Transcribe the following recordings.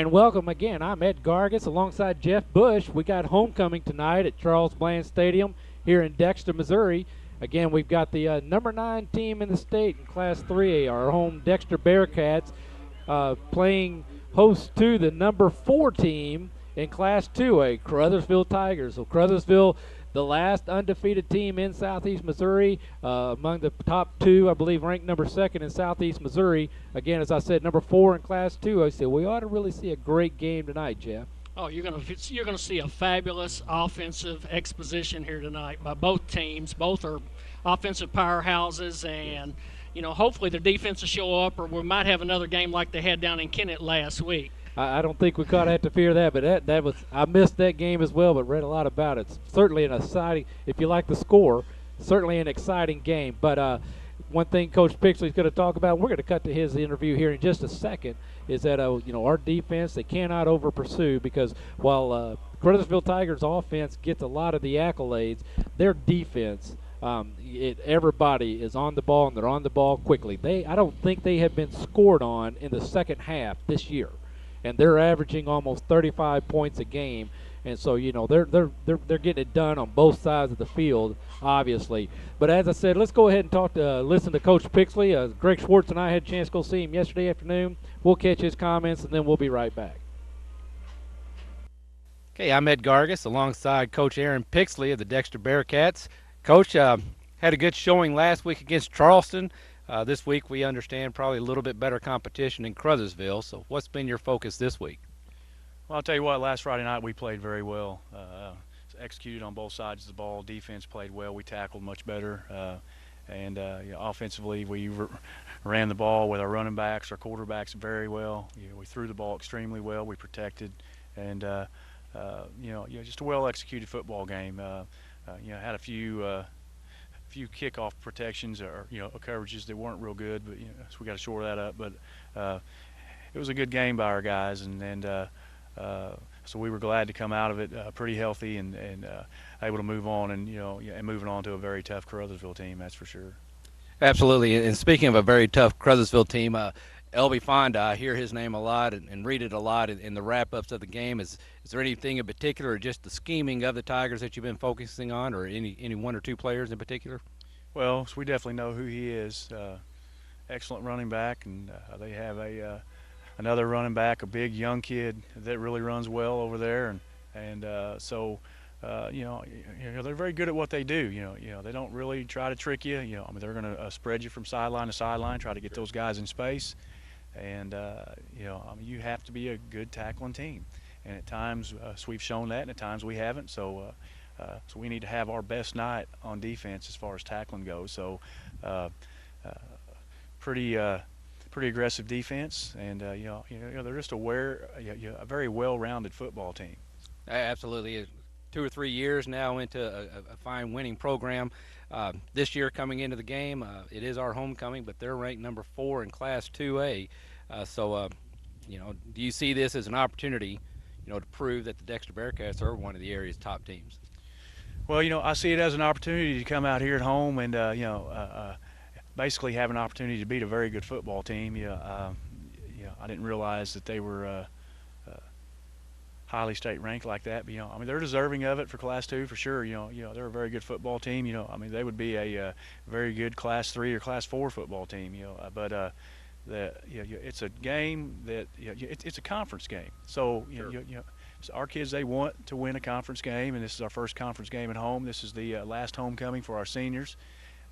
And welcome again. I'm Ed Gargis alongside Jeff Bush. We got homecoming tonight at Charles Bland Stadium here in Dexter, Missouri. Again, we've got the number 9 team in the state in Class 3A, our home Dexter Bearcats, playing host to the number 4 team in Class 2A, Caruthersville Tigers. So Caruthersville, the last undefeated team in Southeast Missouri, among the top 2, I believe, ranked number 2nd in Southeast Missouri. Again, as I said, number 4 in Class 2. I said we ought to really see a great game tonight, Jeff. Oh, you're gonna see a fabulous offensive exposition here tonight by both teams. Both are offensive powerhouses, and hopefully their defense will show up, or we might have another game like they had down in Kennett last week. I don't think we caught have to fear that, but that was, I missed that game as well, but read a lot about it. It's certainly an exciting, if you like the score, certainly an exciting game. But one thing Coach Pixley's going to talk about, we're going to cut to his interview here in just a second, is that our defense, they cannot over pursue, because while Caruthersville Tigers offense gets a lot of the accolades, their defense, everybody is on the ball, and they're on the ball quickly. I don't think they have been scored on in the second half this year, and they're averaging almost 35 points a game. And so, they're getting it done on both sides of the field, obviously. But as I said, let's go ahead and listen to Coach Pixley. Greg Schwartz and I had a chance to go see him yesterday afternoon. We'll catch his comments, and then we'll be right back. Okay, I'm Ed Gargis alongside Coach Aaron Pixley of the Dexter Bearcats. Coach, had a good showing last week against Charleston. This week we understand probably a little bit better competition in Caruthersville. So what's been your focus this week? Well, I'll tell you what, last Friday night we played very well. Executed on both sides of the ball. Defense played well. We tackled much better. Offensively, we ran the ball with our running backs, our quarterbacks very well. We threw the ball extremely well. We protected. And, just a well-executed football game. Had a few kickoff protections or coverages that weren't real good, but so we got to shore that up. But it was a good game by our guys, and so we were glad to come out of it pretty healthy and able to move on and moving on to a very tough Caruthersville team, that's for sure. Absolutely. And speaking of a very tough Caruthersville team, Elby Fonda, I hear his name a lot and read it a lot in the wrap-ups of the game. Is there anything in particular, or just the scheming of the Tigers that you've been focusing on, or any one or two players in particular? Well, so we definitely know who he is. Excellent running back, and they have another running back, a big young kid that really runs well over there, so they're very good at what they do. They don't really try to trick you. They're going to spread you from sideline to sideline, try to get those guys in space. And, you have to be a good tackling team. And at times we've shown that, and at times we haven't. So we need to have our best night on defense as far as tackling goes. So pretty aggressive defense, and they're just a very well-rounded football team. Absolutely. 2 or 3 years now into a fine winning program. This year coming into the game, it is our homecoming, but they're ranked number 4 in Class 2A. Do you see this as an opportunity, to prove that the Dexter Bearcats are one of the area's top teams? Well, I see it as an opportunity to come out here at home and, basically have an opportunity to beat a very good football team. I didn't realize that they were highly state ranked like that, but they're deserving of it for Class 2 for sure. They're a very good football team. They would be a very good Class 3 or Class 4 football team. But it's a game that it's a conference game. So Sure. So our kids, they want to win a conference game, and this is our first conference game at home. This is the last homecoming for our seniors.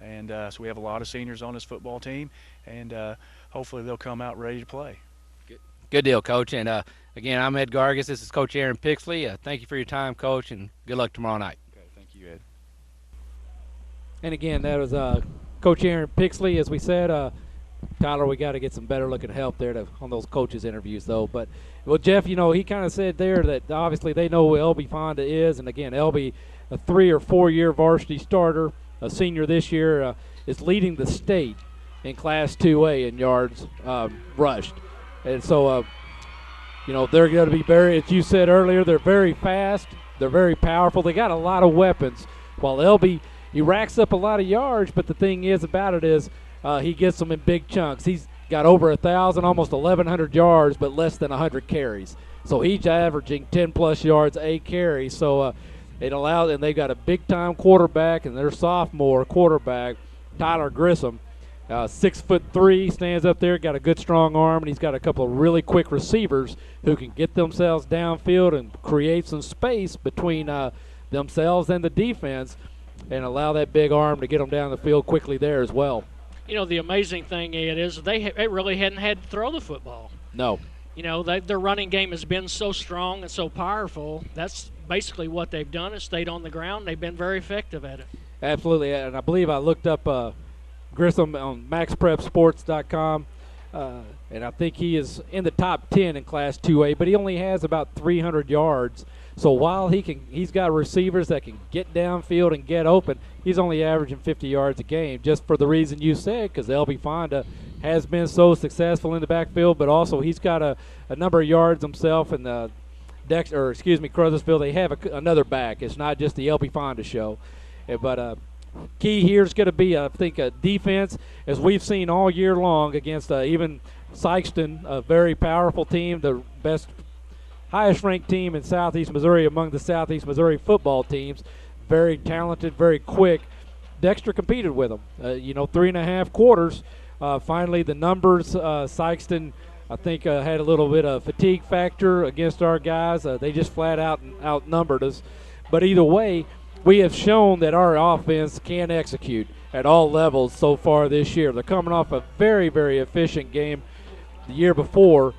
And so we have a lot of seniors on this football team, and hopefully they'll come out ready to play. Good deal, Coach. And, again, I'm Ed Gargis. This is Coach Aaron Pixley. Thank you for your time, Coach, and good luck tomorrow night. Okay, thank you, Ed. And, again, that was Coach Aaron Pixley. As we said, Tyler, we got to get some better-looking help there on those coaches' interviews, though. But, well, Jeff, he kind of said there that obviously they know who Elby Fonda is. And, again, Elby, a 3 or 4 year varsity starter, a senior this year, is leading the state in Class 2A in yards rushed. And so, they're going to be as you said earlier, they're very fast. They're very powerful. They got a lot of weapons. While Elby, he racks up a lot of yards, but the thing is about it is he gets them in big chunks. got over 1,000, almost 1,100 yards, but less than 100 carries. So he's averaging 10-plus yards a carry. So it allows, and they've got a big-time quarterback, and their sophomore quarterback, Tyler Grissom, 6'3", stands up there, got a good strong arm, and he's got a couple of really quick receivers who can get themselves downfield and create some space between themselves and the defense and allow that big arm to get them down the field quickly there as well. You know, the amazing thing, Ed, is they really hadn't had to throw the football. No. You know, their running game has been so strong and so powerful. That's basically what they've done is stayed on the ground. They've been very effective at it. Absolutely, and I believe I looked up Grissom on MaxPrepSports.com, and I think he is in the top 10 in Class 2A, but he only has about 300 yards. So while he's got receivers that can get downfield and get open, he's only averaging 50 yards a game, just for the reason you said, because L.B. Fonda has been so successful in the backfield, but also he's got a number of yards himself, and Caruthersville, they have another back. It's not just the L.B. Fonda show. But key here is going to be, I think, a defense, as we've seen all year long against even Sikeston, a very powerful team, the highest-ranked team in Southeast Missouri among the Southeast Missouri football teams. Very talented, very quick. Dexter competed with them. 3.5 quarters. Finally, the numbers, Sikeston, I think, had a little bit of fatigue factor against our guys. They just flat out outnumbered us. But either way, we have shown that our offense can execute at all levels so far this year. They're coming off a very, very efficient game the year before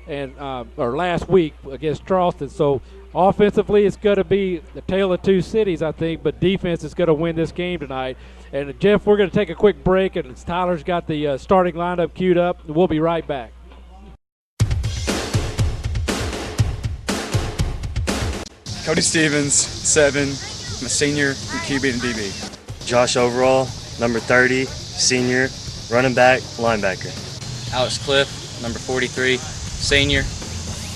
or last week against Charleston. So offensively, it's going to be the tale of two cities, I think, but defense is going to win this game tonight. And, Jeff, we're going to take a quick break, and Tyler's got the starting lineup queued up. We'll be right back. Cody Stevens, 7. I'm a senior in QB and DB. Josh Overall, number 30, senior, running back, linebacker. Alex Cliff, number 43, senior,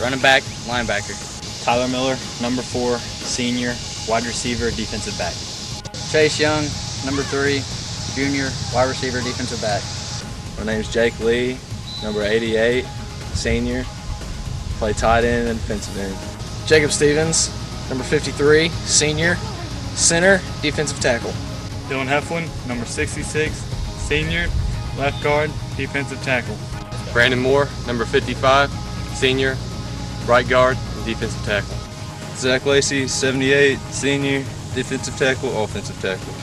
running back, linebacker. Tyler Miller, number 4, senior, wide receiver, defensive back. Chase Young, number 3, junior, wide receiver, defensive back. My name's Jake Lee, number 88, senior, play tight end and defensive end. Jacob Stevens, number 53, senior, center, defensive tackle. Dylan Heflin, number 66, senior, left guard, defensive tackle. Brandon Moore, number 55, senior, right guard, and defensive tackle. Zach Lacey, 78, senior, defensive tackle, offensive tackle.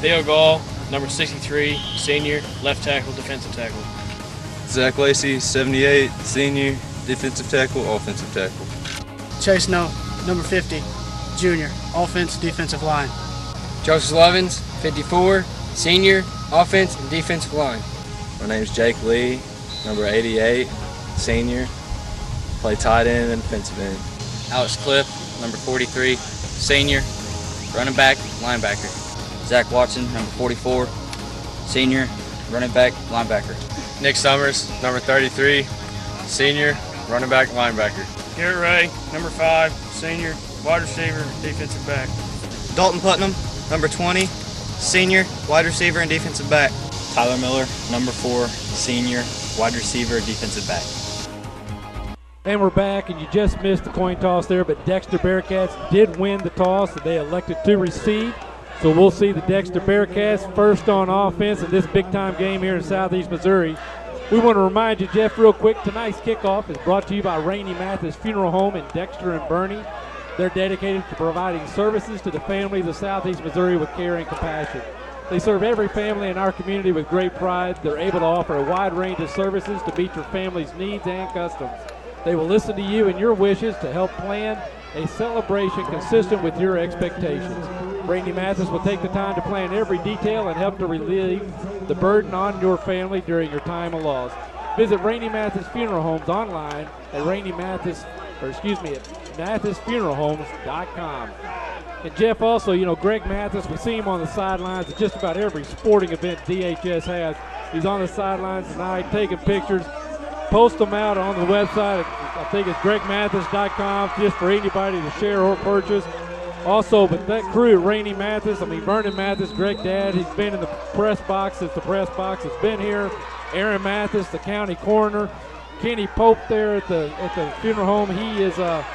Theo Gall, number 63, senior, left tackle, defensive tackle. Zach Lacey, 78, senior, defensive tackle, offensive tackle. Chase No, number 50, junior, offense, defensive line. Joseph Lovins, 54, senior, offense, and defensive line. My name's Jake Lee, number 88, senior, play tight end and defensive end. Alex Cliff, number 43, senior, running back, linebacker. Zach Watson, number 44, senior, running back, linebacker. Nick Summers, number 33, senior, running back, linebacker. Garrett Ray, number 5, senior, wide receiver, defensive back. Dalton Putnam, number 20, senior, wide receiver and defensive back. Tyler Miller, number 4, senior, wide receiver, defensive back. And we're back, and you just missed the coin toss there, but Dexter Bearcats did win the toss, and they elected to receive. So we'll see the Dexter Bearcats first on offense in this big-time game here in Southeast Missouri. We want to remind you, Jeff, real quick, tonight's kickoff is brought to you by Rainey Mathis Funeral Home in Dexter and Bernie. They're dedicated to providing services to the families of Southeast Missouri with care and compassion. They serve every family in our community with great pride. They're able to offer a wide range of services to meet your family's needs and customs. They will listen to you and your wishes to help plan a celebration consistent with your expectations. Rainey Mathis will take the time to plan every detail and help to relieve the burden on your family during your time of loss. Visit Rainey Mathis Funeral Homes online at MathisFuneralHomes.com. And Jeff, also, Greg Mathis, we see him on the sidelines at just about every sporting event DHS has. He's on the sidelines tonight taking pictures. Post them out on the website. I think it's gregmathis.com just for anybody to share or purchase. Also, but that crew at Rainey Mathis, Vernon Mathis, Greg Dad, he's been in the press box since the press box has been here. Aaron Mathis, the county coroner. Kenny Pope there at the funeral home. He is on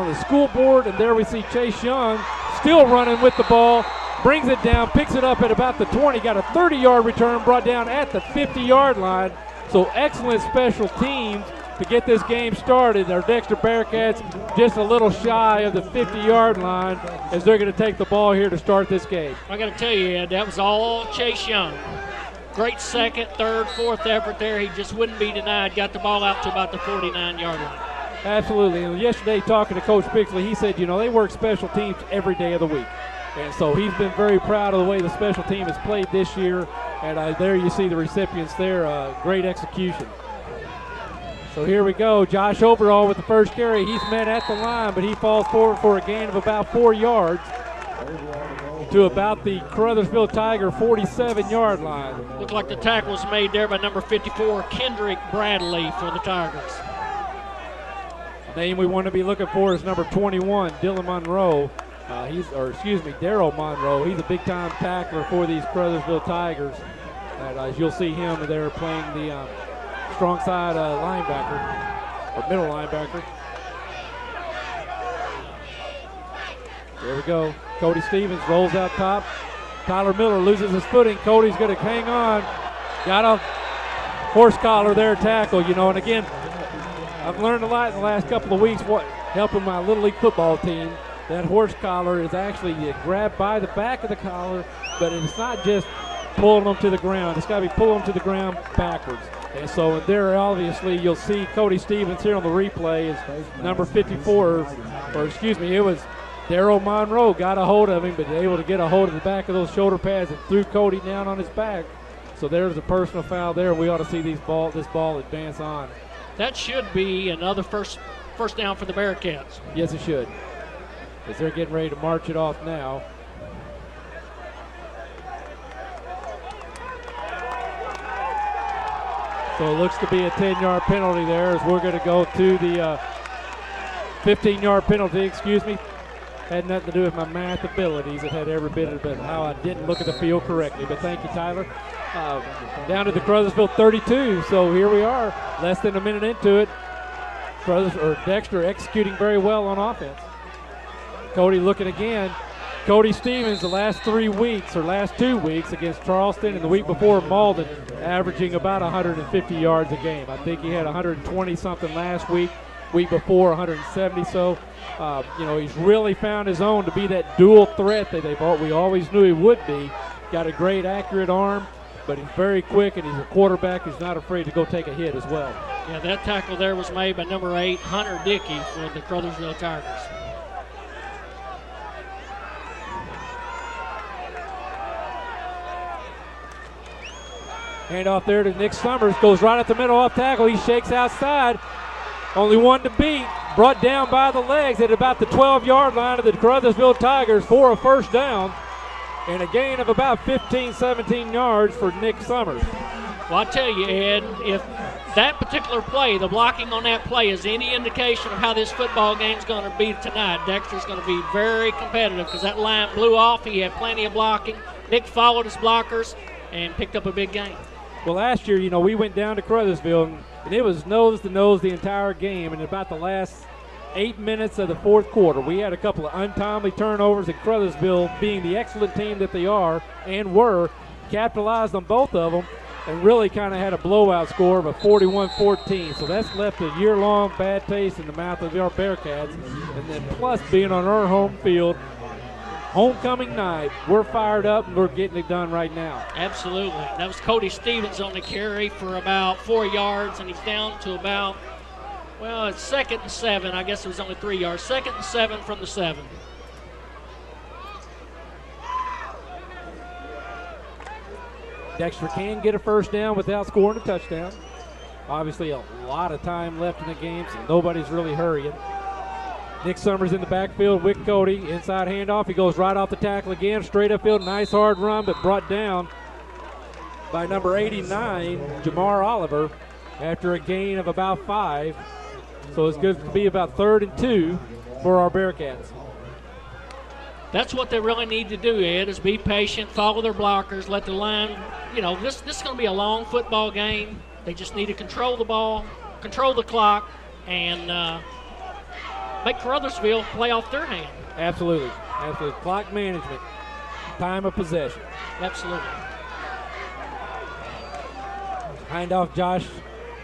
the school board, and there we see Chase Young still running with the ball, brings it down, picks it up at about the 20, got a 30-yard return, brought down at the 50-yard line. So excellent special teams to get this game started. Our Dexter Bearcats just a little shy of the 50-yard line as they're going to take the ball here to start this game. I got to tell you, Ed, that was all Chase Young. Great second, third, fourth effort there. He just wouldn't be denied. Got the ball out to about the 49-yard line. Absolutely. And yesterday, talking to Coach Pixley, he said, they work special teams every day of the week. And so he's been very proud of the way the special team has played this year. And there you see the recipients there. Great execution. So here we go. Josh Overall with the first carry. He's met at the line, but he falls forward for a gain of about 4 yards to about the Caruthersville Tiger 47-yard line. Looked like the tackle was made there by number 54, Kendrick Bradley for the Tigers. The name we want to be looking for is number 21, Dylan Monroe. Daryl Monroe. He's a big-time tackler for these Caruthersville Tigers. And as you'll see him there playing the strong side linebacker, or middle linebacker. There we go. Cody Stevens rolls out top. Tyler Miller loses his footing. Cody's going to hang on. Got a horse collar there tackle, and again, I've learned a lot in the last couple of weeks helping my Little League football team. That horse collar is actually grabbed by the back of the collar, but it's not just pulling them to the ground. It's got to be pulling them to the ground backwards. And so there, obviously, you'll see Cody Stevens here on the replay is number 54, it was Daryl Monroe got a hold of him, but able to get a hold of the back of those shoulder pads and threw Cody down on his back. So there's a personal foul there. We ought to see this ball advance on. That should be another first down for the Bearcats. Yes, it should. As they're getting ready to march it off now. So it looks to be a 10-yard penalty there as we're going to go to the 15-yard penalty, Had nothing to do with my math abilities. It had every bit of it, how I didn't look at the field correctly. But thank you, Tyler. Down to the Caruthersville 32. So here we are, less than a minute into it. Dexter executing very well on offense. Cody looking again. Cody Stevens the last 2 weeks against Charleston and the week before Malden, averaging about 150 yards a game. I think he had 120-something last week. Week before 170. So he's really found his own to be that dual threat that we always knew he would be. Got a great accurate arm, but he's very quick, and he's a quarterback who's not afraid to go take a hit as well. Yeah, that tackle there was made by number 8, Hunter Dickey, for the Caruthersville Tigers. Hand off there to Nick Summers, goes right at the middle off tackle. He shakes outside. Only one to beat, brought down by the legs at about the 12-yard line of the Caruthersville Tigers for a first down and a gain of about 15, 17 yards for Nick Summers. Well, I tell you, Ed, if that particular play, the blocking on that play, is any indication of how this football game's going to be tonight, Dexter's going to be very competitive because that line blew off. He had plenty of blocking. Nick followed his blockers and picked up a big gain. Well, last year, we went down to Caruthersville, and it was nose to nose the entire game. And about the last 8 minutes of the fourth quarter, we had a couple of untimely turnovers, and Caruthersville, being the excellent team that they are and were, capitalized on both of them and really kind of had a blowout score of a 41-14. So that's left a year-long bad taste in the mouth of our Bearcats. And then plus being on our home field, homecoming night, we're fired up and we're getting it done right now. Absolutely. That was Cody Stevens on the carry for about 4 yards, and he's down to about, it's 2nd and 7. I guess it was only 3 yards. 2nd and 7 from the 7. Dexter can get a first down without scoring a touchdown. Obviously a lot of time left in the game, so nobody's really hurrying. Nick Summers in the backfield with Cody. Inside handoff. He goes right off the tackle again. Straight upfield. Nice hard run, but brought down by number 89, Jamar Oliver, after a gain of about 5. So it's good to be about 3rd and 2 for our Bearcats. That's what they really need to do, Ed, is be patient, follow their blockers, let the line, this is going to be a long football game. They just need to control the ball, control the clock, and make Caruthersville play off their hand. Absolutely. Clock management, time of possession. Absolutely. Hand off Josh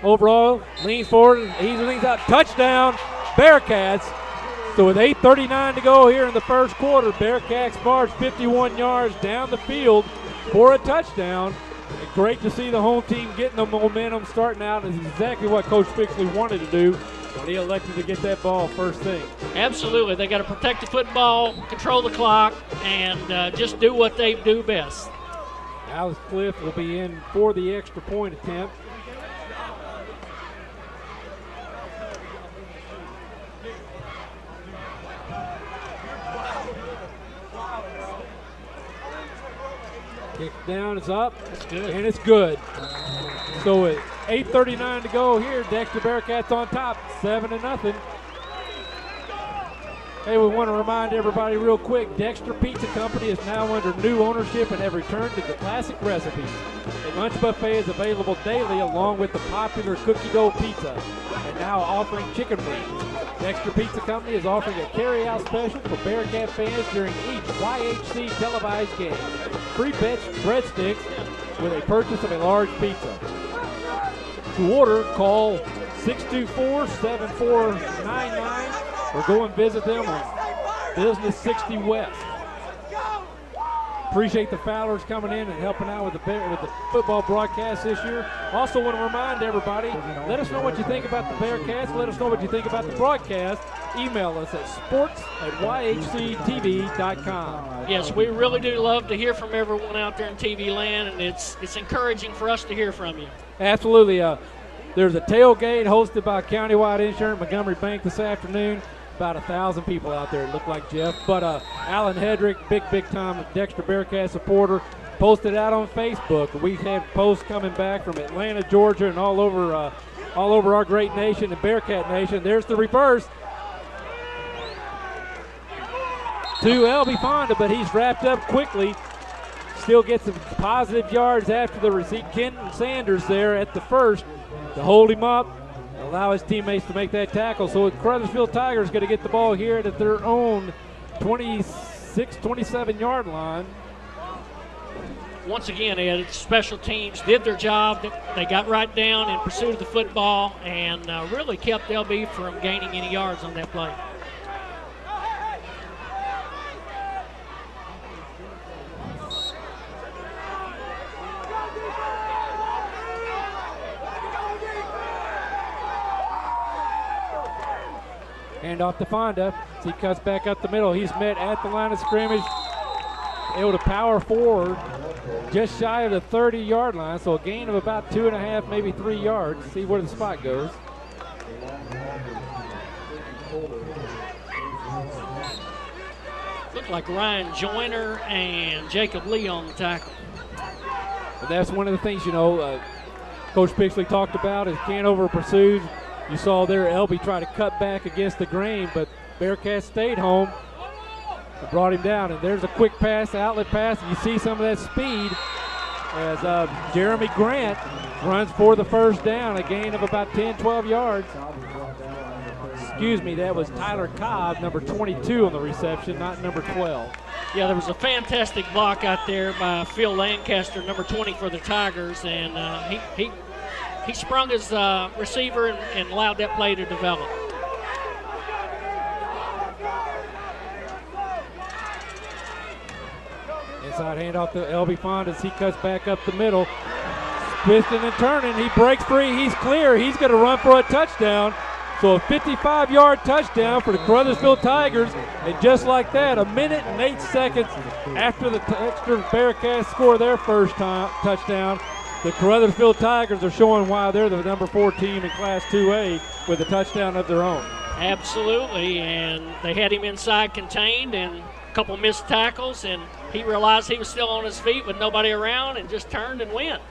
Overall, leans forward, he leans out, touchdown, Bearcats. So with 8:39 to go here in the first quarter, Bearcats march 51 yards down the field for a touchdown. And great to see the home team getting the momentum starting out. Is exactly what Coach Pixley wanted to do when he elected to get that ball first thing. Absolutely. They got to protect the football, control the clock, and just do what they do best. Alice Cliff will be in for the extra point attempt. Kick down, it's up. That's good. And it's good. So at 8:39 to go here, Dexter Bearcats on top, 7-0. Hey, we want to remind everybody real quick, Dexter Pizza Company is now under new ownership and have returned to the classic recipes. A lunch buffet is available daily along with the popular cookie dough pizza, and now offering chicken wings. Dexter Pizza Company is offering a carry-out special for Bearcat fans during each YHC televised game. Free breadsticks with a purchase of a large pizza. To order, call 624-7499 or go and visit them on Business 60 West. Appreciate the Fowlers coming in and helping out with the football broadcast this year. Also want to remind everybody, let us know what you think about the Bearcats. Let us know what you think about the broadcast. Email us at sports@yhctv.com. Yes, we really do love to hear from everyone out there in TV land, and it's encouraging for us to hear from you. Absolutely. There's a tailgate hosted by Countywide Insurance Montgomery Bank this afternoon. About 1,000 people out there, it looked like, Jeff. But Alan Hedrick, big time Dexter Bearcat supporter, posted out on Facebook. We've had posts coming back from Atlanta, Georgia, and all over our great nation, the Bearcat Nation. There's the reverse to L.B. Fonda, but he's wrapped up quickly. Still gets some positive yards after the receipt. Kenton Sanders there at the first to hold him up, allow his teammates to make that tackle. So the Caruthersville Tigers going to get the ball here at their own 26, 27-yard line. Once again, Ed, special teams did their job. They got right down in pursuit of the football and really kept LB from gaining any yards on that play. Hand off to Fonda. He cuts back up the middle. He's met at the line of scrimmage. Able to power forward just shy of the 30-yard line. So a gain of about 2.5, maybe 3 yards. See where the spot goes. Looked like Ryan Joyner and Jacob Lee on the tackle. But that's one of the things, Coach Pixley talked about is Canover pursued. You saw there Elby try to cut back against the grain, but Bearcats stayed home and brought him down. And there's a quick pass, outlet pass, and you see some of that speed as Jeremy Grant runs for the first down, a gain of about 10, 12 yards. Excuse me, that was Tyler Cobb, number 22 on the reception, not number 12. Yeah, there was a fantastic block out there by Phil Lancaster, number 20 for the Tigers, and he sprung his receiver and allowed that play to develop. Inside handoff to LB Fond as he cuts back up the middle. Twisting and turning. He breaks free. He's clear. He's going to run for a touchdown. So a 55-yard touchdown for the Caruthersville Tigers. And just like that, 1 minute and 8 seconds after the Dexter Bearcats score their first touchdown, the Caruthersville Tigers are showing why they're the number 4 team in Class 2A with a touchdown of their own. Absolutely, and they had him inside contained and a couple missed tackles, and he realized he was still on his feet with nobody around and just turned and went.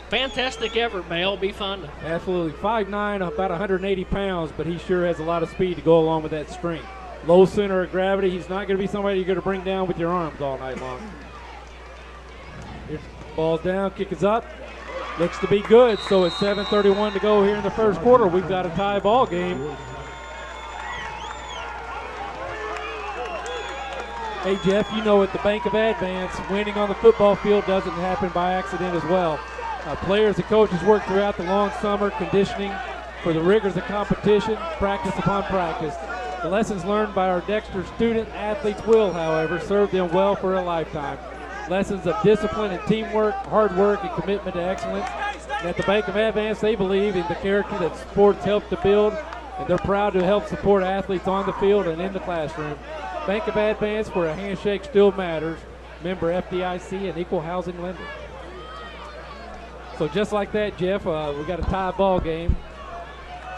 Fantastic effort by L.B. Fonda. Absolutely. 5'9", about 180 pounds, but he sure has a lot of speed to go along with that strength. low center of gravity. He's not going to be somebody you're going to bring down with your arms all night long. Here's ball's down, kick is up. Looks to be good, so it's 7:31 to go here in the first quarter. We've got a tie ball game. Hey, Jeff, you know at the Bank of Advance, winning on the football field doesn't happen by accident as well. Players and coaches work throughout the long summer, conditioning for the rigors of competition, practice upon practice. The lessons learned by our Dexter student athletes will, however, serve them well for a lifetime. Lessons of discipline and teamwork, hard work, and commitment to excellence. And at the Bank of Advance, they believe in the character that sports help to build, and they're proud to help support athletes on the field and in the classroom. Bank of Advance, where a handshake still matters. Member FDIC and equal housing lender. So just like that, Jeff, we got a tie ball game.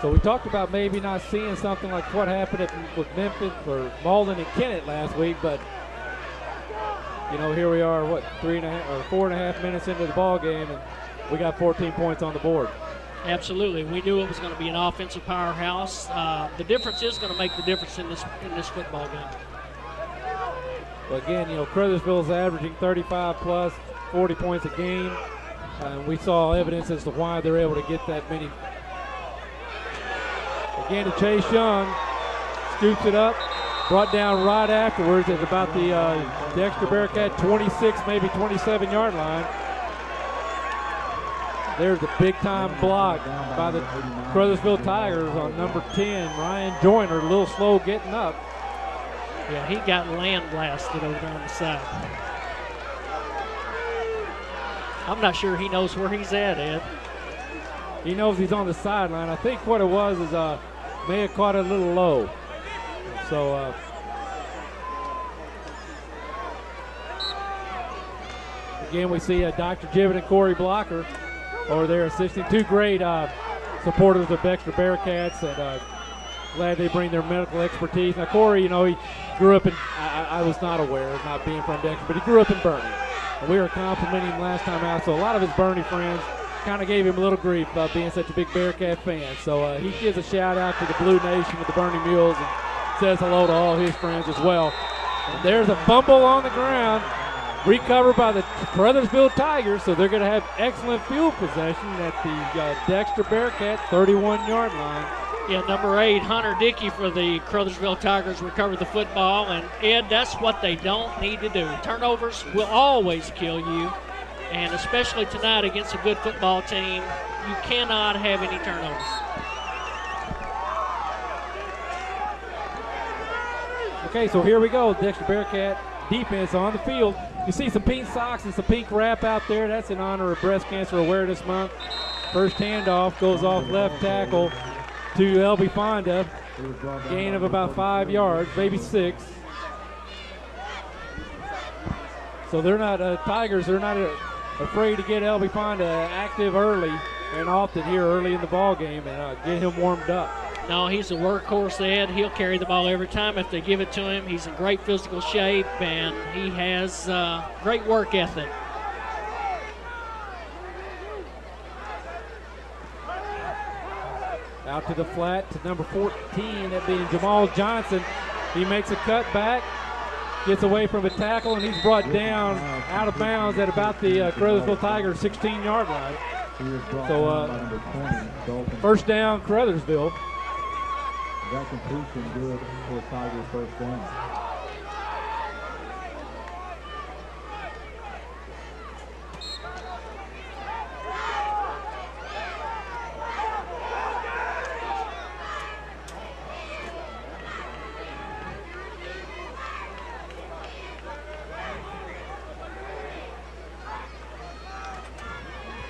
So we talked about maybe not seeing something like what happened with Memphis or Malden and Kennett last week, but you know, here we are, 4.5 minutes into the ball game, and we got 14 points on the board. Absolutely. We knew it was going to be an offensive powerhouse. The difference is going to make the difference in this football game. Well, again, you know, Caruthersville's averaging 35 plus, 40 points a game. We saw evidence as to why they're able to get that many. Again, to Chase Young, scoops it up, brought down right afterwards at about the Dexter Bearcat 26, maybe 27-yard line. There's a big-time block by the Caruthersville Tigers on number 10, Ryan Joyner, a little slow getting up. Yeah, he got land blasted over there on the side. I'm not sure he knows where he's at, Ed. He knows he's on the sideline. I think what it was is may have caught it a little low. So again, we see Dr. Gibbon and Corey Blocker over there assisting. Two great supporters of Dexter Bearcats, and glad they bring their medical expertise. Now, Corey, you know, he grew up in, I was not aware, not being from Dexter, but he grew up in Bernie. And we were complimenting him last time out, so a lot of his Bernie friends kind of gave him a little grief about being such a big Bearcat fan. So he gives a shout out to the Blue Nation with the Bernie Mules and says hello to all his friends as well. And there's a fumble on the ground, recovered by the Caruthersville Tigers, so they're going to have excellent field possession at the Dexter Bearcat 31-yard line. Yeah, number 8, Hunter Dickey for the Caruthersville Tigers recovered the football. And, Ed, that's what they don't need to do. Turnovers will always kill you, and especially tonight against a good football team, you cannot have any turnovers. Okay, so here we go. Dexter Bearcat defense on the field. You see some pink socks and some pink wrap out there. That's in honor of Breast Cancer Awareness Month. First handoff goes off left tackle to LB Fonda. Gain of about 5 yards, maybe 6. So they're not, Tigers, they're not afraid to get LB Fonda active early and often here early in the ball game and get him warmed up. No, he's a workhorse, Ed. He'll carry the ball every time if they give it to him. He's in great physical shape, and he has great work ethic. Out to the flat to number 14, that being Jamal Johnson. He makes a cut back, gets away from a tackle, and he's brought down out of bounds at about the Caruthersville Tigers 16-yard line. So first down, Caruthersville. That completion good for Tigers first down.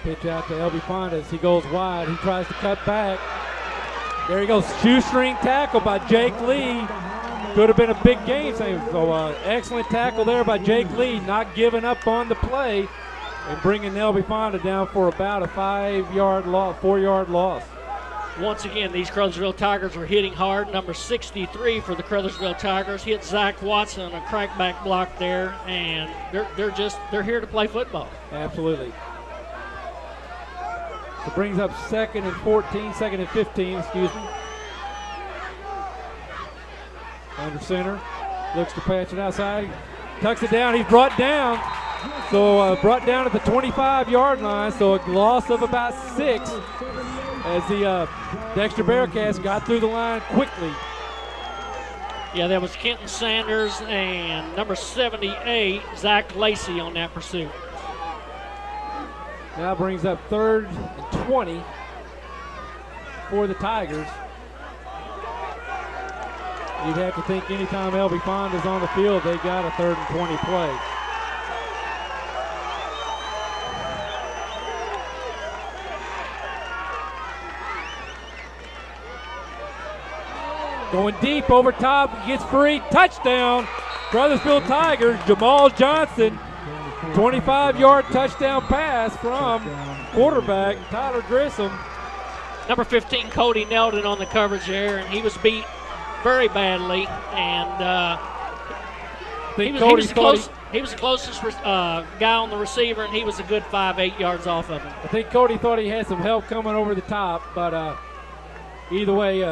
Pitch out to LB Fonda as he goes wide. He tries to cut back. There he goes, shoestring tackle by Jake Lee. Could have been a big game. So excellent tackle there by Jake Lee, not giving up on the play and bringing LB Fonda down for about a 4-yard loss. Once again, these Caruthersville Tigers were hitting hard. Number 63 for the Caruthersville Tigers hit Zach Watson on a crackback block there, and they're here to play football. Absolutely. It brings up second and 15, excuse me. Under center. Looks to patch it outside. Tucks it down. He's brought down. So brought down at the 25-yard line. So a loss of about 6 as the Dexter Bearcats got through the line quickly. Yeah, that was Kenton Sanders and number 78, Zach Lacey, on that pursuit. Now brings up 3rd and 20 for the Tigers. You'd have to think anytime L.B. Pond is on the field, they got a 3rd and 20 play. Going deep over top, gets free, touchdown. Caruthersville Tigers, Jamal Johnson, 25-yard touchdown pass from quarterback Tyler Grissom. Number 15, Cody Nelden on the coverage there, and he was beat very badly. And he was the closest guy on the receiver, and he was a good 5-8 yards off of him. I think Cody thought he had some help coming over the top, but either way,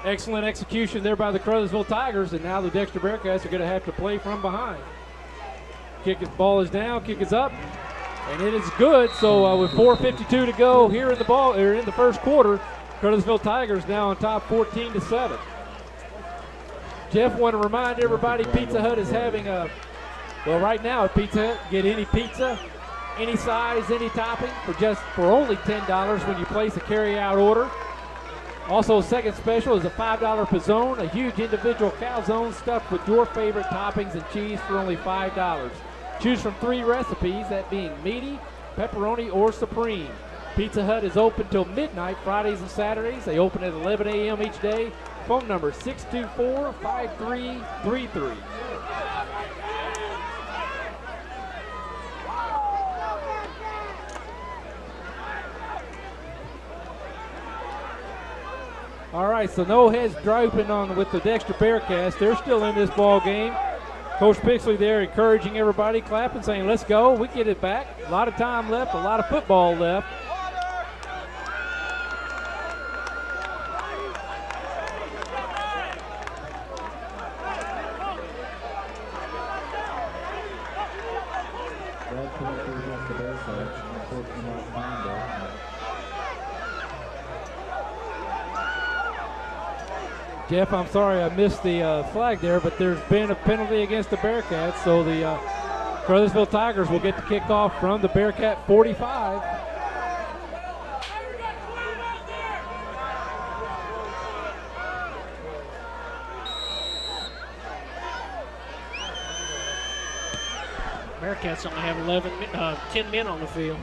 excellent execution there by the Caruthersville Tigers, and now the Dexter Bearcats are going to have to play from behind. Ball is down, kick is up, and it is good. So with 4:52 to go here in the first quarter, Caruthersville Tigers now on top 14-7. Jeff, want to remind everybody Pizza Hut is having right now at Pizza Hut, get any pizza, any size, any topping for only $10 when you place a carry-out order. Also, second special is a $5 pizzone, a huge individual calzone stuffed with your favorite toppings and cheese for only $5. Choose from 3 recipes, that being meaty, pepperoni, or supreme. Pizza Hut is open till midnight Fridays and Saturdays. They open at 11 a.m. each day. Phone number 624-5333. All right, so no heads drooping on with the Dexter Bearcats. They're still in this ball game. Coach Pixley there encouraging everybody, clapping, saying, let's go, we get it back. A lot of time left, a lot of football left. Jeff, I'm sorry I missed the flag there, but there's been a penalty against the Bearcats, so the Caruthersville Tigers will get the kickoff from the Bearcat 45. Bearcats only have 10 men on the field.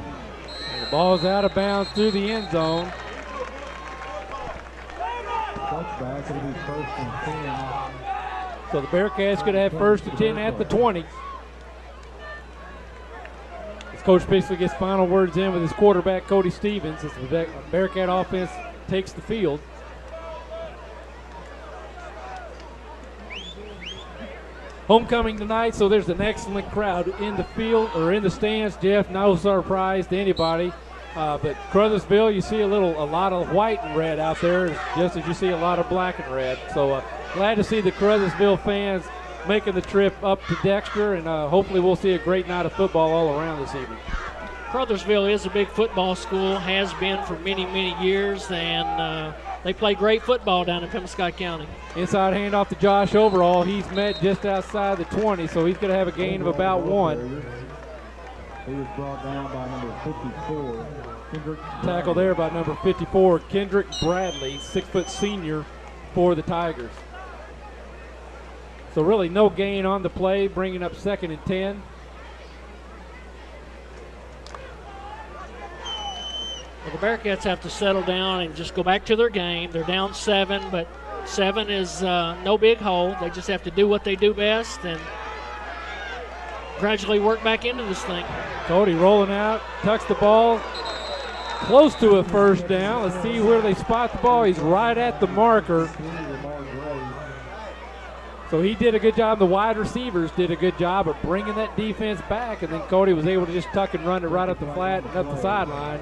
And the ball's out of bounds through the end zone. So the Bearcats going to have 1st and 10 at the 20. As Coach Pixley gets final words in with his quarterback, Cody Stevens, as the Bearcat offense takes the field. Homecoming tonight, so there's an excellent crowd in the field or in the stands. Jeff, no surprise to anybody. But Caruthersville, you see a lot of white and red out there, just as you see a lot of black and red. So glad to see the Caruthersville fans making the trip up to Dexter, and hopefully we'll see a great night of football all around this evening. Caruthersville is a big football school, has been for many, many years, and they play great football down in Pembroke County. Inside handoff to Josh Overall. He's met just outside the 20, so he's going to have a gain of about 1. He was brought down by number 54. Tackle there by number 54, Kendrick Bradley, 6-foot senior for the Tigers. So really no gain on the play, bringing up 2nd and 10. Well, the Bearcats have to settle down and just go back to their game. They're down 7, but 7 is no big hole. They just have to do what they do best and gradually work back into this thing. Cody rolling out, tucks the ball, close to a 1st down. Let's see where they spot the ball. He's right at the marker. So he did a good job. The wide receivers did a good job of bringing that defense back, and then Cody was able to just tuck and run it right up the flat and up the sideline.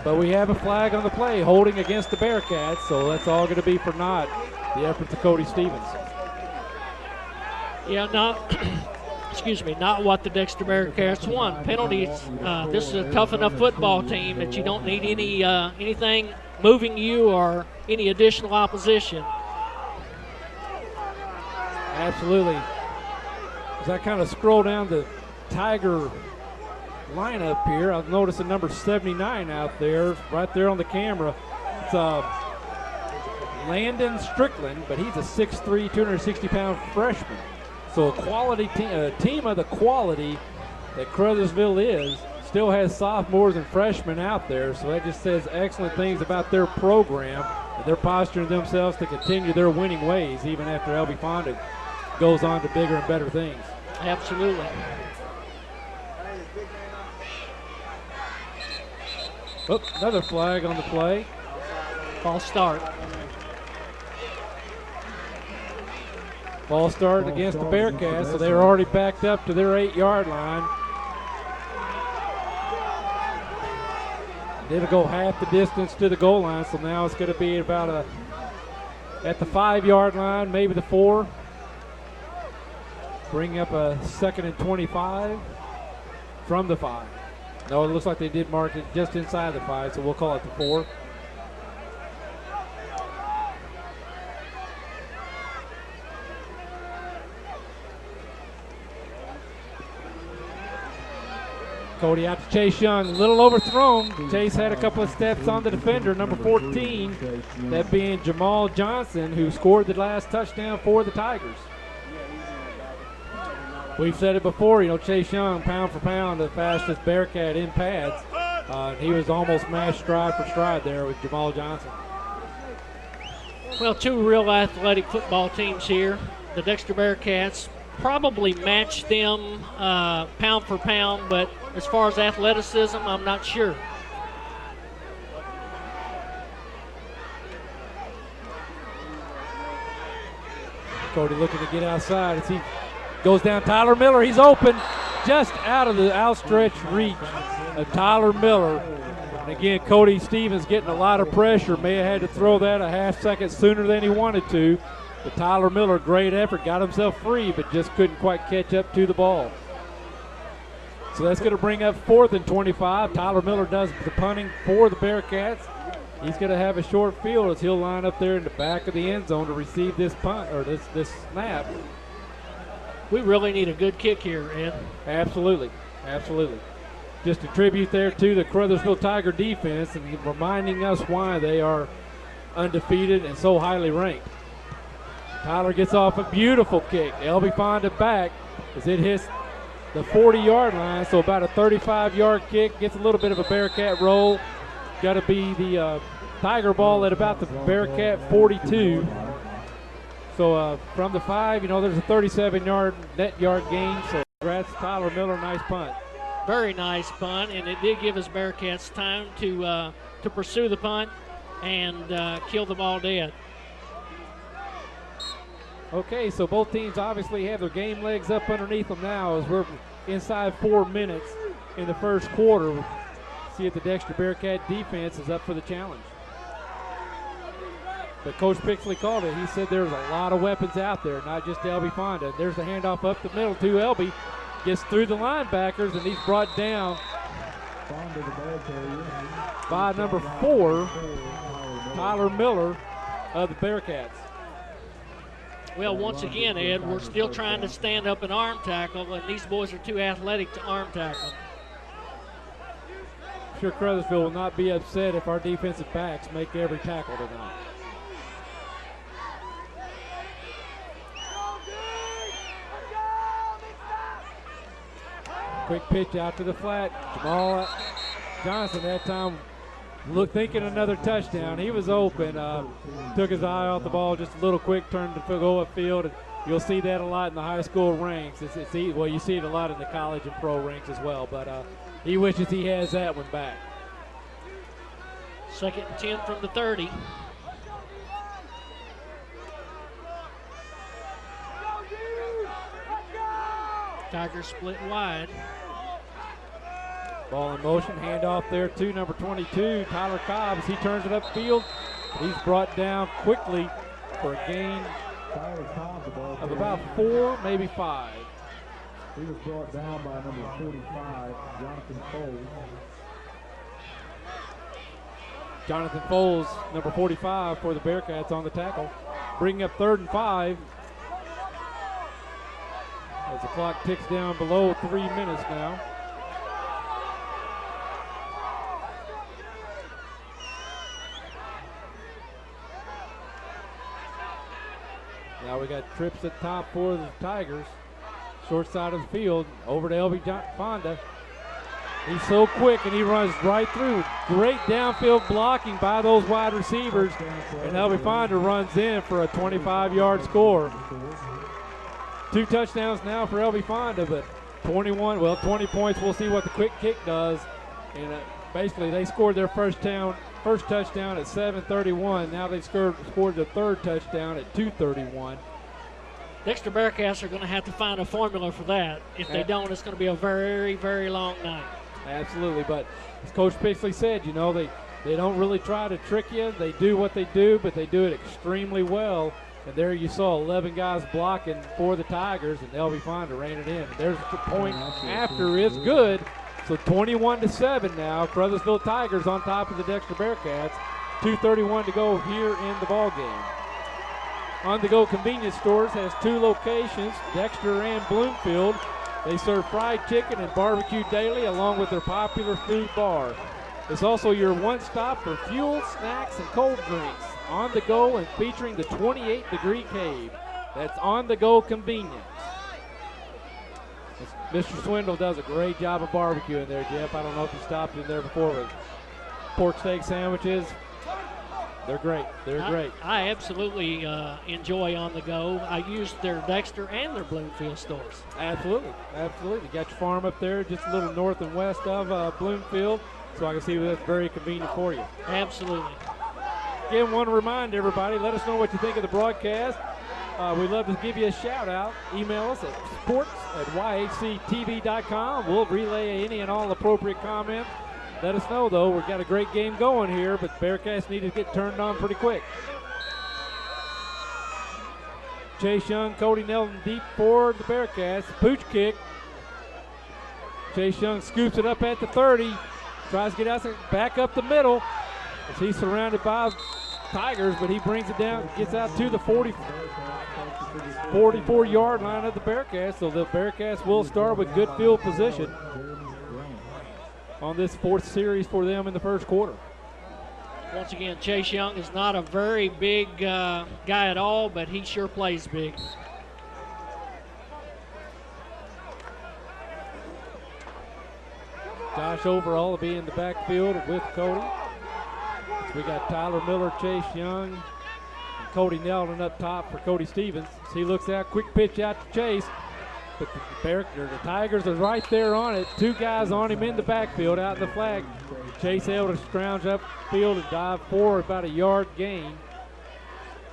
But we have a flag on the play, holding against the Bearcats, so that's all going to be for naught, the efforts of Cody Stevens. Yeah, not what the Dexter Bearcats want. Penalties. This is a tough enough football team that you don't need anything moving you or any additional opposition. Absolutely. As I kind of scroll down the Tiger lineup here, I've noticed a number 79 out there, right there on the camera. It's Landon Strickland, but he's a 6'3", 260-pound freshman. So a quality team of the quality that Caruthersville is still has sophomores and freshmen out there. So that just says excellent things about their program. And they're posturing themselves to continue their winning ways even after LB Fonda goes on to bigger and better things. Absolutely. Oh, another flag on the play. False start. Ball start against the Bearcats, so they're already backed up to their 8-yard line. It'll go half the distance to the goal line, so now it's going to be about at the 5-yard line, maybe the 4. Bring up a 2nd and 25 from the 5. No, it looks like they did mark it just inside the 5, so we'll call it the 4. Cody out to Chase Young, a little overthrown. Chase had a couple of steps on the defender, number 14, that being Jamal Johnson, who scored the last touchdown for the Tigers. We've said it before, Chase Young, pound for pound, the fastest Bearcat in pads. He was almost matched stride for stride there with Jamal Johnson. Well, two real athletic football teams here. The Dexter Bearcats probably match them pound for pound, but as far as athleticism, I'm not sure. Cody looking to get outside as he goes down. Tyler Miller, he's open, just out of the outstretched reach of Tyler Miller. And again, Cody Stevens getting a lot of pressure. May have had to throw that a half second sooner than he wanted to. But Tyler Miller, great effort, got himself free, but just couldn't quite catch up to the ball. So that's going to bring up 4th and 25. Tyler Miller does the punting for the Bearcats. He's going to have a short field as he'll line up there in the back of the end zone to receive this punt, or this snap. We really need a good kick here, Ed. Absolutely, absolutely. Just a tribute there to the Caruthersville Tiger defense and reminding us why they are undefeated and so highly ranked. Tyler gets off a beautiful kick. LB Fonda back as it hits the 40-yard line, so about a 35-yard kick. Gets a little bit of a Bearcat roll. Got to be the Tiger ball at about the Bearcat 42. So from the 5, there's a 37-yard net yard gain. So congrats, Tyler Miller. Nice punt. Very nice punt, and it did give us Bearcats time to pursue the punt and kill the ball dead. Okay, so both teams obviously have their game legs up underneath them now as we're inside 4 minutes in the first quarter. See if the Dexter Bearcat defense is up for the challenge. But Coach Pixley called it. He said there's a lot of weapons out there, not just LB Fonda. There's the handoff up the middle to LB. Gets through the linebackers, and he's brought down by number 4, Tyler Miller of the Bearcats. Well, once again, Ed, we're still trying to stand up and arm tackle, and these boys are too athletic to arm tackle. I'm sure Caruthersville will not be upset if our defensive backs make every tackle tonight. Quick pitch out to the flat. Jamal Johnson that time thinking another touchdown. He was open. Took his eye off the ball just a little quick, turned to go upfield. And you'll see that a lot in the high school ranks. Well, you see it a lot in the college and pro ranks as well. But he wishes he has that one back. 2nd and 10 from the 30. Tigers split wide. Ball in motion, handoff there to number 22, Tyler Cobbs. He turns it upfield. He's brought down quickly for a gain of about 4, maybe 5. He was brought down by number 45, Jonathan Foles. Jonathan Foles, number 45 for the Bearcats on the tackle. Bringing up 3rd and 5. As the clock ticks down below 3 minutes now. Now we got trips at top for the Tigers. Short side of the field, over to Elby Fonda. He's so quick and he runs right through. Great downfield blocking by those wide receivers. And Elby Fonda runs in for a 25-yard score. 2 touchdowns now for Elby Fonda, but 20 points. We'll see what the quick kick does. And basically they scored their first touchdown at 7:31. Now they scored the 3rd touchdown at 2:31. Dexter Bearcats are going to have to find a formula for that. If they don't, it's going to be a very, very long night. Absolutely, but as Coach Pixley said, you know, they don't really try to trick you. They do what they do, but they do it extremely well. And there you saw 11 guys blocking for the Tigers, and Elby Fonda ran it in. And there's the point after is good. So 21-7 now. Caruthersville Tigers on top of the Dexter Bearcats. 2:31 to go here in the ball game. On the Go Convenience Stores has 2 locations, Dexter and Bloomfield. They serve fried chicken and barbecue daily along with their popular food bar. It's also your one-stop for fuel, snacks, and cold drinks. On the go and featuring the 28-degree cave. That's On the Go Convenience. Mr. Swindle does a great job of barbecuing there, Jeff. I don't know if you stopped in there before, but pork steak sandwiches, they're great. They're great. I absolutely enjoy On the Go. I use their Dexter and their Bloomfield stores. Absolutely. Absolutely. Got your farm up there just a little north and west of Bloomfield, so I can see that's very convenient for you. Absolutely. Again, want to remind everybody, let us know what you think of the broadcast. We'd love to give you a shout out. Email us at sports@yhctv.com. We'll relay any and all appropriate comments. Let us know, though. We've got a great game going here, but Bearcats need to get turned on pretty quick. Chase Young, Cody Nelson deep for the Bearcats. Pooch kick. Chase Young scoops it up at the 30. Tries to get out there, back up the middle. As he's surrounded by Tigers, but he brings it down, gets out to the 44-yard line of the Bearcats. So the Bearcats will start with good field position on this 4th series for them in the first quarter. Once again, Chase Young is not a very big guy at all, but he sure plays big. Josh Overall will be in the backfield with Cody. We got Tyler Miller, Chase Young, and Cody Nelson up top for Cody Stevens. As he looks out, quick pitch out to Chase. But the Tigers are right there on it. 2 guys on him in the backfield out in the flag. Chase able to scrounge up field and dive for about a yard gain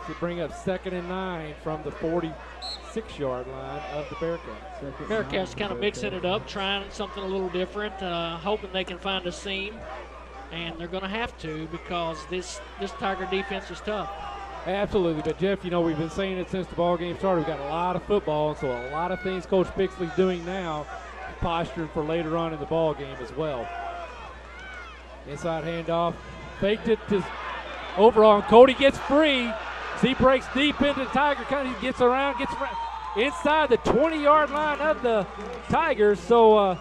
to bring up 2nd and 9 from the 46-yard line of the Bearcats. Bearcats kind of mixing it up, trying something a little different, hoping they can find a seam. And they're going to have to because this Tiger defense is tough. Absolutely, but Jeff, you know, we've been saying it since the ball game started. We've got a lot of football, and so a lot of things Coach Pixley's doing now, posturing for later on in the ball game as well. Inside handoff, faked it to Overall, and Cody gets free. As he breaks deep into the Tiger country, he gets around inside the 20-yard line of the Tigers. So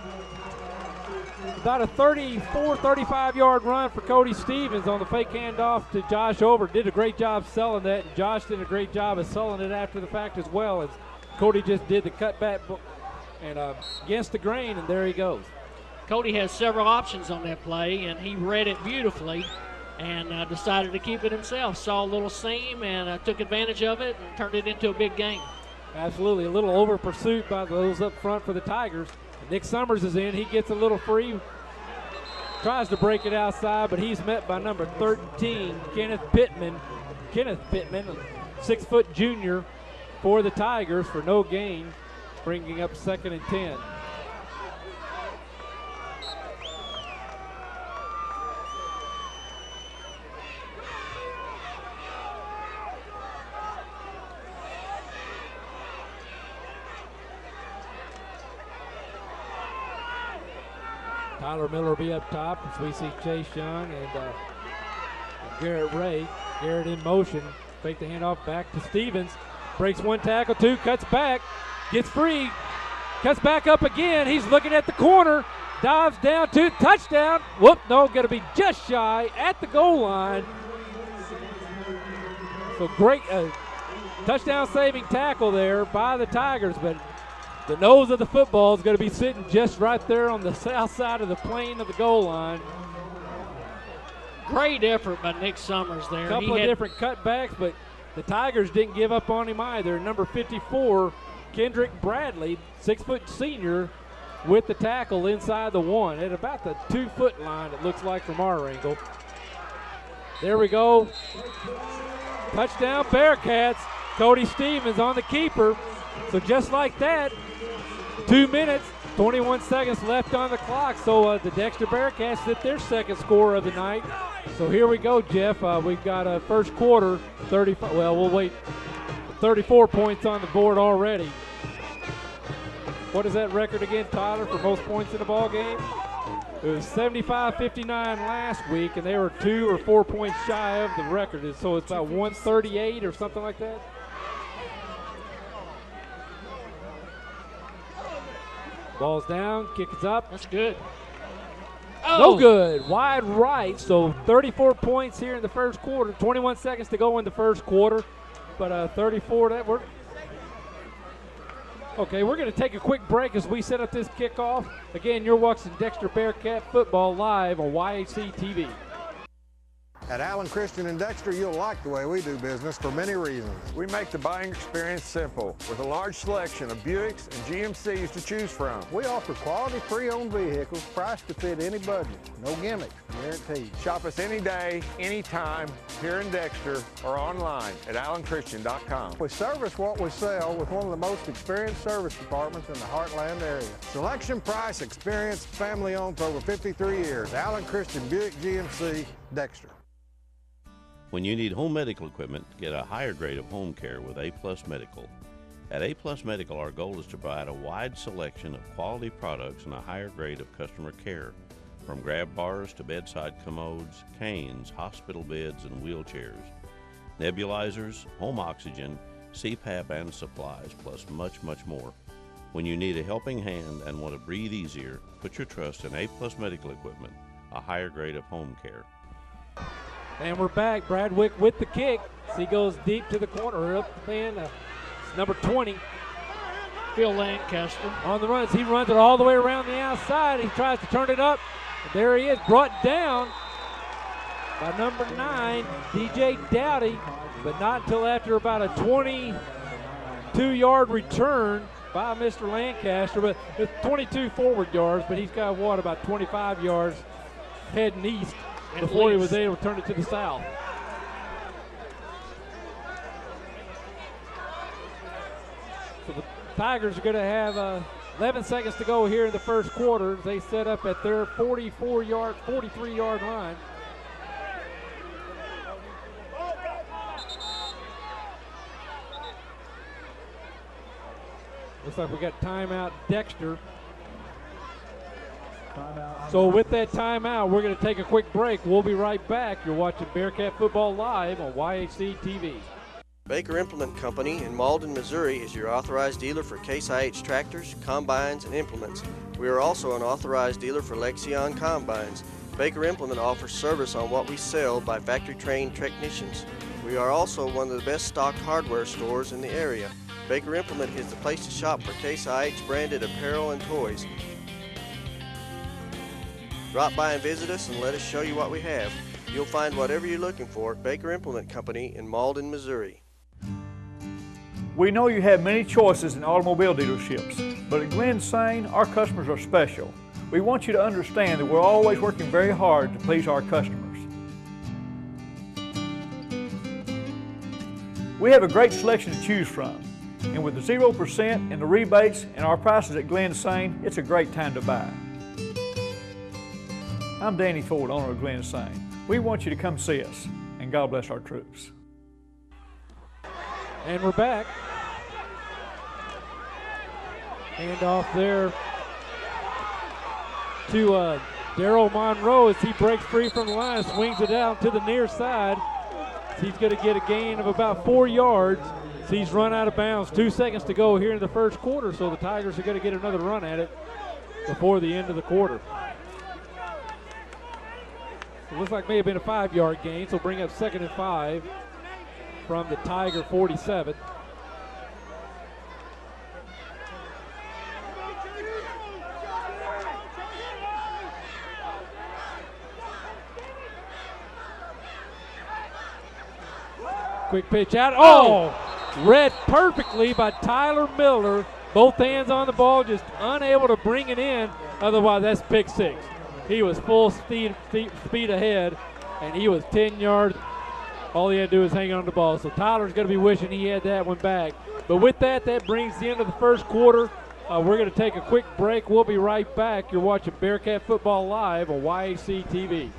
about a 34, 35-yard run for Cody Stevens on the fake handoff to Josh Over. Did a great job selling that, and Josh did a great job of selling it after the fact as well, as Cody just did the cutback and against the grain, and there he goes. Cody has several options on that play, and he read it beautifully and decided to keep it himself. Saw a little seam and took advantage of it and turned it into a big gain. Absolutely, a little over pursuit by those up front for the Tigers. Nick Summers is in. He gets a little free. Tries to break it outside, but he's met by number 13, Kenneth Pittman. Kenneth Pittman, a 6-foot junior for the Tigers for no gain. bringing up 2nd and 10. Tyler Miller will be up top as we see Chase Young and Garrett Ray. Garrett in motion. Fake the handoff back to Stevens. Breaks one tackle, two, cuts back, gets free, cuts back up again. He's looking at the corner, dives down to touchdown. Whoop, no, going to be just shy at the goal line. So great touchdown saving tackle there by the Tigers, but the nose of the football is going to be sitting just right there on the south side of the plane of the goal line. Great effort by Nick Summers there. A couple of different cutbacks, but the Tigers didn't give up on him either. Number 54, Kendrick Bradley, 6-foot senior, with the tackle inside the 1 at about the 2-foot line, it looks like from our angle. There we go. Touchdown Bearcats. Cody Stevens on the keeper. So just like that, 2 minutes, 21 seconds left on the clock. So the Dexter Bearcats hit their second score of the night. So here we go, Jeff. We've got a first quarter, 35. Well, we'll wait. 34 points on the board already. What is that record again, Tyler, for most points in a ball game? It was 75-59 last week, and they were 2 or 4 points shy of the record. So it's about 138 or something like that. Ball's down, kick is up. That's good. No good, wide right. So 34 points here in the first quarter. 21 seconds to go in the first quarter, but 34. That we're okay. We're going to take a quick break as we set up this kickoff. Again, you're watching Dexter Bearcat football live on YHC TV. At Allen Christian and Dexter, you'll like the way we do business for many reasons. We make the buying experience simple with a large selection of Buicks and GMCs to choose from. We offer quality pre-owned vehicles priced to fit any budget. No gimmicks, guaranteed. Shop us any day, anytime, here in Dexter or online at AllenChristian.com. We service what we sell with one of the most experienced service departments in the Heartland area. Selection, price, experience, family owned for over 53 years. Allen Christian Buick GMC, Dexter. When you need home medical equipment, get a higher grade of home care with A+ Medical. At A+ Medical, our goal is to provide a wide selection of quality products and a higher grade of customer care, from grab bars to bedside commodes, canes, hospital beds, and wheelchairs, nebulizers, home oxygen, CPAP and supplies, plus much, much more. When you need a helping hand and want to breathe easier, put your trust in A+ Medical Equipment, a higher grade of home care. And we're back. Bradwick with the kick. He goes deep to the corner. Up the man. It's number 20. Phil Lancaster. On the runs. He runs it all the way around the outside. He tries to turn it up. And there he is, brought down by number 9, DJ Dowdy. But not until after about a 22-yard return by Mr. Lancaster. But it's 22 forward yards, but he's got, what, about 25 yards heading east before he was able to turn it to the south. So the Tigers are going to have 11 seconds to go here in the first quarter. They set up at their 43-yard line. Looks like we got timeout Dexter. So with that timeout, we're going to take a quick break. We'll be right back. You're watching Bearcat Football live on YHC TV. Baker Implement Company in Malden, Missouri is your authorized dealer for Case IH tractors, combines, and implements. We are also an authorized dealer for Lexion combines. Baker Implement offers service on what we sell by factory-trained technicians. We are also one of the best stocked hardware stores in the area. Baker Implement is the place to shop for Case IH branded apparel and toys. Drop by and visit us and let us show you what we have. You'll find whatever you're looking for at Baker Implement Company in Malden, Missouri. We know you have many choices in automobile dealerships, but at Glenn Sane, our customers are special. We want you to understand that we're always working very hard to please our customers. We have a great selection to choose from. And with the 0% and the rebates and our prices at Glen Sane, it's a great time to buy. I'm Danny Ford, owner of Glen Sane. We want you to come see us, and God bless our troops. And we're back. Hand off there to Daryl Monroe as he breaks free from the line, swings it out to the near side. He's going to get a gain of about 4 yards. So he's run out of bounds. 2 seconds to go here in the first quarter, so the Tigers are going to get another run at it before the end of the quarter. It looks like may have been a 5-yard gain, so bring up 2nd and 5 from the Tiger 47. Quick pitch out. Oh! Read perfectly by Tyler Miller. Both hands on the ball, just unable to bring it in. Otherwise, that's pick 6. He was full speed ahead, and he was 10 yards. All he had to do was hang on to the ball. So Tyler's going to be wishing he had that one back. But with that, that brings the end of the first quarter. We're going to take a quick break. We'll be right back. You're watching Bearcat Football Live on YAC TV.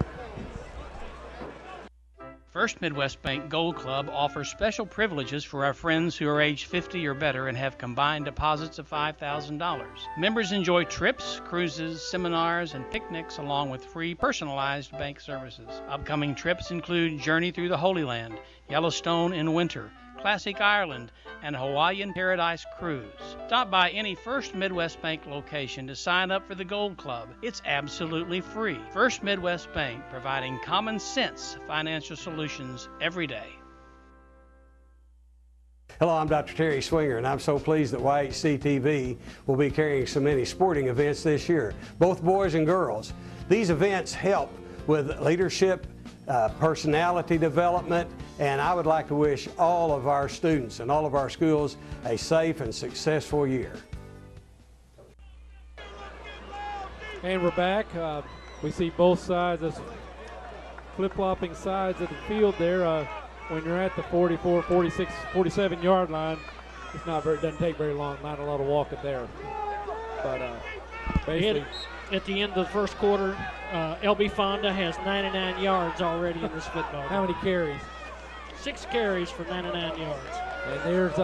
First Midwest Bank Gold Club offers special privileges for our friends who are age 50 or better and have combined deposits of $5,000. Members enjoy trips, cruises, seminars, and picnics along with free personalized bank services. Upcoming trips include Journey Through the Holy Land, Yellowstone in winter, Classic Ireland, and Hawaiian Paradise Cruise. Stop by any First Midwest Bank location to sign up for the Gold Club. It's absolutely free. First Midwest Bank, providing common sense financial solutions every day. Hello, I'm Dr. Terry Swinger, and I'm so pleased that YHC TV will be carrying so many sporting events this year, both boys and girls. These events help with leadership, personality development, and I would like to wish all of our students and all of our schools a safe and successful year. And we're back. We see both sides, as flip-flopping sides of the field there. When you're at the 44, 46, 47-yard line, it's not very, doesn't take very long, not a lot of walking there. But basically, at the end of the first quarter, LB Fonda has 99 yards already in this football game. How many carries? 6 carries for 99 yards. And there's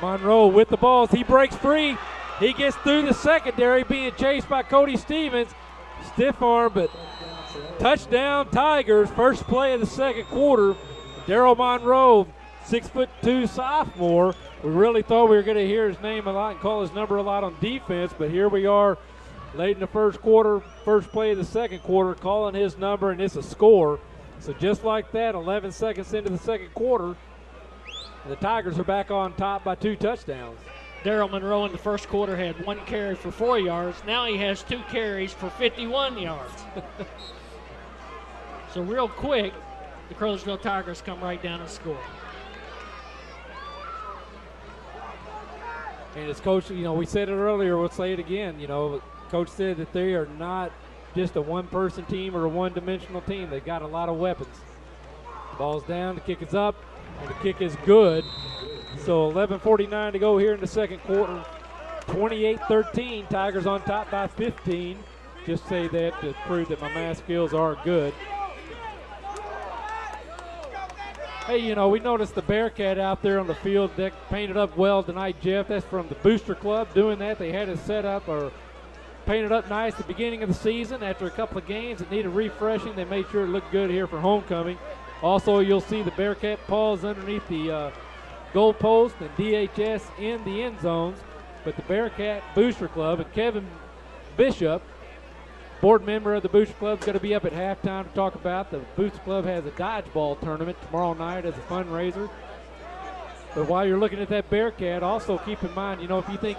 Monroe with the balls. He breaks free. He gets through the secondary, being chased by Cody Stevens. Stiff arm, but touchdown Tigers. First play of the second quarter. Daryl Monroe, 6'2" sophomore. We really thought we were going to hear his name a lot and call his number a lot on defense, but here we are late in the first quarter, first play of the second quarter, calling his number, and it's a score. So just like that, 11 seconds into the second quarter, the Tigers are back on top by 2 touchdowns. Daryl Monroe in the first quarter had 1 carry for 4 yards. Now he has 2 carries for 51 yards. So real quick, the Caruthersville Tigers come right down and score. And as Coach, we said it earlier, we'll say it again, Coach said that they are not just a one-person team or a one-dimensional team. They've got a lot of weapons. The ball's down, the kick is up, and the kick is good. So 11:49 to go here in the second quarter. 28-13, Tigers on top by 15. Just say that to prove that my math skills are good. Hey, we noticed the Bearcat out there on the field deck painted up well tonight, Jeff. That's from the Booster Club doing that. They had it set up or painted up nice at the beginning of the season. After a couple of games that needed refreshing, they made sure it looked good here for homecoming. Also, you'll see the Bearcat paws underneath the goal post and DHS in the end zones. But the Bearcat Booster Club and Kevin Bishop, board member of the Booster Club, is going to be up at halftime to talk about. The Booster Club has a dodgeball tournament tomorrow night as a fundraiser. But while you're looking at that Bearcat, also keep in mind, if you think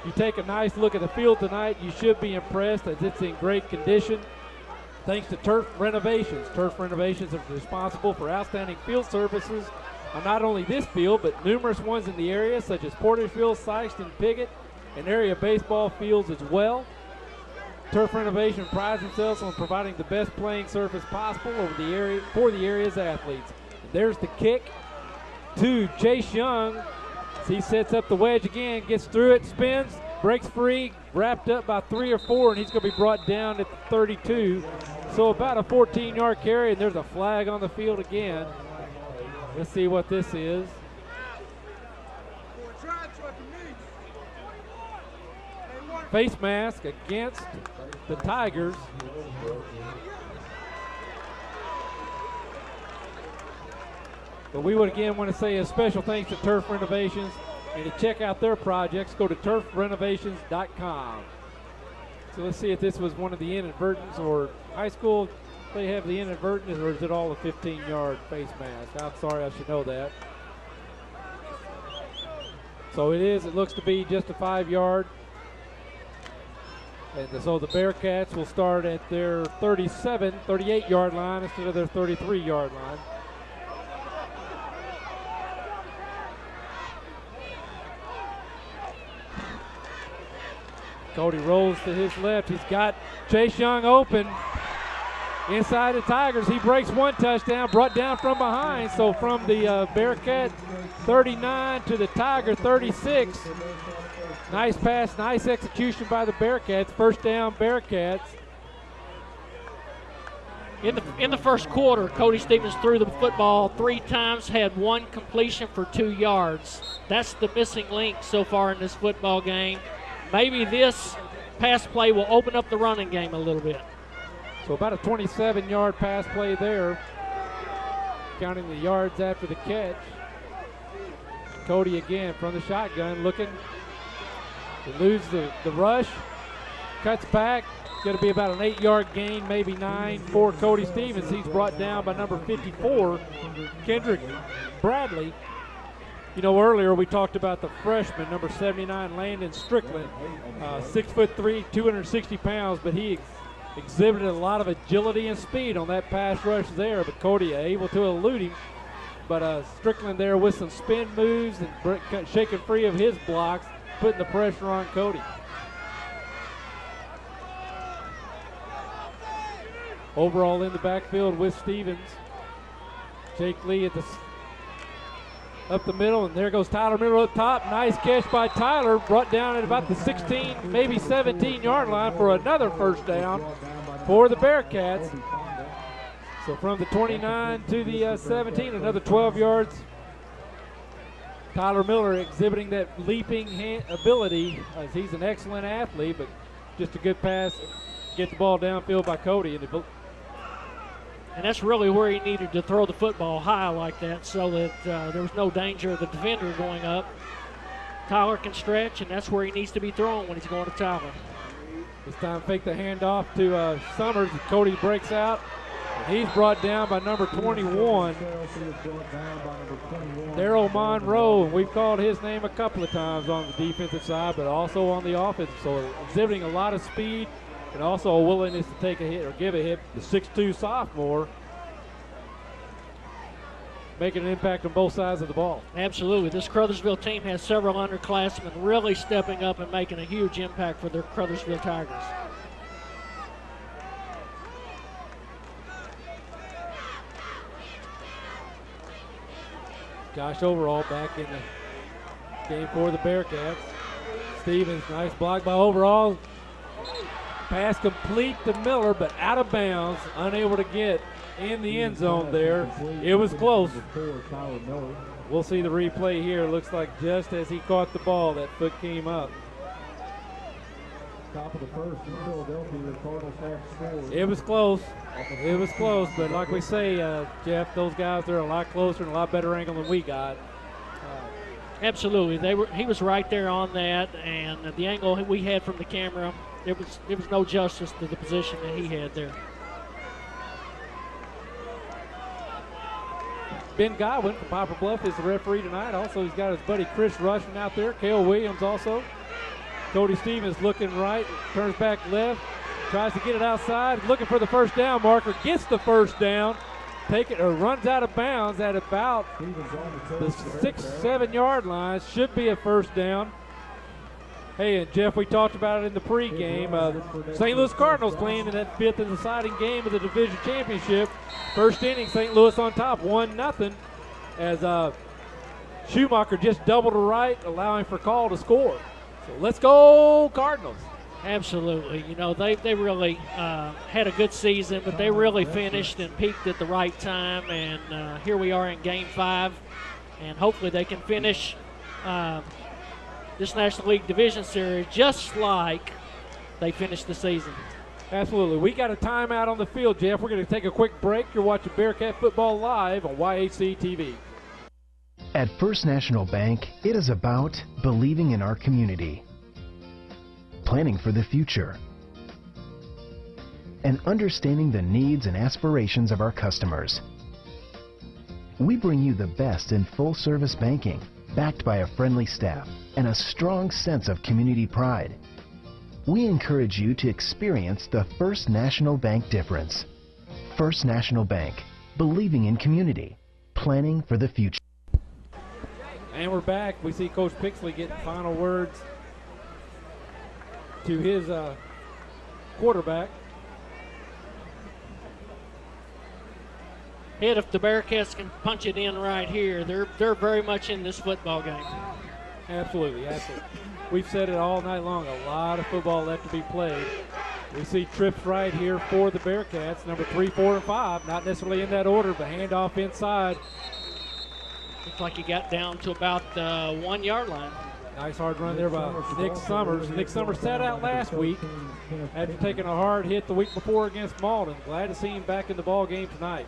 you take a nice look at the field tonight, you should be impressed as it's in great condition thanks to Turf Renovations. Turf Renovations are responsible for outstanding field services on not only this field, but numerous ones in the area, such as Portersville, Sykeston, Piggott, and area baseball fields as well. Turf Renovation prides themselves on providing the best playing surface possible for the area's athletes. And there's the kick to Chase Young, He sets up the wedge again, gets through it, spins, breaks free, wrapped up by 3 or 4, and he's going to be brought down at the 32. So about a 14-yard carry, and there's a flag on the field again. Let's see what this is. Face mask against the Tigers. But we would again want to say a special thanks to Turf Renovations, and to check out their projects, go to turfrenovations.com. So let's see if this was one of the inadvertents, or high school, they have the inadvertent, or is it all a 15-yard face mask? I'm sorry, I should know that. So it is, it looks to be just a 5-yard. And so the Bearcats will start at their 38-yard line instead of their 33-yard line. Cody rolls to his left. He's got Chase Young open inside the Tigers. He breaks one touchdown, brought down from behind. So from the Bearcat 39 to the Tiger 36. Nice pass, nice execution by the Bearcats. First down, Bearcats. In the first quarter, Cody Stevens threw the football 3 times, had 1 completion for 2 yards. That's the missing link so far in this football game. Maybe this pass play will open up the running game a little bit. So about a 27-yard pass play there, counting the yards after the catch. Cody again from the shotgun, looking to lose the rush, cuts back. Going to be about an 8-yard gain, maybe 9 for Cody Stevens. He's brought down by number 54, Kendrick Bradley. You know, earlier we talked about the freshman, number 79, Landon Strickland, 6'3", 260 pounds, but he exhibited a lot of agility and speed on that pass rush there, but Cody able to elude him. But Strickland there with some spin moves and shaking free of his blocks, putting the pressure on Cody. Overall in the backfield with Stevens. Jake Lee at up the middle, and there goes Tyler Miller up top. Nice catch by Tyler, brought down at about the 16, maybe 17-yard line for another first down for the Bearcats. So from the 29 to the 17, another 12 yards. Tyler Miller exhibiting that leaping ability, as he's an excellent athlete, but just a good pass, get the ball downfield by Cody. And that's really where he needed to throw the football high like that, so that there was no danger of the defender going up. Tyler can stretch, and that's where he needs to be throwing when he's going to Tyler. This time fake the handoff to Summers. Cody breaks out, and he's brought down by number 21, Daryl Monroe. And we've called his name a couple of times on the defensive side, but also on the offensive. So exhibiting a lot of speed, and also a willingness to take a hit or give a hit. The 6'2 sophomore making an impact on both sides of the ball. Absolutely. This Caruthersville team has several underclassmen really stepping up and making a huge impact for their Caruthersville Tigers. Josh Overall back in the game for the Bearcats. Stevens, nice block by Overall. Pass complete to Miller, but out of bounds, unable to get in the end zone there. It was close. We'll see the replay here. Looks like just as he caught the ball, that foot came up. Top of the first in Philadelphia, the Cardinals have scored. It was close. It was close, but like we say, Jeff, those guys are a lot closer and a lot better angle than we got. Absolutely. He was right there on that, and the angle we had from the camera, it was no justice to the position that he had there. Ben Godwin from Poplar Bluff is the referee tonight. Also, he's got his buddy Chris Rushing out there. Cale Williams also. Cody Stevens looking right, turns back left, tries to get it outside, looking for the first down marker, gets the first down, runs out of bounds at about the 6-7 yard line. Should be a first down. Hey, and Jeff, we talked about it in the pregame. St. Louis Cardinals playing in that 5th and deciding game of the division championship. First inning, St. Louis on top, 1-0. As Schumacher just double to right, allowing for call to score. So let's go Cardinals. Absolutely. You know, they really had a good season, but they really finished and peaked at the right time. And here we are in Game 5. And hopefully they can finish this National League Division Series just like they finished the season. Absolutely. We got a timeout on the field, Jeff. We're going to take a quick break. You're watching Bearcat Football live on YHC TV. At First National Bank, it is about believing in our community, planning for the future, and understanding the needs and aspirations of our customers. We bring you the best in full-service banking, backed by a friendly staff and a strong sense of community pride. We encourage you to experience the First National Bank difference. First National Bank, believing in community, planning for the future. And we're back. We see Coach Pixley getting final words to his quarterback. Ed, if the Bearcats can punch it in right here, they're very much in this football game. Absolutely, absolutely. We've said it all night long. A lot of football left to be played. We see trips right here for the Bearcats, number 3, 4, and 5. Not necessarily in that order, but handoff inside. Looks like he got down to about the 1 yard line. Nice hard run there by Nick Summers. Nick Summers sat out last week after taking a hard hit the week before against Malden. Glad to see him back in the ball game tonight.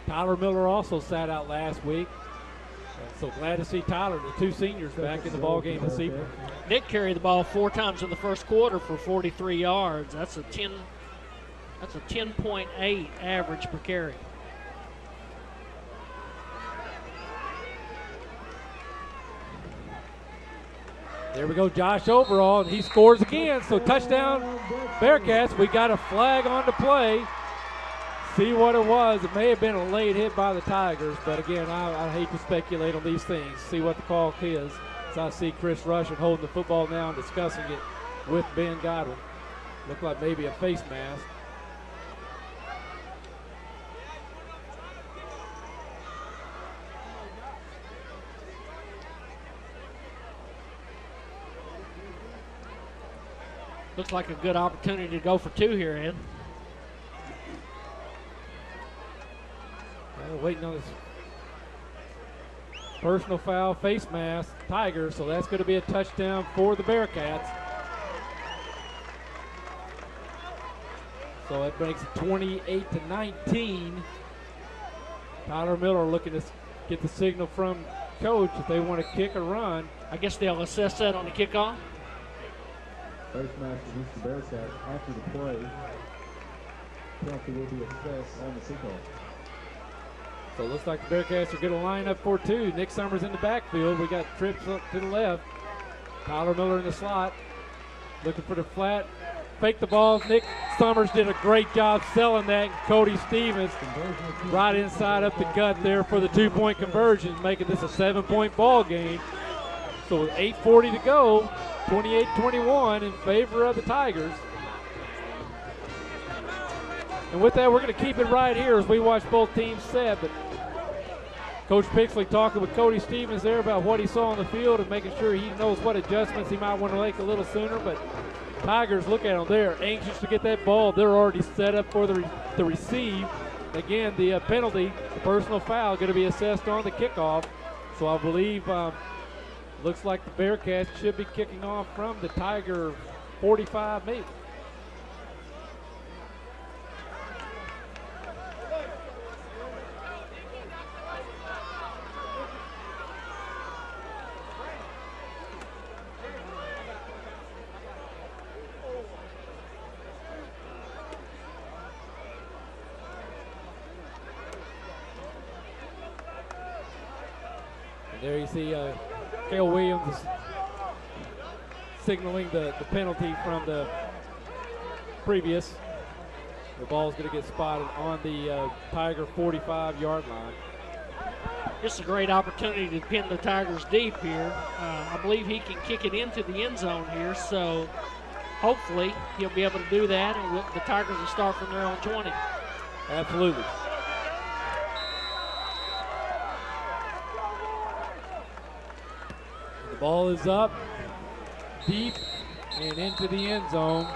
Tyler Miller also sat out last week. So glad to see Tyler, the 2 seniors, back in the ball game this evening. Nick carried the ball 4 times in the first quarter for 43 yards. That's a 10.8 average per carry. There we go, Josh Overall, and he scores again. So touchdown, Bearcats. We got a flag on the play. See what it was. It may have been a late hit by the Tigers, but again, I hate to speculate on these things. See what the call is. So I see Chris Russian holding the football now and discussing it with Ben Godwin. Looked like maybe a face mask. Looks like a good opportunity to go for 2 here, Ed. Waiting on his personal foul, face mask, Tigers, so that's going to be a touchdown for the Bearcats. So it makes it 28-19. Tyler Miller looking to get the signal from coach if they want to kick or run. I guess they'll assess that on the kickoff. Face mask against the Bearcats after the play. Penalty will be assessed on the kickoff. So it looks like the Bearcats are going to line up for 2. Nick Summers in the backfield. We got trips up to the left. Tyler Miller in the slot. Looking for the flat. Fake the ball. Nick Summers did a great job selling that. Cody Stevens right inside up the gut there for the 2-point conversion, making this a 7-point ball game. So with 8:40 to go, 28-21 in favor of the Tigers. And with that, we're going to keep it right here as we watch both teams set. But Coach Pixley talking with Cody Stevens there about what he saw on the field and making sure he knows what adjustments he might want to make a little sooner. But Tigers, look at them. They're anxious to get that ball. They're already set up for the receive. Again, the penalty, the personal foul, going to be assessed on the kickoff. So I believe looks like the Bearcats should be kicking off from the Tiger 45 maybe. There you see Cale Williams signaling the penalty from the previous. The ball's going to get spotted on the Tiger 45-yard line. This is a great opportunity to pin the Tigers deep here. I believe he can kick it into the end zone here, so hopefully he'll be able to do that, and the Tigers will start from their own 20. Absolutely. Ball is up, deep, and into the end zone.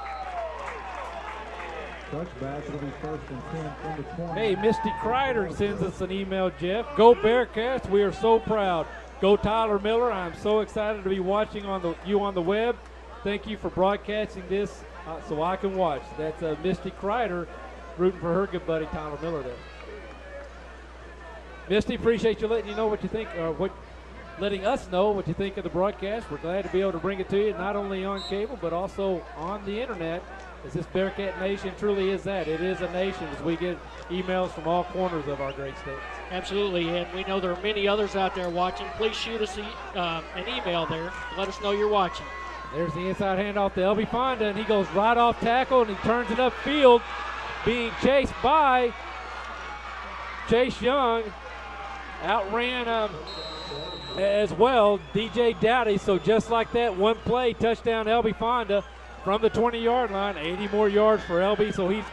Touchback will be 1st and 10 from the 20. Hey, Misty Kreider sends us an email, Jeff. Go Bearcats, we are so proud. Go Tyler Miller, I'm so excited to be watching you on the web. Thank you for broadcasting this so I can watch. That's Misty Kreider rooting for her good buddy Tyler Miller there. Misty, appreciate you letting know what you think, letting us know what you think of the broadcast. We're glad to be able to bring it to you, not only on cable, but also on the internet, as this Bearcat Nation truly is that. It is a nation, as we get emails from all corners of our great state. Absolutely, and we know there are many others out there watching. Please shoot us an email there. Let us know you're watching. There's the inside handoff to Elby Fonda, and he goes right off tackle, and he turns it upfield, being chased by Chase Young. Outran as well DJ Dowdy. So just like that, one play, touchdown Elby Fonda from the 20-yard line. 80 more yards for Elby, so he's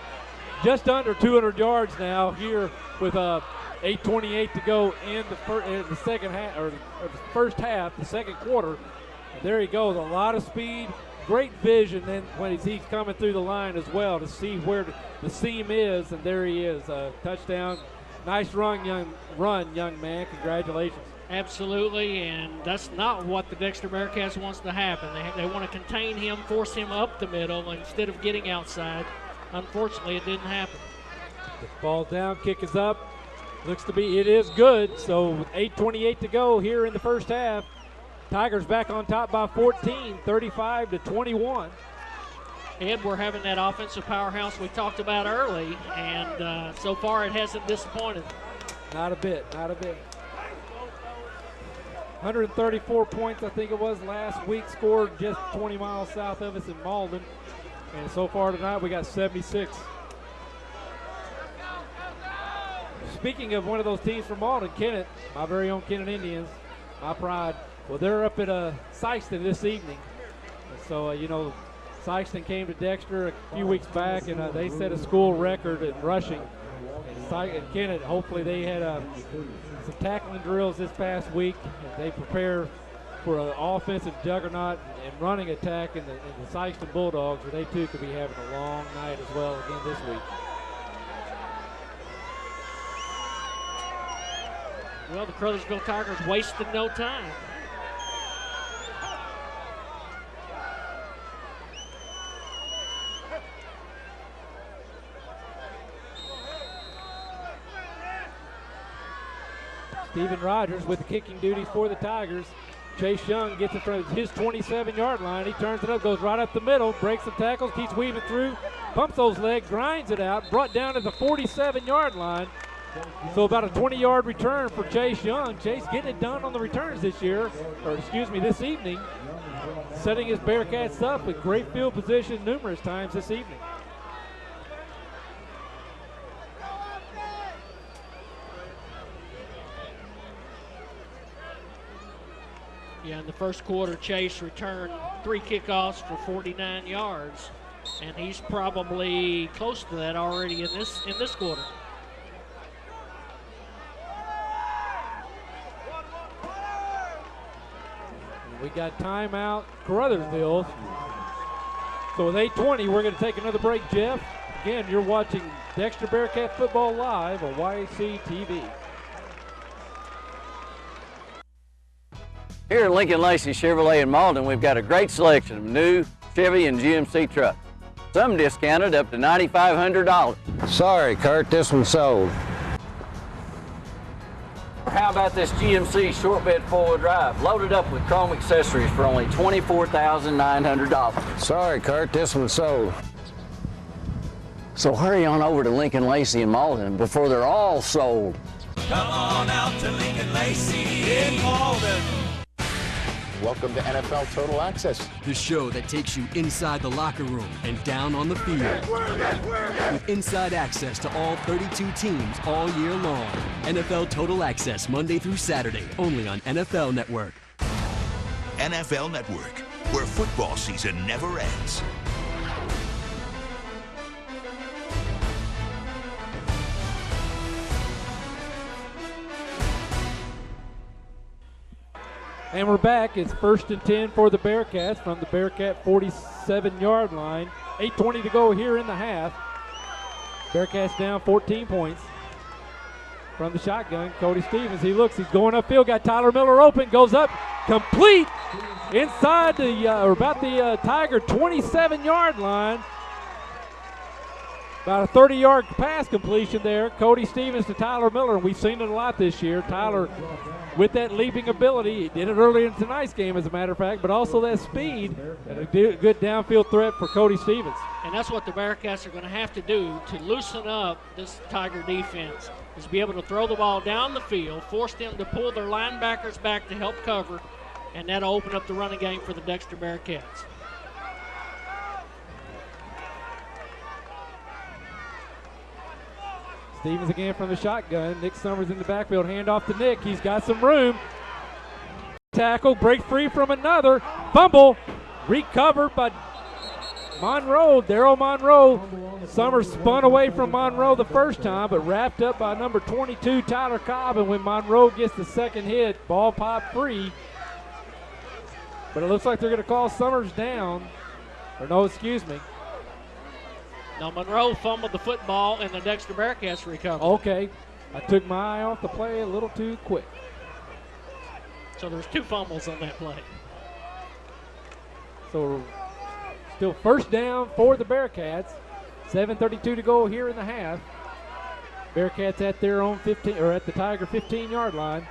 just under 200 yards now here with 8:28 to go in the second half, or the first half, the second quarter. And there he goes, a lot of speed, great vision, and when he's coming through the line as well to see where the seam is, and there he is, touchdown. Nice run, young man. Congratulations. Absolutely, and that's not what the Dexter Bearcats wants to happen. They want to contain him, force him up the middle instead of getting outside. Unfortunately, it didn't happen. The ball down, kick is up. Looks to be, it is good. So with 8:28 to go here in the first half, Tigers back on top by 14, 35-21. Ed, we're having that offensive powerhouse we talked about early, and so far it hasn't disappointed. Not a bit, not a bit. 134 points, I think it was, last week, scored just 20 miles south of us in Malden. And so far tonight, we got 76. Speaking of one of those teams from Malden, Kennett, my very own Kennett Indians, my pride, well, they're up at Sykeston this evening. So, Sykeston came to Dexter a few weeks back, and they set a school record in rushing. And Kennett, hopefully they had some tackling drills this past week. And they prepare for an offensive juggernaut and running attack in the Sykeston Bulldogs, where they too could be having a long night as well again this week. Well, the Caruthersville Tigers wasted no time. Stephen Rogers with the kicking duties for the Tigers. Chase Young gets it from his 27-yard line. He turns it up, goes right up the middle, breaks some tackles, keeps weaving through, pumps those legs, grinds it out, brought down to the 47-yard line. So about a 20-yard return for Chase Young. Chase getting it done on the returns this evening, setting his Bearcats up with great field position numerous times this evening. Yeah, in the first quarter, Chase returned 3 kickoffs for 49 yards, and he's probably close to that already in this quarter. We got timeout, Caruthersville. So with 8:20, we're going to take another break, Jeff. Again, you're watching Dexter Bearcat Football live on YAC TV. Here at Lincoln Lacey Chevrolet in Malden, we've got a great selection of new Chevy and GMC trucks. Some discounted up to $9,500. Sorry, Kurt, this one's sold. How about this GMC short bed 4-wheel drive, loaded up with chrome accessories for only $24,900. Sorry, Kurt, this one's sold. So hurry on over to Lincoln Lacey in Malden before they're all sold. Come on out to Lincoln Lacey in Malden. Welcome to NFL Total Access, the show that takes you inside the locker room and down on the field. With inside access to all 32 teams all year long. NFL Total Access, Monday through Saturday, only on NFL Network. NFL Network, where football season never ends. And we're back. It's 1st and 10 for the Bearcats from the Bearcat 47-yard line. 8:20 to go here in the half. Bearcats down 14 points. From the shotgun, Cody Stevens. He looks. He's going upfield. Got Tyler Miller open. Goes up. Complete inside the or about the Tiger 27-yard line. About a 30-yard pass completion there. Cody Stevens to Tyler Miller. And we've seen it a lot this year. Tyler with that leaping ability. He did it earlier in tonight's game, as a matter of fact, but also that speed and a good downfield threat for Cody Stevens. And that's what the Bearcats are going to have to do to loosen up this Tiger defense, is be able to throw the ball down the field, force them to pull their linebackers back to help cover, and that'll open up the running game for the Dexter Bearcats. Stevens again from the shotgun. Nick Summers in the backfield. Hand off to Nick. He's got some room. Tackle, break free from another. Fumble, recovered by Monroe, Daryl Monroe. Summers spun away from Monroe the first time, but wrapped up by number 22, Tyler Cobb. And when Monroe gets the second hit, ball popped free. But it looks like they're going to call Summers down. Or no, excuse me. Now Monroe fumbled the football, and the Dexter Bearcats recovered. Okay. I took my eye off the play a little too quick. So there's 2 fumbles on that play. So still first down for the Bearcats. 7:32 to go here in the half. Bearcats at their own 15, or at the Tiger 15-yard line.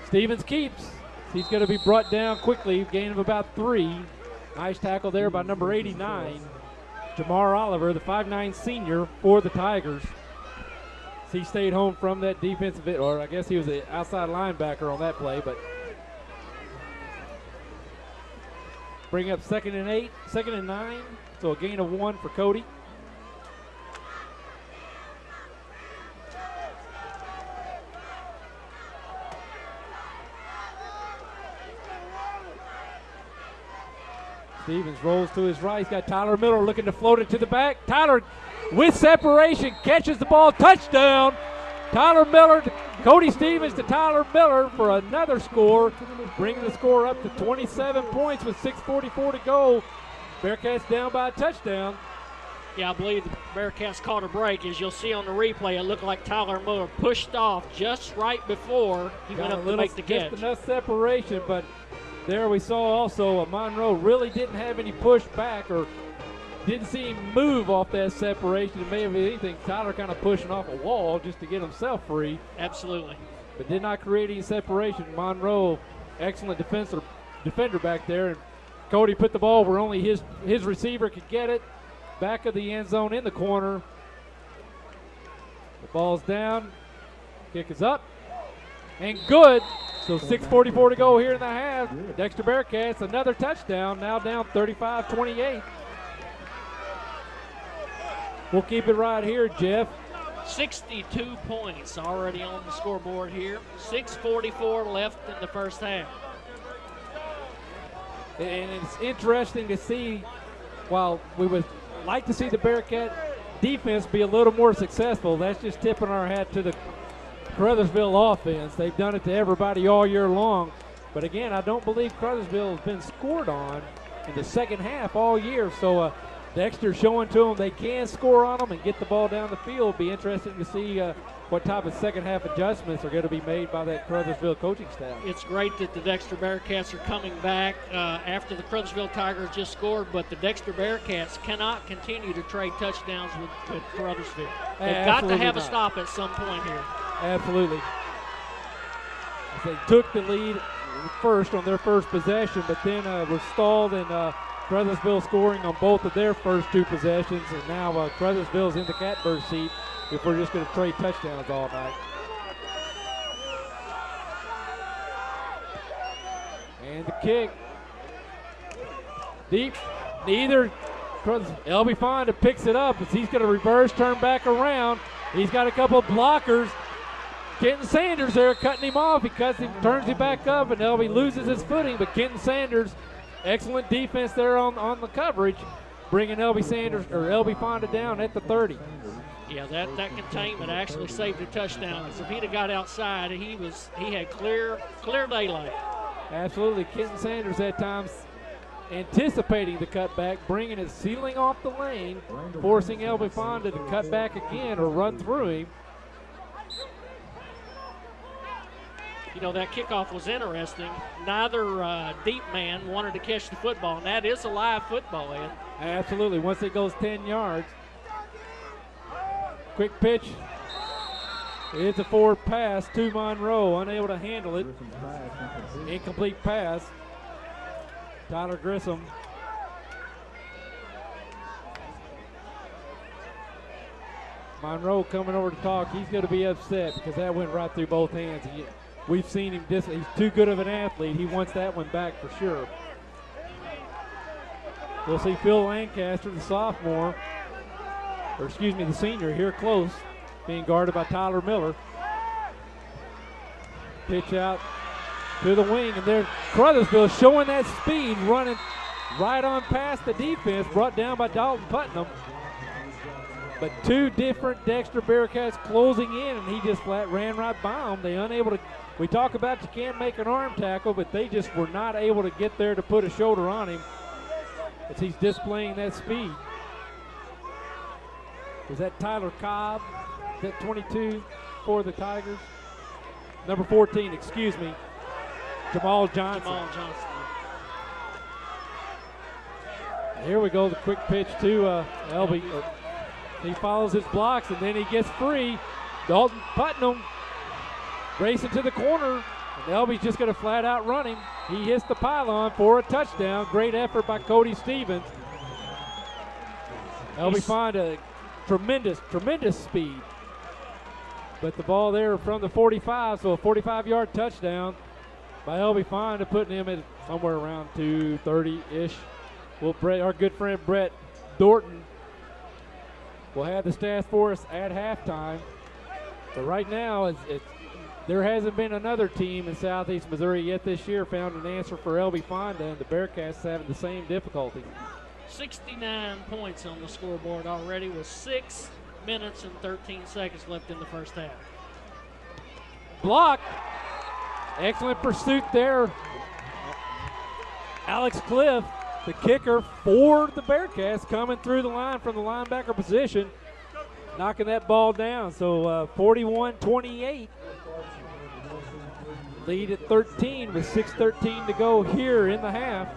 Stevens keeps. He's going to be brought down quickly, gain of about 3. Nice tackle there by number 89, Jamar Oliver, the 5'9" senior for the Tigers. He stayed home from that defensive, or I guess he was an outside linebacker on that play, but bring up 2nd and 8, 2nd and 9, so a gain of 1 for Cody. Stevens rolls to his right. He's got Tyler Miller looking to float it to the back. Tyler with separation catches the ball. Touchdown. Tyler Miller, Cody Stevens to Tyler Miller for another score, bringing the score up to 27 points with 6:44 to go. Bearcats down by a touchdown. Yeah, I believe the Bearcats caught a break. As you'll see on the replay, it looked like Tyler Miller pushed off just right before he went up to make the catch. Just enough separation, but there we saw also Monroe really didn't have any push back, or didn't see him move off that separation. It may have been anything. Tyler kind of pushing off a wall just to get himself free. Absolutely. But did not create any separation. Monroe, excellent defender back there. And Cody put the ball where only his receiver could get it. Back of the end zone in the corner. The ball's down. Kick is up. And good. So 6:44 to go here in the half. Dexter Bearcats, another touchdown, now down 35-28. We'll keep it right here, Jeff. 62 points already on the scoreboard here. 6:44 left in the first half. And it's interesting to see, while we would like to see the Bearcat defense be a little more successful, that's just tipping our hat to the Caruthersville offense. They've done it to everybody all year long. But again, I don't believe Caruthersville has been scored on in the second half all year. So Dexter showing to them they can score on them and get the ball down the field. Be interesting to see what type of second half adjustments are going to be made by that Caruthersville coaching staff. It's great that the Dexter Bearcats are coming back after the Caruthersville Tigers just scored, but the Dexter Bearcats cannot continue to trade touchdowns with Caruthersville. They've got to have a stop at some point here. Absolutely. As they took the lead first on their first possession, but then were stalled, and Caruthersville scoring on both of their first 2 possessions, and now Caruthersville's in the catbird seat if we're just going to trade touchdowns all night. And the kick. Deep. Neither. Elby Fonda picks it up as he's going to reverse, turn back around. He's got a couple of blockers. Kenton Sanders there cutting him off. He cuts him, turns him back up, and Elby loses his footing. But Kenton Sanders, excellent defense there on the coverage, bringing Elby Fonda down at the 30. Yeah, that containment actually saved a touchdown. Because if he'd have got outside, he had clear daylight. Absolutely. Kenton Sanders at times anticipating the cutback, bringing it, sealing off the lane, forcing Elby Fonda to cut back again or run through him. You know, that kickoff was interesting. Neither deep man wanted to catch the football, and that is a live football, Ed. Absolutely. Once it goes 10 yards. Quick pitch. It's a forward pass to Monroe, unable to handle it. Incomplete pass. Tyler Grissom. Monroe coming over to talk. He's going to be upset because that went right through both hands. We've seen him, he's too good of an athlete. He wants that one back for sure. We'll see Phil Lancaster, the sophomore, or excuse me, the senior here close, being guarded by Tyler Miller. Pitch out to the wing, and there Caruthersville showing that speed, running right on past the defense, brought down by Dalton Putnam. But two different Dexter Bearcats closing in, and he just flat ran right by them. They unable to, we talk about you can't make an arm tackle, but they just were not able to get there to put a shoulder on him as he's displaying that speed. Was that Tyler Cobb? Is that 22 for the Tigers? Number 14, excuse me. Jamal Johnson. Here we go, the quick pitch to Elby. He follows his blocks, and then he gets free. Dalton Putnam racing to the corner, and Elby's just going to flat out run him. He hits the pylon for a touchdown. Great effort by Cody Stevens. Elby Fonda, tremendous speed. But the ball there from the 45, so a 45-yard touchdown by Elby Fonda, putting him at somewhere around 230-ish. Well, our good friend Brett Dorton will have the stats for us at halftime. But right now, there hasn't been another team in Southeast Missouri yet this year found an answer for Elby Fonda, and the Bearcats having the same difficulty. 69 points on the scoreboard already with 6 minutes and 13 seconds left in the first half. Block. Excellent pursuit there. Alex Cliff, the kicker for the Bearcats, coming through the line from the linebacker position, knocking that ball down. So 41-28. Lead at 13 with 6:13 to go here in the half.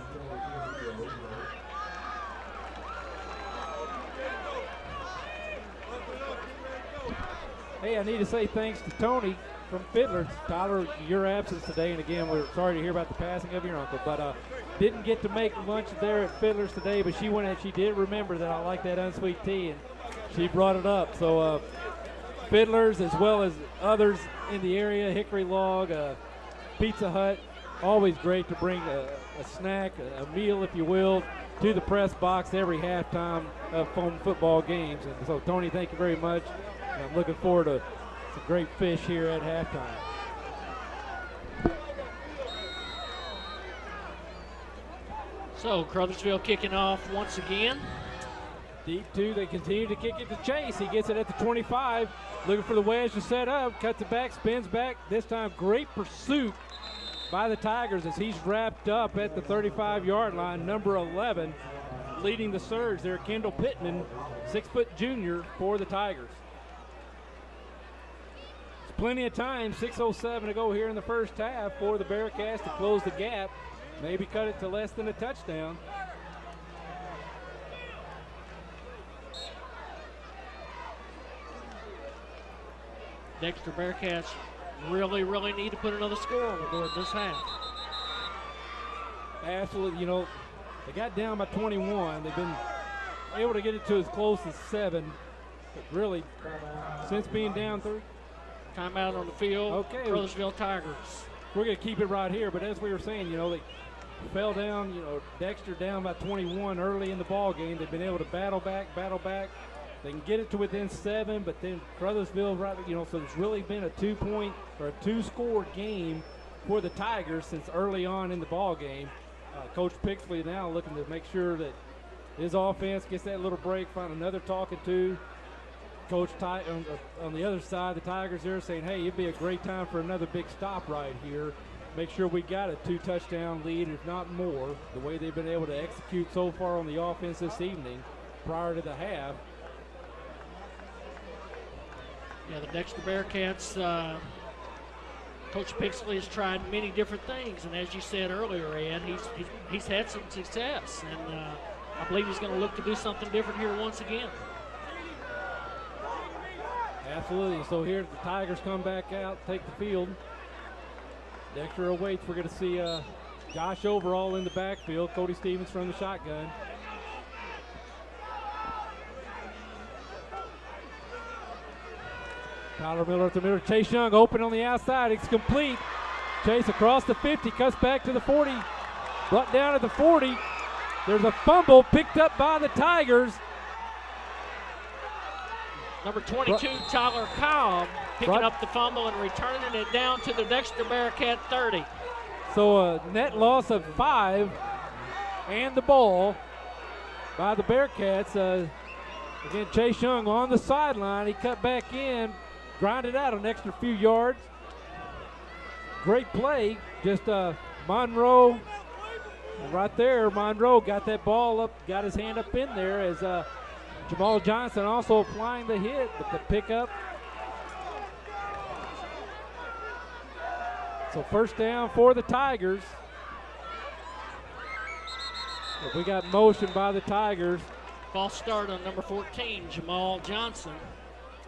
Hey, I need to say thanks to Tony from Fiddlers. Tyler, your absence today, and again, we're sorry to hear about the passing of your uncle, but didn't get to make lunch there at Fiddlers today, but she did remember that I like that unsweet tea, and she brought it up. So Fiddlers, as well as others in the area, Hickory Log, Pizza Hut, always great to bring a snack, a meal, if you will, to the press box every halftime of home football games. And so, Tony, thank you very much. And I'm looking forward to some great fish here at halftime. So, Caruthersville kicking off once again. Deep two, they continue to kick it to Chase. He gets it at the 25, looking for the wedge to set up, cuts it back, spins back. This time, great pursuit by the Tigers as he's wrapped up at the 35-yard line. Number 11 leading the surge there, Kendall Pittman, 6-foot junior for the Tigers. It's plenty of time, 6:07 to go here in the first half for the Bearcats to close the gap, maybe cut it to less than a touchdown. Dexter Bearcats really need to put another score on the board this half. Absolutely. You know, they got down by 21. They've been able to get it to as close as 7. But really, since being down 3. Timeout on the field. Okay. Caruthersville Tigers. We're going to keep it right here. But as we were saying, you know, they fell down, you know, Dexter down by 21 early in the ball game. They've been able to battle back. They can get it to within 7, but then Caruthersville, right, you know, so it's really been a 2-point or a 2-score game for the Tigers since early on in the ball game. Coach Pixley now looking to make sure that his offense gets that little break, find another talking to. Coach Ty on the other side, the Tigers there saying, hey, it'd be a great time for another big stop right here. Make sure we got a 2-touchdown lead, if not more, the way they've been able to execute so far on the offense this evening prior to the half. Yeah, the Dexter Bearcats, Coach Pixley has tried many different things, and as you said earlier, Ed, he's had some success, and I believe he's going to look to do something different here once again. Absolutely. So here the Tigers come back out, take the field. Dexter awaits. We're going to see Josh Overall in the backfield, Cody Stevens from the shotgun. Tyler Miller at the middle. Chase Young open on the outside. It's complete. Chase across the 50, cuts back to the 40. Brought down at the 40. There's a fumble picked up by the Tigers. Number 22, Tyler Cobb, picking up the fumble and returning it down to the Dexter Bearcat 30. So a net loss of 5 and the ball by the Bearcats. Again, Chase Young on the sideline. He cut back in, grinded out an extra few yards. Great play. Just Monroe right there. Monroe got that ball up, got his hand up in there as Jamal Johnson also applying the hit, but the pickup. So first down for the Tigers. But we got motion by the Tigers. False start on number 14, Jamal Johnson.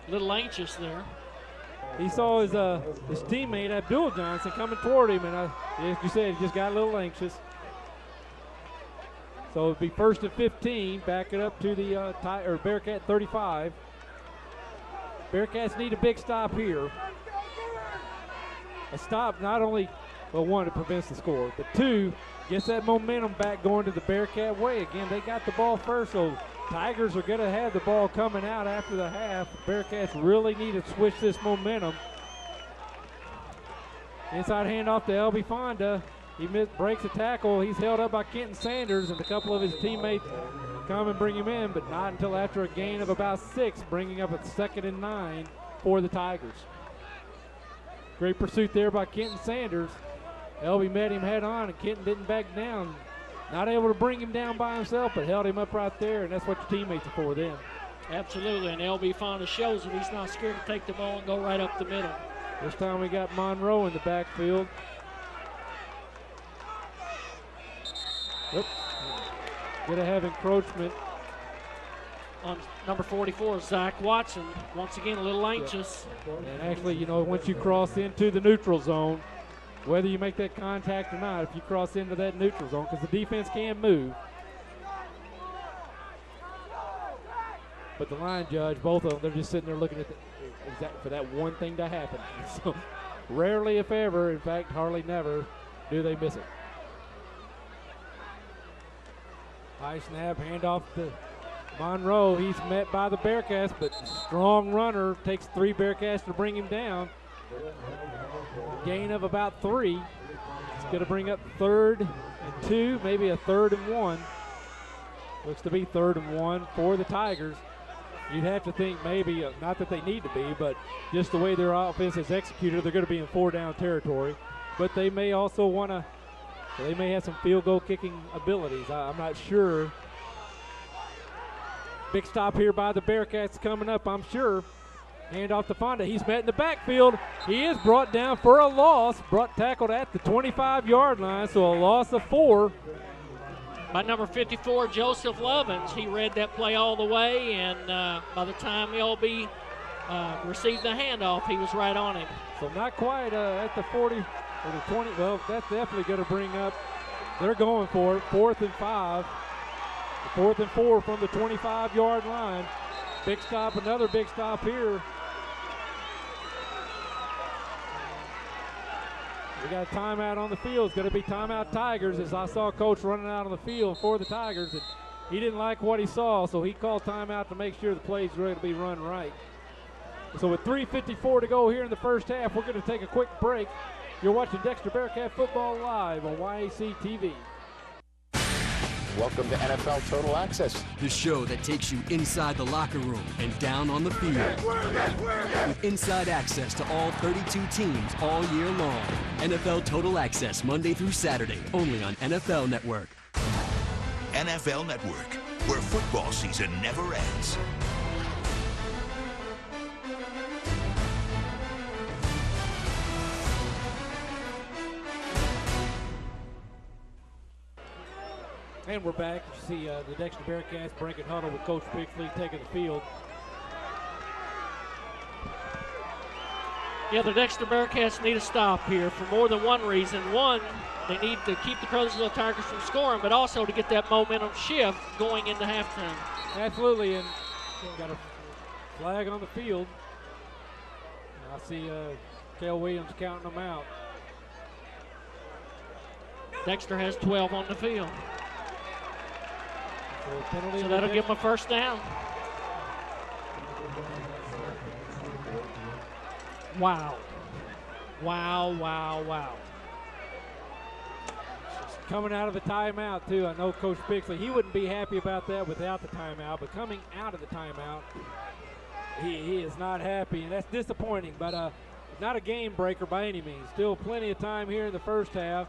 A little anxious there. He saw his teammate Abdul Johnson coming toward him, and as you said, he just got a little anxious. So it'll be first and 15, back it up to the Bearcat 35. Bearcats need a big stop here. A stop not only, well, one, it prevents the score, but two, gets that momentum back going to the Bearcat way. Again, they got the ball first, so Tigers are going to have the ball coming out after the half. Bearcats really need to switch this momentum. Inside handoff to Elby Fonda. He breaks a tackle. He's held up by Kenton Sanders, and a couple of his teammates come and bring him in, but not until after a gain of about 6, bringing up a 2nd and 9 for the Tigers. Great pursuit there by Kenton Sanders. Elby met him head on, and Kenton didn't back down. Not able to bring him down by himself, but held him up right there, and that's what your teammates are for then. Absolutely, and LB Fonda shows that he's not scared to take the ball and go right up the middle. This time we got Monroe in the backfield. Oops. Gonna have encroachment on number 44, Zach Watson. Once again, a little anxious. And actually, you know, once you cross into the neutral zone, whether you make that contact or not, if you cross into that neutral zone, because the defense can move. But the line judge, both of them, they're just sitting there looking at for that one thing to happen. So rarely, if ever, in fact, hardly never, do they miss it. High snap, handoff to Monroe. He's met by the Bearcats, but strong runner. Takes 3 Bearcats to bring him down. Gain of about 3. It's going to bring up 3rd and 2, maybe a 3rd and 1. Looks to be 3rd and 1 for the Tigers. You'd have to think maybe, not that they need to be, but just the way their offense is executed, they're going to be in 4-down territory. But they may also want to, they may have some field goal kicking abilities. I'm not sure. Big stop here by the Bearcats coming up, I'm sure. Hand off to Fonda. He's met in the backfield. He is brought down for a loss. Tackled at the 25-yard line, so a loss of 4. By number 54, Joseph Lovins. He read that play all the way, and by the time LB received the handoff, he was right on him. So not quite at the 40 or the 20. Well, that's definitely going to bring up, they're going for it, 4th and 5. 4th and 4 from the 25-yard line. Big stop, another big stop here. We got a timeout on the field. It's going to be timeout Tigers, as I saw Coach running out on the field for the Tigers. And he didn't like what he saw, so he called timeout to make sure the play's ready to be run right. So with 3:54 to go here in the first half, we're going to take a quick break. You're watching Dexter Bearcat Football live on YAC TV. Welcome to NFL Total Access. The show that takes you inside the locker room and down on the field. With inside access to all 32 teams all year long. NFL Total Access, Monday through Saturday, only on NFL Network. NFL Network, where football season never ends. And we're back. You see the Dexter Bearcats breaking huddle with Coach Pixley taking the field. Yeah, the Dexter Bearcats need a stop here for more than one reason. One, they need to keep the Caruthersville Tigers from scoring, but also to get that momentum shift going into halftime. Absolutely, and got a flag on the field. I see Kel Williams counting them out. Dexter has 12 on the field. So that'll give him a first down. Wow. Wow, wow, wow. Coming out of the timeout, too. I know Coach Pixley, he wouldn't be happy about that without the timeout, but coming out of the timeout, he is not happy, and that's disappointing, but not a game breaker by any means. Still plenty of time here in the first half.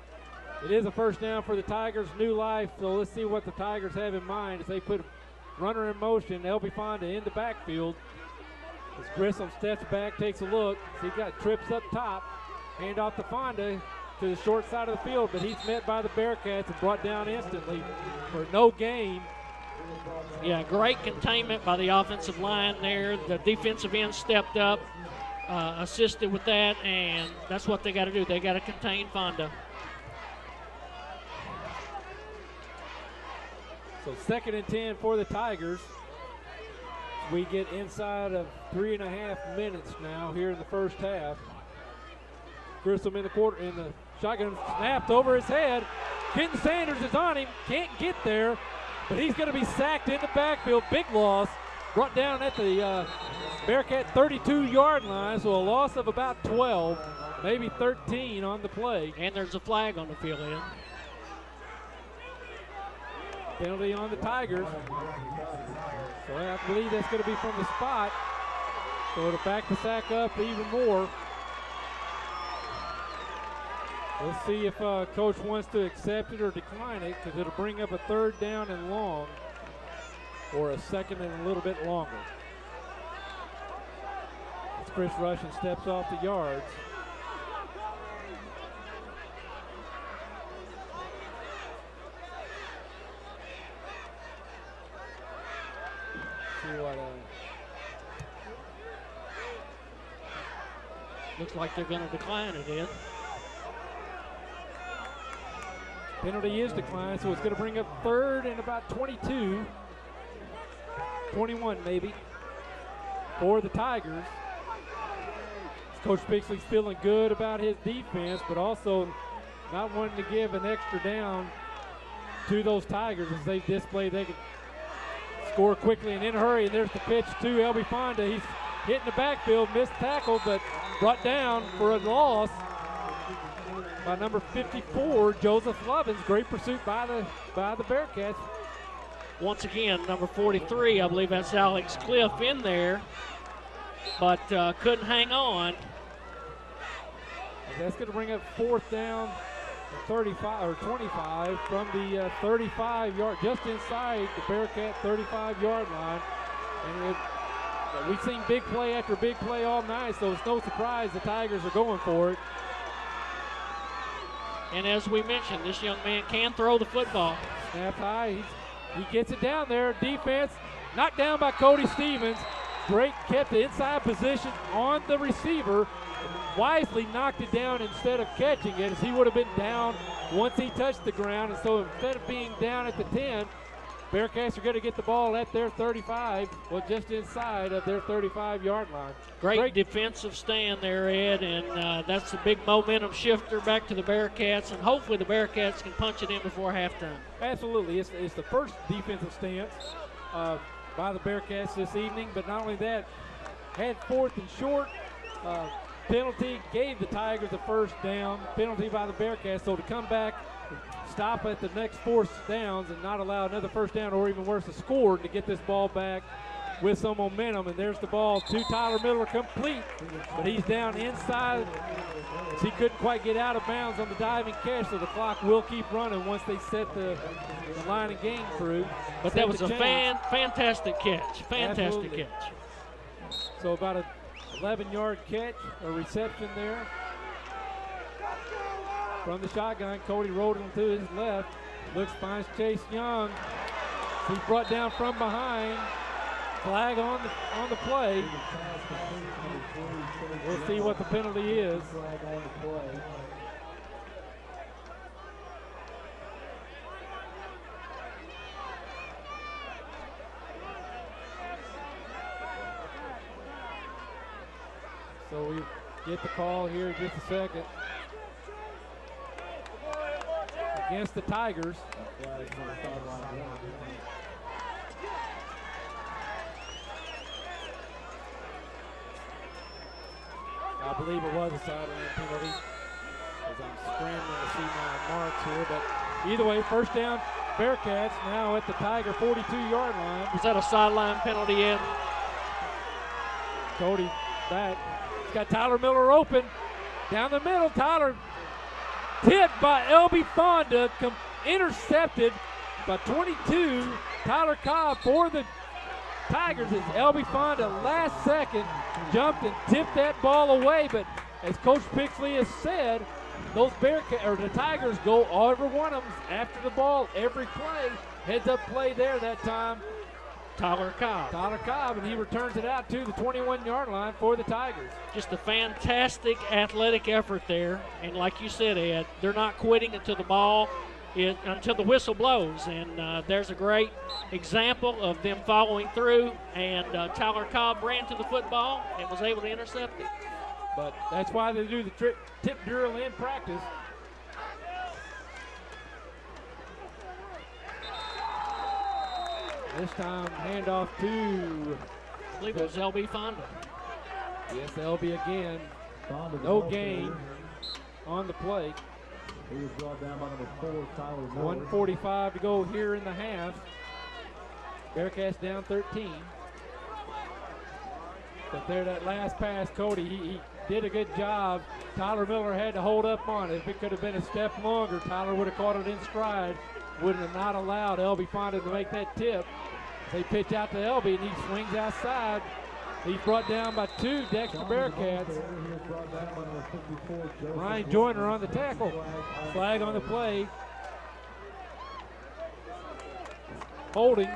It is a first down for the Tigers, new life, so let's see what the Tigers have in mind as they put runner in motion. LB Fonda in the backfield. As Grissom steps back, takes a look. He got trips up top. Hand off to Fonda to the short side of the field, but he's met by the Bearcats and brought down instantly for no gain. Yeah, great containment by the offensive line there. The defensive end stepped up, assisted with that, and that's what they got to do. They got to contain Fonda. So 2nd and 10 for the Tigers. We get inside of 3.5 minutes now here in the first half. Grissom in the shotgun, snapped over his head. Kenton Sanders is on him, can't get there, but he's going to be sacked in the backfield. Big loss, brought down at the Bearcat 32-yard line, so a loss of about 12, maybe 13 on the play. And there's a flag on the field end. Penalty on the Tigers. So I believe that's going to be from the spot. So it'll back the sack up even more. Let's see if Coach wants to accept it or decline it, because it'll bring up a 3rd down and long, or a 2nd and a little bit longer. As Chris Russian steps off the yards. Looks like they're going to decline it in. Penalty is declined, so it's going to bring up 3rd and about 22, 21 maybe, for the Tigers. Coach Pixley's feeling good about his defense, but also not wanting to give an extra down to those Tigers as they display they can score quickly and in a hurry. And there's the pitch to LB Fonda. He's hitting the backfield, missed tackle, but brought down for a loss by number 54, Joseph Lovins. Great pursuit by the Bearcats. Once again, number 43, I believe that's Alex Cliff in there, but couldn't hang on. That's going to bring up 4th down, 35 or 25 from the 35-yard, just inside the Bearcat 35-yard line. And we've seen big play after big play all night, so it's no surprise the Tigers are going for it. And as we mentioned, this young man can throw the football. Snap high, he gets it down there. Defense knocked down by Cody Stevens. Drake kept the inside position on the receiver. Wisely knocked it down instead of catching it, as he would have been down once he touched the ground. And so instead of being down at the 10, Bearcats are going to get the ball at their 35, well, just inside of their 35-yard line. Great defensive stand there, Ed, and that's a big momentum shifter back to the Bearcats, and hopefully the Bearcats can punch it in before halftime. Absolutely. It's the first defensive stance by the Bearcats this evening, but not only that, had 4th and short. Penalty gave the Tigers a first down. Penalty by the Bearcats, so to come back, stop at the next 4 downs and not allow another first down or even worse, a score to get this ball back with some momentum. And there's the ball to Tyler Miller, complete, but he's down inside. He couldn't quite get out of bounds on the diving catch, so the clock will keep running once they set the line of game through. But that was a fantastic catch. Fantastic Absolutely. catch. So about a 11-yard catch or reception there. From the shotgun, Cody rolled him to his left. Looks, finds Chase Young. He's brought down from behind. Flag on the play. We'll see what the penalty is. So we get the call here in just a second. Against the Tigers. I believe it was a sideline penalty, as I'm scrambling to see my marks here. But either way, first down, Bearcats now at the Tiger 42-yard line. Was that a sideline penalty, Ed? Cody back. He's got Tyler Miller open. Down the middle, Tyler tipped by L.B. Fonda, intercepted by 22. Tyler Cobb for the Tigers as L.B. Fonda last second jumped and tipped that ball away. But as Coach Pixley has said, those the Tigers go over one of them after the ball every play. Heads up play there that time. Tyler Cobb, and he returns it out to the 21-yard line for the Tigers. Just a fantastic athletic effort there. And like you said, Ed, they're not quitting until the ball until the whistle blows. And there's a great example of them following through. And Tyler Cobb ran to the football and was able to intercept it. But that's why they do the tip drill in practice. This time, handoff to, I believe it was L.B. Fonda. Yes, L.B. again. No gain on the play. He was brought down by number 4, Tyler Miller. 1:45 to go here in the half. Bearcats down 13. But there, that last pass, Cody, he did a good job. Tyler Miller had to hold up on it. If it could have been a step longer, Tyler would have caught it in stride. Would have not allowed L.B. Fonda to make that tip. They pitch out to L.B. and he swings outside. He's brought down by 2 Dexter Bearcats. Ryan Joyner on the tackle. Flag on the play. Holding.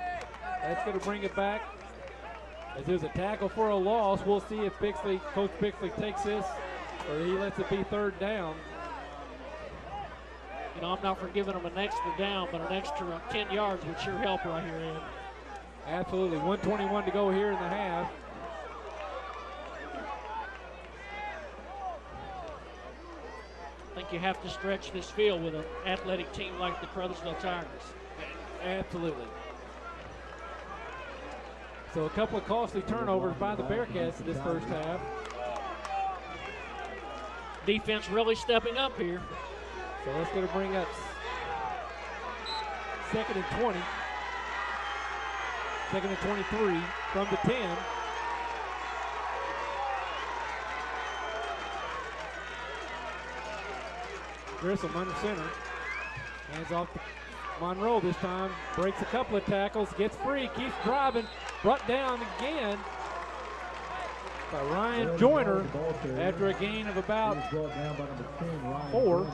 That's going to bring it back. As there's a tackle for a loss, we'll see if Coach Pixley takes this or he lets it be third down. You know, I'm not for giving them an extra down, but an extra 10 yards would sure help right here, Ed. Absolutely. 1:21 to go here in the half. I think you have to stretch this field with an athletic team like the Caruthersville Tigers. Absolutely. So a couple of costly turnovers by the Bearcats in this first half. Defense really stepping up here. So that's going to bring up 2nd and 20. 2nd and 23 from the 10. Grissom under center. Hands off to Monroe this time. Breaks a couple of tackles. Gets free. Keeps driving. Brought down again by Ryan Joyner after a gain of about 4.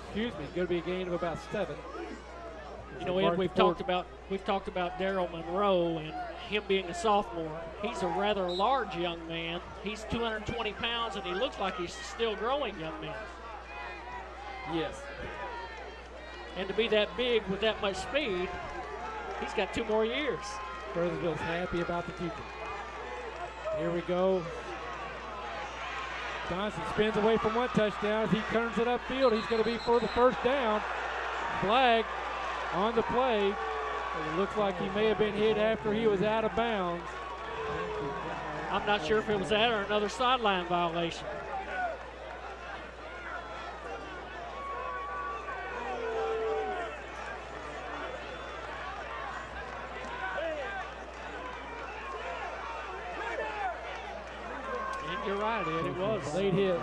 Excuse me, going to be a gain of about 7. You know, Ed, we've talked about Daryl Monroe and him being a sophomore. He's a rather large young man. He's 220 pounds, and he looks like he's still growing young man. Yes. And to be that big with that much speed, he's got 2 more years. Caruthersville's happy about the future. Here we go. Johnson spins away from 1 touchdown. As he turns it upfield, he's going to be for the first down. Flag on the play. It looks like he may have been hit after he was out of bounds. I'm not sure if it was that or another sideline violation. right in. It was a late hit.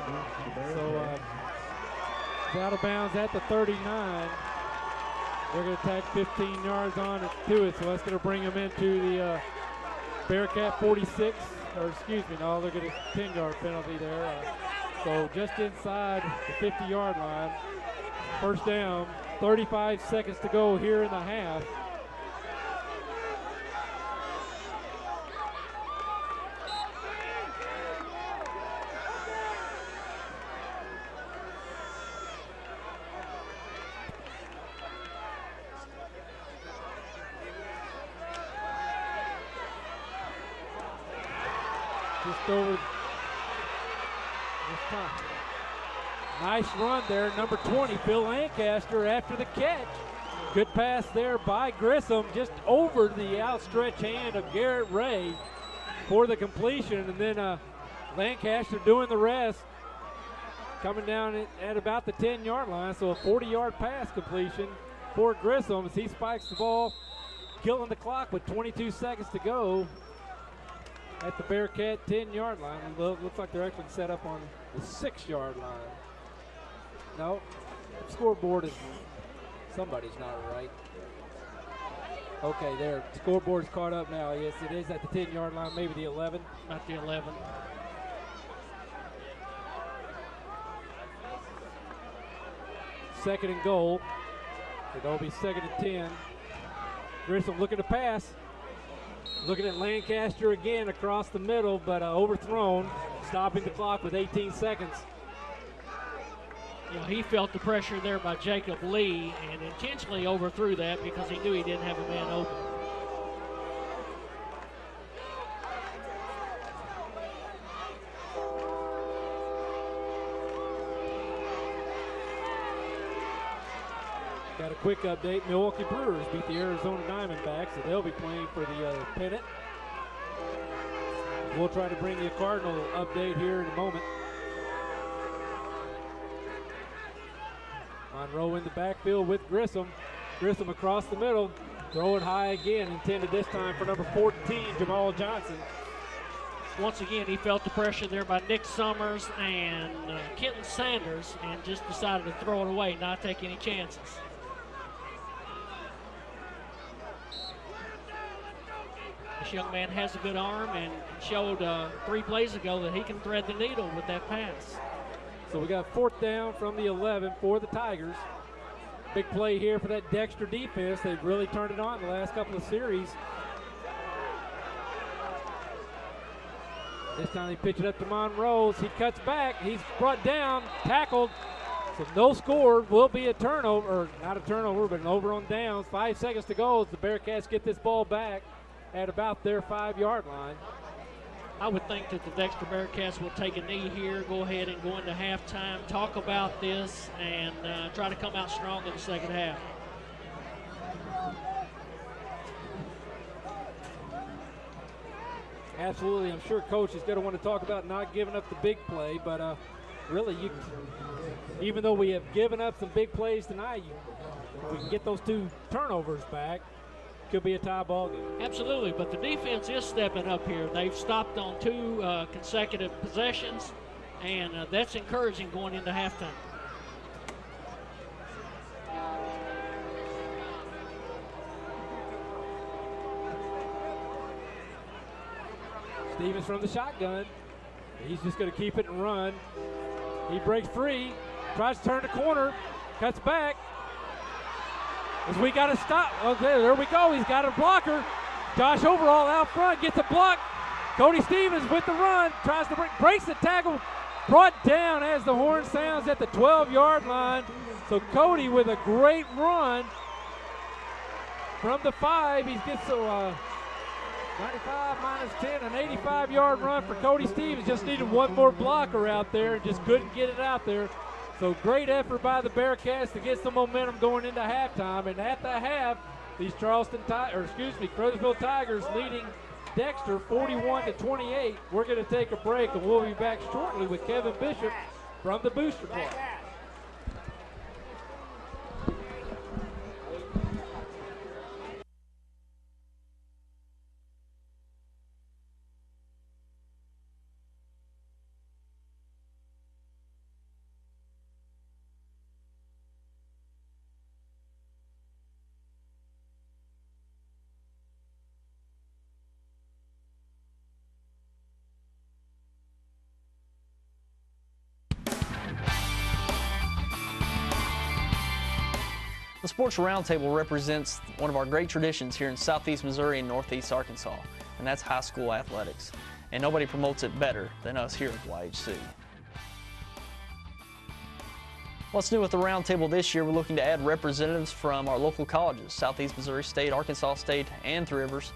So it's out of bounds at the 39. They're going to tack 15 yards on it to it, so that's going to bring them into the Bearcat 46. Or excuse me, no, they're getting a 10-yard penalty there. So just inside the 50-yard line. First down, 35 seconds to go here in the half. Just over this time. Nice run there, number 20, Bill Lancaster after the catch. Good pass there by Grissom, just over the outstretched hand of Garrett Ray for the completion, and then Lancaster doing the rest, coming down at about the 10-yard line, so a 40-yard pass completion for Grissom as he spikes the ball, killing the clock with 22 seconds to go at the Bearcat 10-yard line. It looks like they're actually set up on the 6-yard line. No, the scoreboard is, somebody's not right. Okay, there, scoreboard's caught up now. Yes, it is at the 10-yard line, maybe the 11. Not the 11. Second and goal. It'll be second and 10. Grissom looking to pass. Looking at Lancaster again across the middle, but overthrown, stopping the clock with 18 seconds. You know, he felt the pressure there by Jacob Lee and intentionally overthrew that because he knew he didn't have a man open. Got a quick update. Milwaukee Brewers beat the Arizona Diamondbacks, so they'll be playing for the pennant. We'll try to bring you a Cardinal update here in a moment. Monroe in the backfield with Grissom. Grissom across the middle, throwing high again, intended this time for number 14, Jamal Johnson. Once again, he felt the pressure there by Nick Summers and Kenton Sanders and just decided to throw it away, not take any chances. This young man has a good arm and showed 3 plays ago that he can thread the needle with that pass. So we got 4th down from the 11 for the Tigers. Big play here for that Dexter defense. They've really turned it on the last couple of series. This time they pitch it up to Monroe. He cuts back. He's brought down, tackled. So no score, will be a turnover, or not a turnover, but an over on downs. 5 seconds to go as the Bearcats get this ball back at about their 5-yard line. I would think that the Dexter Bearcats will take a knee here, go ahead and go into halftime, talk about this, and try to come out strong in the second half. Absolutely. I'm sure Coach is going to want to talk about not giving up the big play, but really, even though we have given up some big plays tonight, if we can get those 2 turnovers back, could be a tie ball game. Absolutely, but the defense is stepping up here. They've stopped on 2 consecutive possessions, and that's encouraging going into halftime. Stevens from the shotgun. He's just going to keep it and run. He breaks free, tries to turn the corner, cuts back. As we got to stop. Okay, there we go. He's got a blocker. Josh Overall out front gets a block. Cody Stevens with the run, tries to breaks the tackle, brought down as the horn sounds at the 12-yard line. So Cody with a great run from the 5. He gets a 95 minus 10, an 85-yard run for Cody Stevens. Just needed one more blocker out there and just couldn't get it out there. So great effort by the Bearcats to get some momentum going into halftime. And at the half, these Caruthersville Tigers leading Dexter 41-28. We're going to take a break, and we'll be back shortly with Kevin Bishop from the Booster Club. The Sports Roundtable represents one of our great traditions here in Southeast Missouri and Northeast Arkansas, and that's high school athletics. And nobody promotes it better than us here at YHC. What's new with the Roundtable this year? We're looking to add representatives from our local colleges, Southeast Missouri State, Arkansas State, and Three Rivers,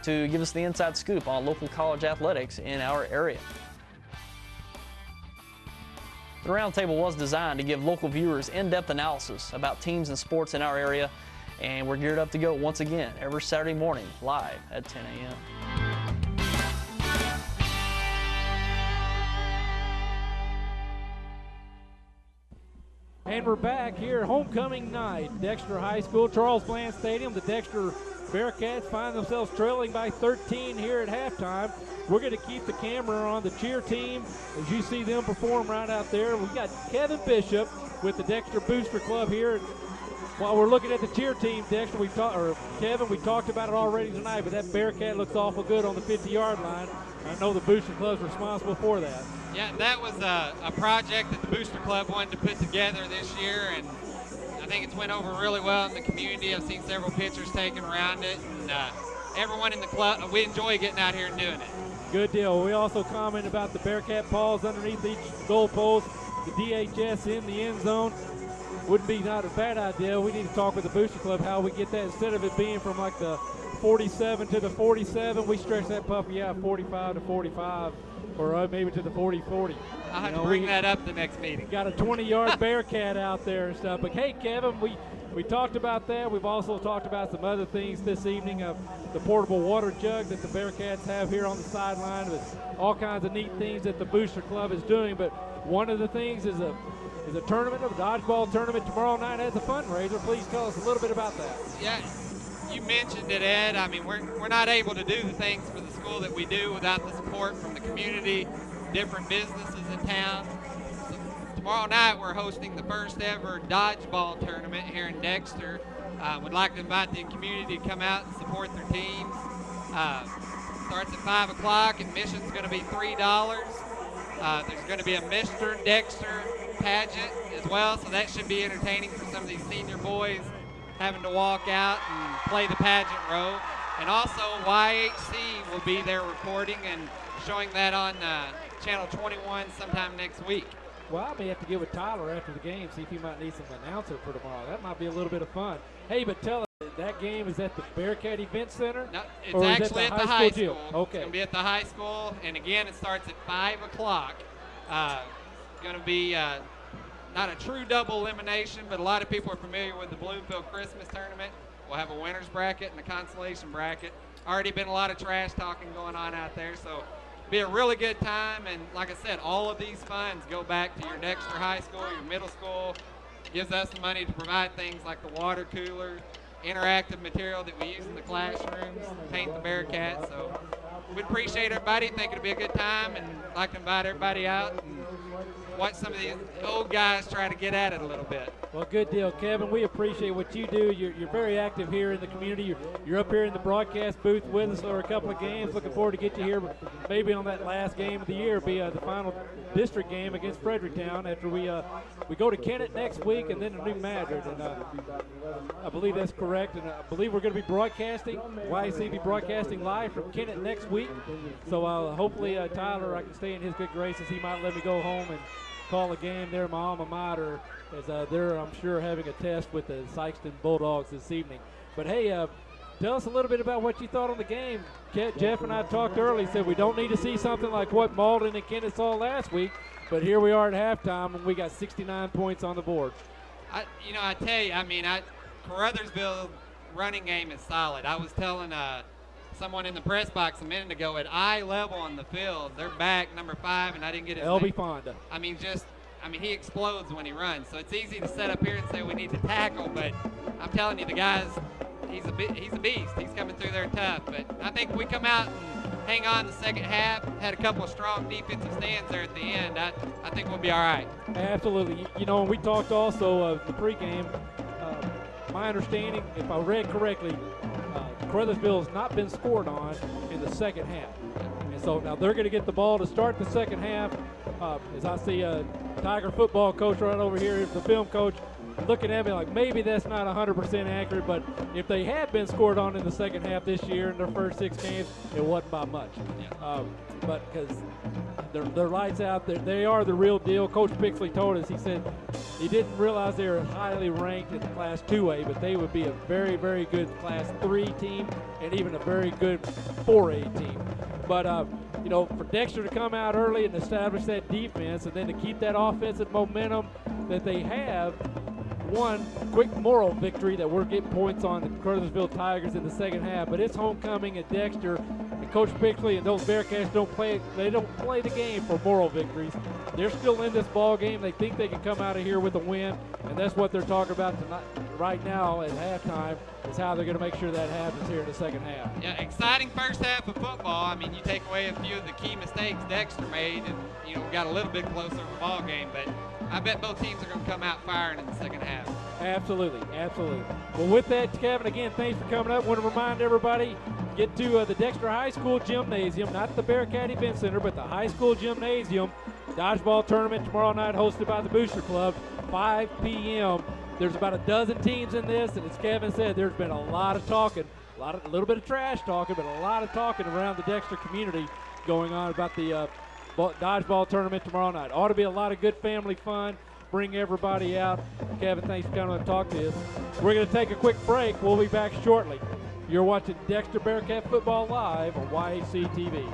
to give us the inside scoop on local college athletics in our area. The Roundtable was designed to give local viewers in-depth analysis about teams and sports in our area, and we're geared up to go once again every Saturday morning live at 10 a.m. And we're back here, homecoming night, Dexter High School, Charles Bland Stadium. The Dexter Bearcats find themselves trailing by 13 here at halftime. We're going to keep the camera on the cheer team as you see them perform right out there. We've got Kevin Bishop with the Dexter Booster Club here. While we're looking at the cheer team, Dexter, Kevin, we talked about it already tonight, but that Bearcat looks awful good on the 50-yard line. I know the Booster Club's responsible for that. Yeah, that was a project that the Booster Club wanted to put together this year, and I think it's went over really well in the community. I've seen several pictures taken around it, and everyone in the club, we enjoy getting out here and doing it. Good deal. We also comment about the Bearcat paws underneath each goal post, the DHS in the end zone. Wouldn't be not a bad idea. We need to talk with the Booster Club how we get that, instead of it being from like the 47 to the 47, we stretch that puppy out 45 to 45, or maybe to the 40-40. I'll have to bring that up the next meeting. Got a 20-yard Bearcat out there and stuff. But hey, Kevin, we talked about that. We've also talked about some other things this evening of the portable water jug that the Bearcats have here on the sideline, with all kinds of neat things that the Booster Club is doing. But one of the things is a tournament, a dodgeball tournament tomorrow night as a fundraiser. Please tell us a little bit about that. Yeah, you mentioned it, Ed. I mean, we're not able to do the things for the school that we do without the support from the community, different businesses in town. So tomorrow night we're hosting the first ever dodgeball tournament here in Dexter. Would like to invite the community to come out and support their teams. Starts at 5 o'clock. Admission's going to be $3. There's going to be a Mr. Dexter pageant as well, so that should be entertaining for some of these senior boys having to walk out and play the pageant role. And also YHC will be there recording and showing that on Channel 21 sometime next week. Well, I may have to get with Tyler after the game, see if he might need some announcer for tomorrow. That might be a little bit of fun. Hey, but tell us, that game is at the Bearcat Event Center? No, it's actually at the high school. Okay. It's going to be at the high school, and again, it starts at 5 o'clock. Going to be not a true double elimination, but a lot of people are familiar with the Bloomfield Christmas Tournament. We'll have a winner's bracket and a consolation bracket. Already been a lot of trash talking going on out there, so be a really good time. And like I said, all of these funds go back to your Dexter High School, your middle school. Gives us the money to provide things like the water cooler, interactive material that we use in the classrooms, paint the Bearcat. So we'd appreciate everybody. Think it'll be a good time, and like to invite everybody out and watch some of these old guys try to get at it a little bit. Well, good deal, Kevin. We appreciate what you do. You're very active here in the community. You're up here in the broadcast booth with us for a couple of games. Looking forward to get you here maybe on that last game of the year, be the final district game against Fredericktown after we go to Kennett next week and then to New Madrid. And I believe that's correct. And I believe we're going to be broadcasting, YC be broadcasting live from Kennett next week. So hopefully Tyler, I can stay in his good graces. He might let me go home and call a game there at my alma mater, as they're, I'm sure, having a test with the Sykeston Bulldogs this evening. But hey, tell us a little bit about what you thought on the game. Jeff and I talked early, said we don't need to see something like what Malden and Kennett saw last week, but here we are at halftime, and we got 69 points on the board. I tell you, Caruthersville running game is solid. I was telling someone in the press box a minute ago, at eye level on the field, they're back, number 5, and I didn't get his LB name. Fonda. He explodes when he runs. So it's easy to set up here and say we need to tackle, but I'm telling you, the guy's, he's a beast. He's coming through there tough. But I think we come out and hang on the second half, had a couple of strong defensive stands there at the end, I think we'll be all right. Absolutely. And we talked also the pregame. My understanding, if I read correctly, Caruthersville has not been scored on in the second half. And so now they're going to get the ball to start the second half. As I see Tiger football coach right over here, the film coach, looking at me like maybe that's not 100% accurate, but if they had been scored on in the second half this year in their first 6 games, it wasn't by much. But because they're lights out, they are the real deal. Coach Pixley told us, he said he didn't realize they were highly ranked in the Class 2A, but they would be a very, very good Class 3 team and even a very good 4A team. But, for Dexter to come out early and establish that defense and then to keep that offensive momentum that they have, one quick moral victory that we're getting points on the Caruthersville Tigers in the second half, but it's homecoming at Dexter, and Coach Pixley and those Bearcats don't play the game for moral victories. They're still in this ball game. They think they can come out of here with a win, and that's what they're talking about tonight, right now at halftime, is how they're going to make sure that happens here in the second half. Yeah, exciting first half of football. I mean, you take away a few of the key mistakes Dexter made, and we got a little bit closer in the ball game, but I bet both teams are going to come out firing in the second half. Absolutely, absolutely. Well, with that, Kevin, again, thanks for coming up. Want to remind everybody, get to the Dexter High School Gymnasium, not the Bearcat Event Center, but the high school gymnasium. Dodgeball tournament tomorrow night hosted by the Booster Club, 5 p.m. There's about a dozen teams in this, and as Kevin said, there's been a lot of talking, a little bit of trash talking, but a lot of talking around the Dexter community going on about the dodgeball tournament tomorrow night. Ought to be a lot of good family fun. Bring everybody out. Kevin, thanks for coming and talk to us. We're going to take a quick break. We'll be back shortly. You're watching Dexter Bearcat Football Live on YHC TV.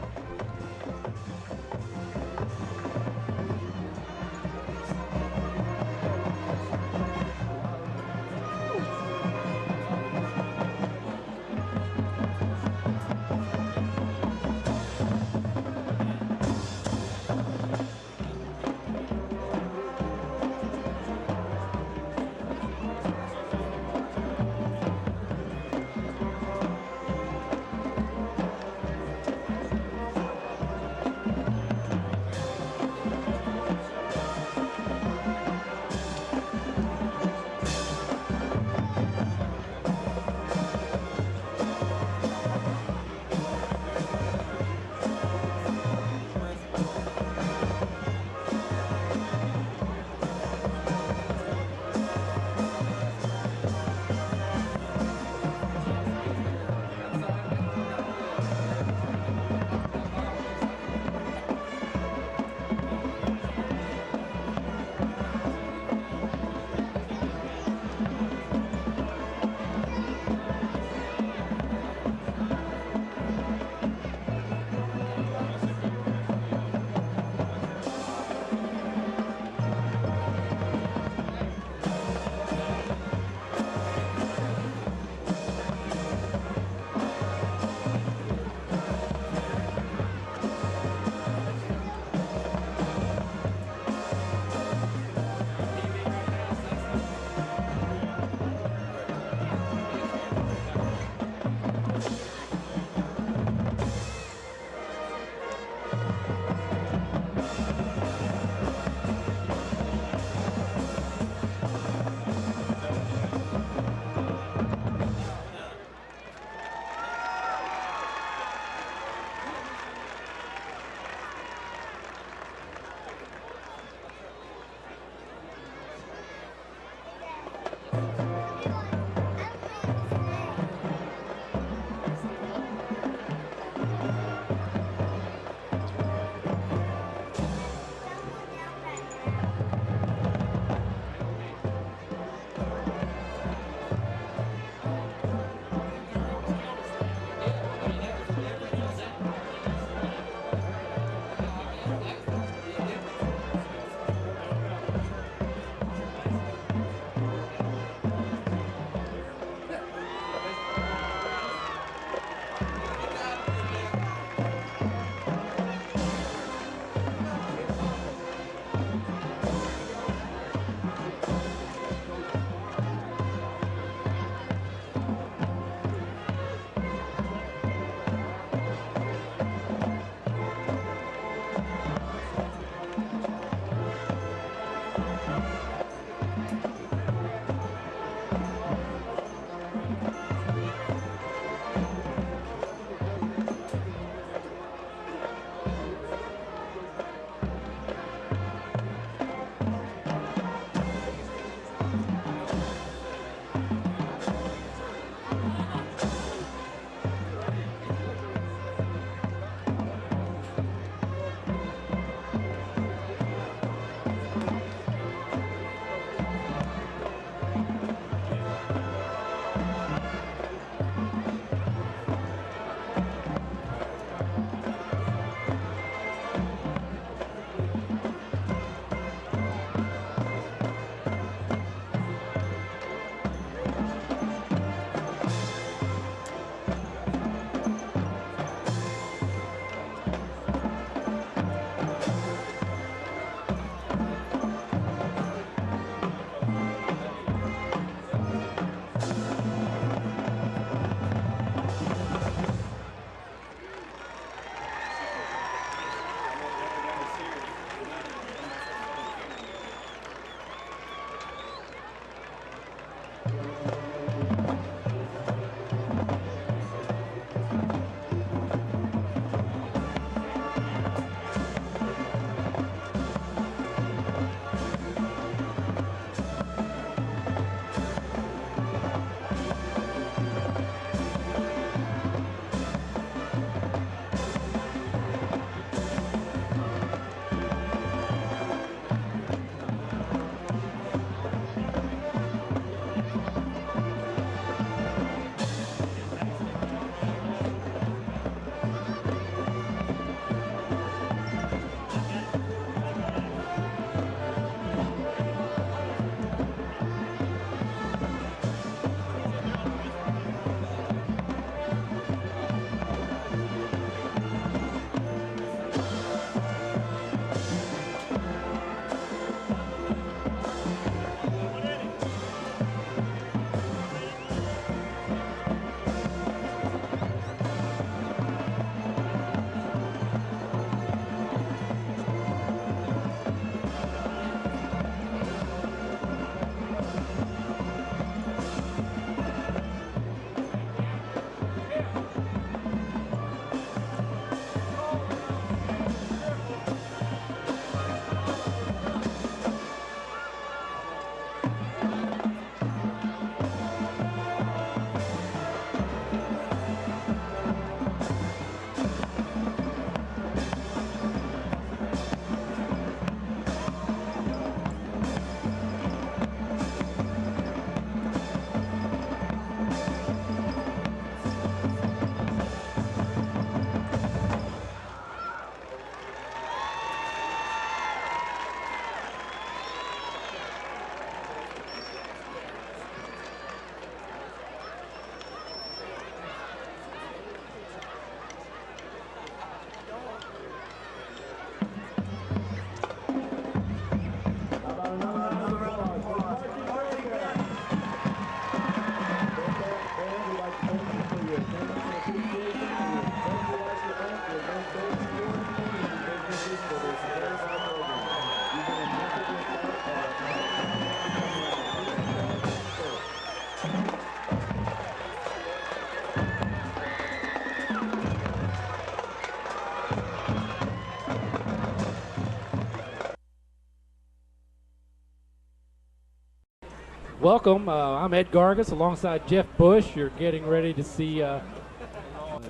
Welcome. I'm Ed Gargas alongside Jeff Bush. You're getting ready to see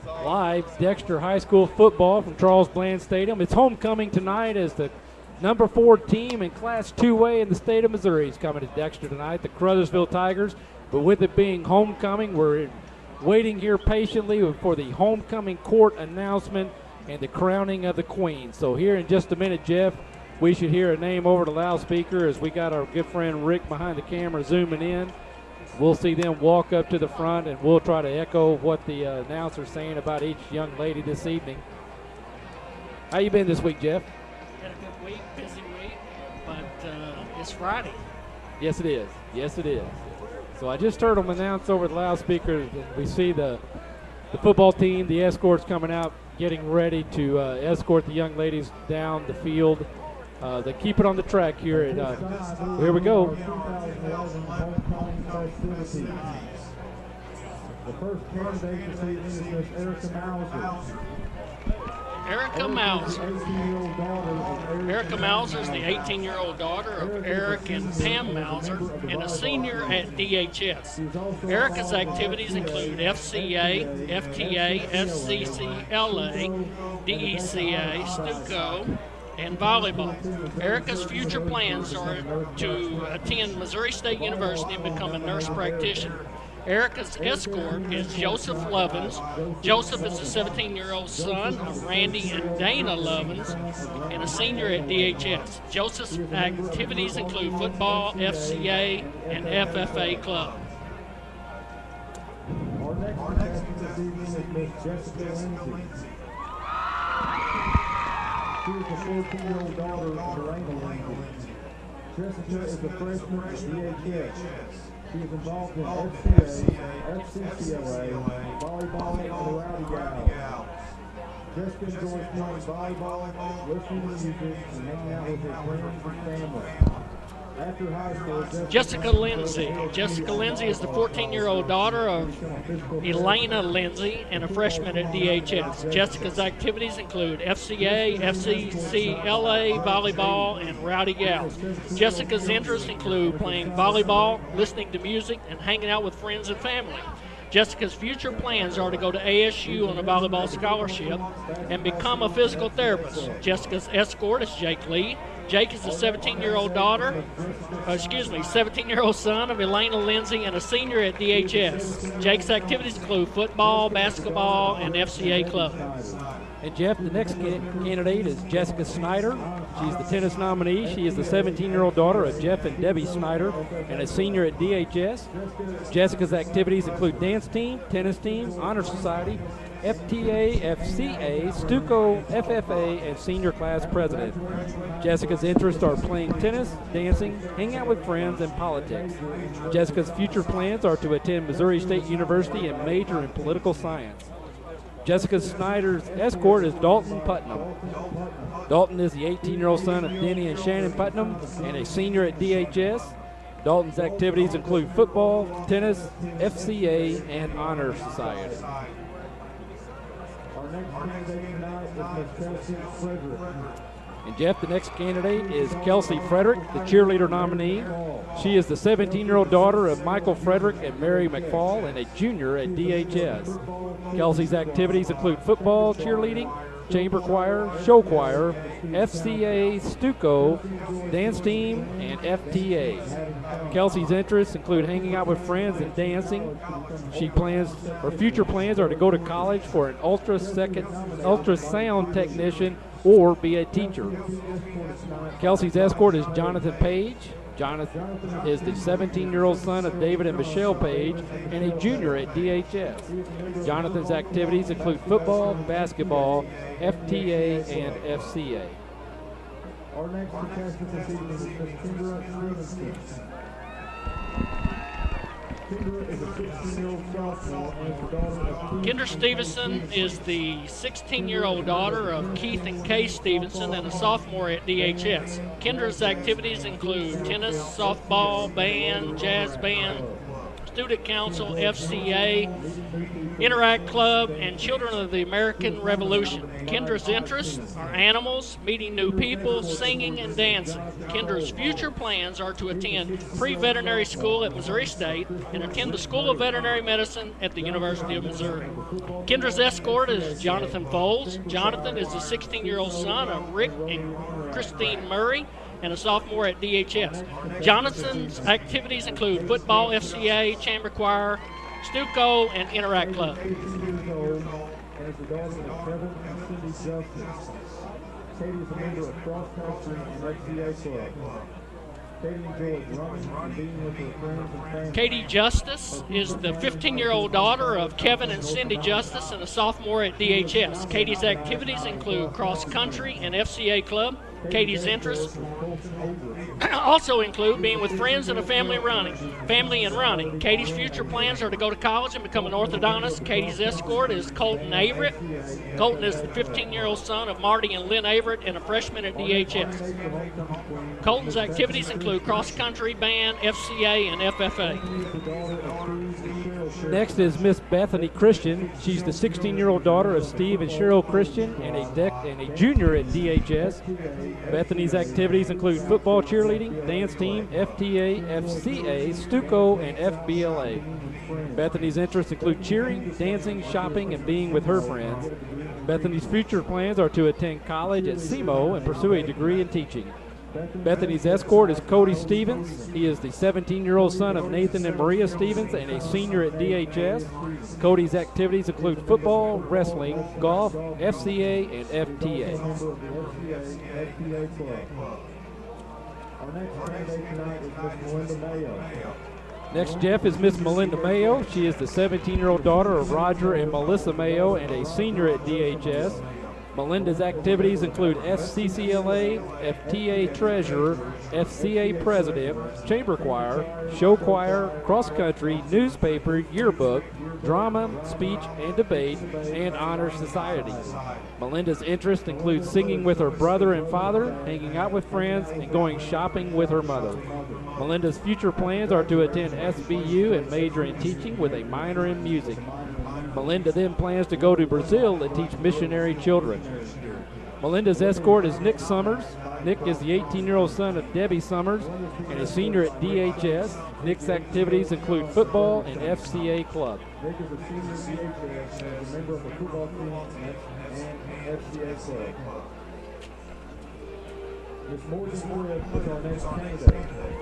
live Dexter High School football from Charles Bland Stadium. It's homecoming tonight as the number 4 team in Class 2A in the state of Missouri is coming to Dexter tonight, the Caruthersville Tigers. But with it being homecoming, we're waiting here patiently for the homecoming court announcement and the crowning of the queen. So here in just a minute, Jeff, we should hear a name over the loudspeaker as we got our good friend Rick behind the camera zooming in. We'll see them walk up to the front, and we'll try to echo what the announcer's saying about each young lady this evening. How you been this week, Jeff? Had a good week, busy week, but it's Friday. Yes, it is. Yes, it is. So I just heard them announce over the loudspeaker. We see the football team, the escorts coming out, getting ready to escort the young ladies down the field. They keep it on the track here. Here we go. The first candidate this evening is Miss Erica Mauser. Erica Mauser is the 18-year-old daughter of Eric and Pam Mauser and a senior at DHS. Erica's activities include FCA, FTA, FCCLA, DECA, Stuco, and volleyball. Erica's future plans are to attend Missouri State University and become a nurse practitioner. Erica's escort is Joseph Lovins. Joseph is a 17-year-old son of Randy and Dana Lovins and a senior at DHS. Joseph's activities include football, FCA, and FFA club. Our next contestant this evening is Miss Jessica Lindsay. She is the 14-year-old daughter of Serena Lindsay. Jessica is a freshman at DHS. She is involved in FCA, FCCLA, volleyball, and the Rowdy Gals. Jessica enjoys playing volleyball, listening to music, and hanging out with her friends and family. Jessica Lindsay. Jessica Lindsay is the 14-year-old daughter of Elena Lindsay and a freshman at DHS. Jessica's activities include FCA, FCCLA, volleyball, and rowdy gals. Jessica's interests include playing volleyball, listening to music, and hanging out with friends and family. Jessica's future plans are to go to ASU on a volleyball scholarship and become a physical therapist. Jessica's escort is Jake Lee. Jake is a 17-year-old son of Elena Lindsay and a senior at DHS. Jake's activities include football, basketball, and FCA club. And Jeff, the next candidate is Jessica Snyder. She's the tennis nominee. She is the 17-year-old daughter of Jeff and Debbie Snyder and a senior at DHS. Jessica's activities include dance team, tennis team, honor society, FTA, FCA, Stuco, FFA, and senior class president. Jessica's interests are playing tennis, dancing, hanging out with friends, and politics. Jessica's future plans are to attend Missouri State University and major in political science. Jessica Snyder's escort is Dalton Putnam. Dalton is the 18-year-old son of Denny and Shannon Putnam and a senior at DHS. Dalton's activities include football, tennis, FCA, and honor society. And Jeff, the next candidate is Kelsey Frederick, the cheerleader nominee. She is the 17-year-old daughter of Michael Frederick and Mary McFall and a junior at DHS. Kelsey's activities include football, cheerleading, chamber choir, show choir, FCA, Stuco, dance team, and FTA. Kelsey's interests include hanging out with friends and dancing. Her future plans are to go to college for an ultrasound technician or be a teacher. Kelsey's escort is Jonathan Page. Jonathan is the 17-year-old son of David and Michelle Page and a junior at DHS. Jonathan's activities include football, basketball, FTA, and FCA. Our next contestant this evening is Miss Kendra Stevenson. Kendra is a 16-year-old sophomore and is the daughter of Kendra Stevenson is the 16-year-old daughter of Keith and Kay Stevenson and a sophomore at DHS. Kendra's activities include tennis, softball, band, jazz band, student council, FCA, Interact Club, and Children of the American Revolution. Kendra's interests are animals, meeting new people, singing, and dancing. Kendra's future plans are to attend pre-veterinary school at Missouri State and attend the School of Veterinary Medicine at the University of Missouri. Kendra's escort is Jonathan Foles. Jonathan is the 16-year-old son of Rick and Christine Murray and a sophomore at DHS. Jonathan's activities include football, FCA, chamber choir, Stuco, and Interact Club. and is the daughter of Kevin and Cindy Justice. Katie is a member of Cross Country and FCA Club. Katie enjoys running and being with her friends and family. Katie Justice is the 15-year-old daughter of Kevin and Cindy Justice and a sophomore at DHS. Katie's activities include cross country and FCA club. Katie's interests also include being with friends and a family and running. Katie's future plans are to go to college and become an orthodontist. Katie's escort is Colton Averett. Colton is the 15-year-old son of Marty and Lynn Averett and a freshman at DHS. Colton's activities include cross-country, band, FCA, and FFA. Next is Miss Bethany Christian. She's the 16-year-old daughter of Steve and Cheryl Christian and a junior at DHS. Bethany's activities include football, cheerleading, dance team, FTA, FCA, Stuco, and FBLA. Bethany's interests include cheering, dancing, shopping, and being with her friends. Bethany's future plans are to attend college at SEMO and pursue a degree in teaching. Bethany's escort is Cody Stevens. He is the 17-year-old son of Nathan and Maria Stevens and a senior at DHS. Cody's activities include football, wrestling, golf, FCA, and FTA. Our next candidate tonight is Miss Melinda Mayo. Next, Jeff, is Miss Melinda Mayo. She is the 17-year-old daughter of Roger and Melissa Mayo and a senior at DHS. Melinda's activities include FCCLA, FTA Treasurer, FCA President, Chamber Choir, Show Choir, Cross Country, Newspaper, Yearbook, Drama, Speech and Debate, and Honor Society. Melinda's interests include singing with her brother and father, hanging out with friends, and going shopping with her mother. Melinda's future plans are to attend SBU and major in teaching with a minor in music. Melinda then plans to go to Brazil to teach missionary children. Melinda's escort is Nick Summers. Nick is the 18-year-old son of Debbie Summers and a senior at DHS. Nick's activities include football and FCA club. Nick is a senior at DHS and is a member of the football team and FCA club. Ms. Morgan Cliff is our next candidate.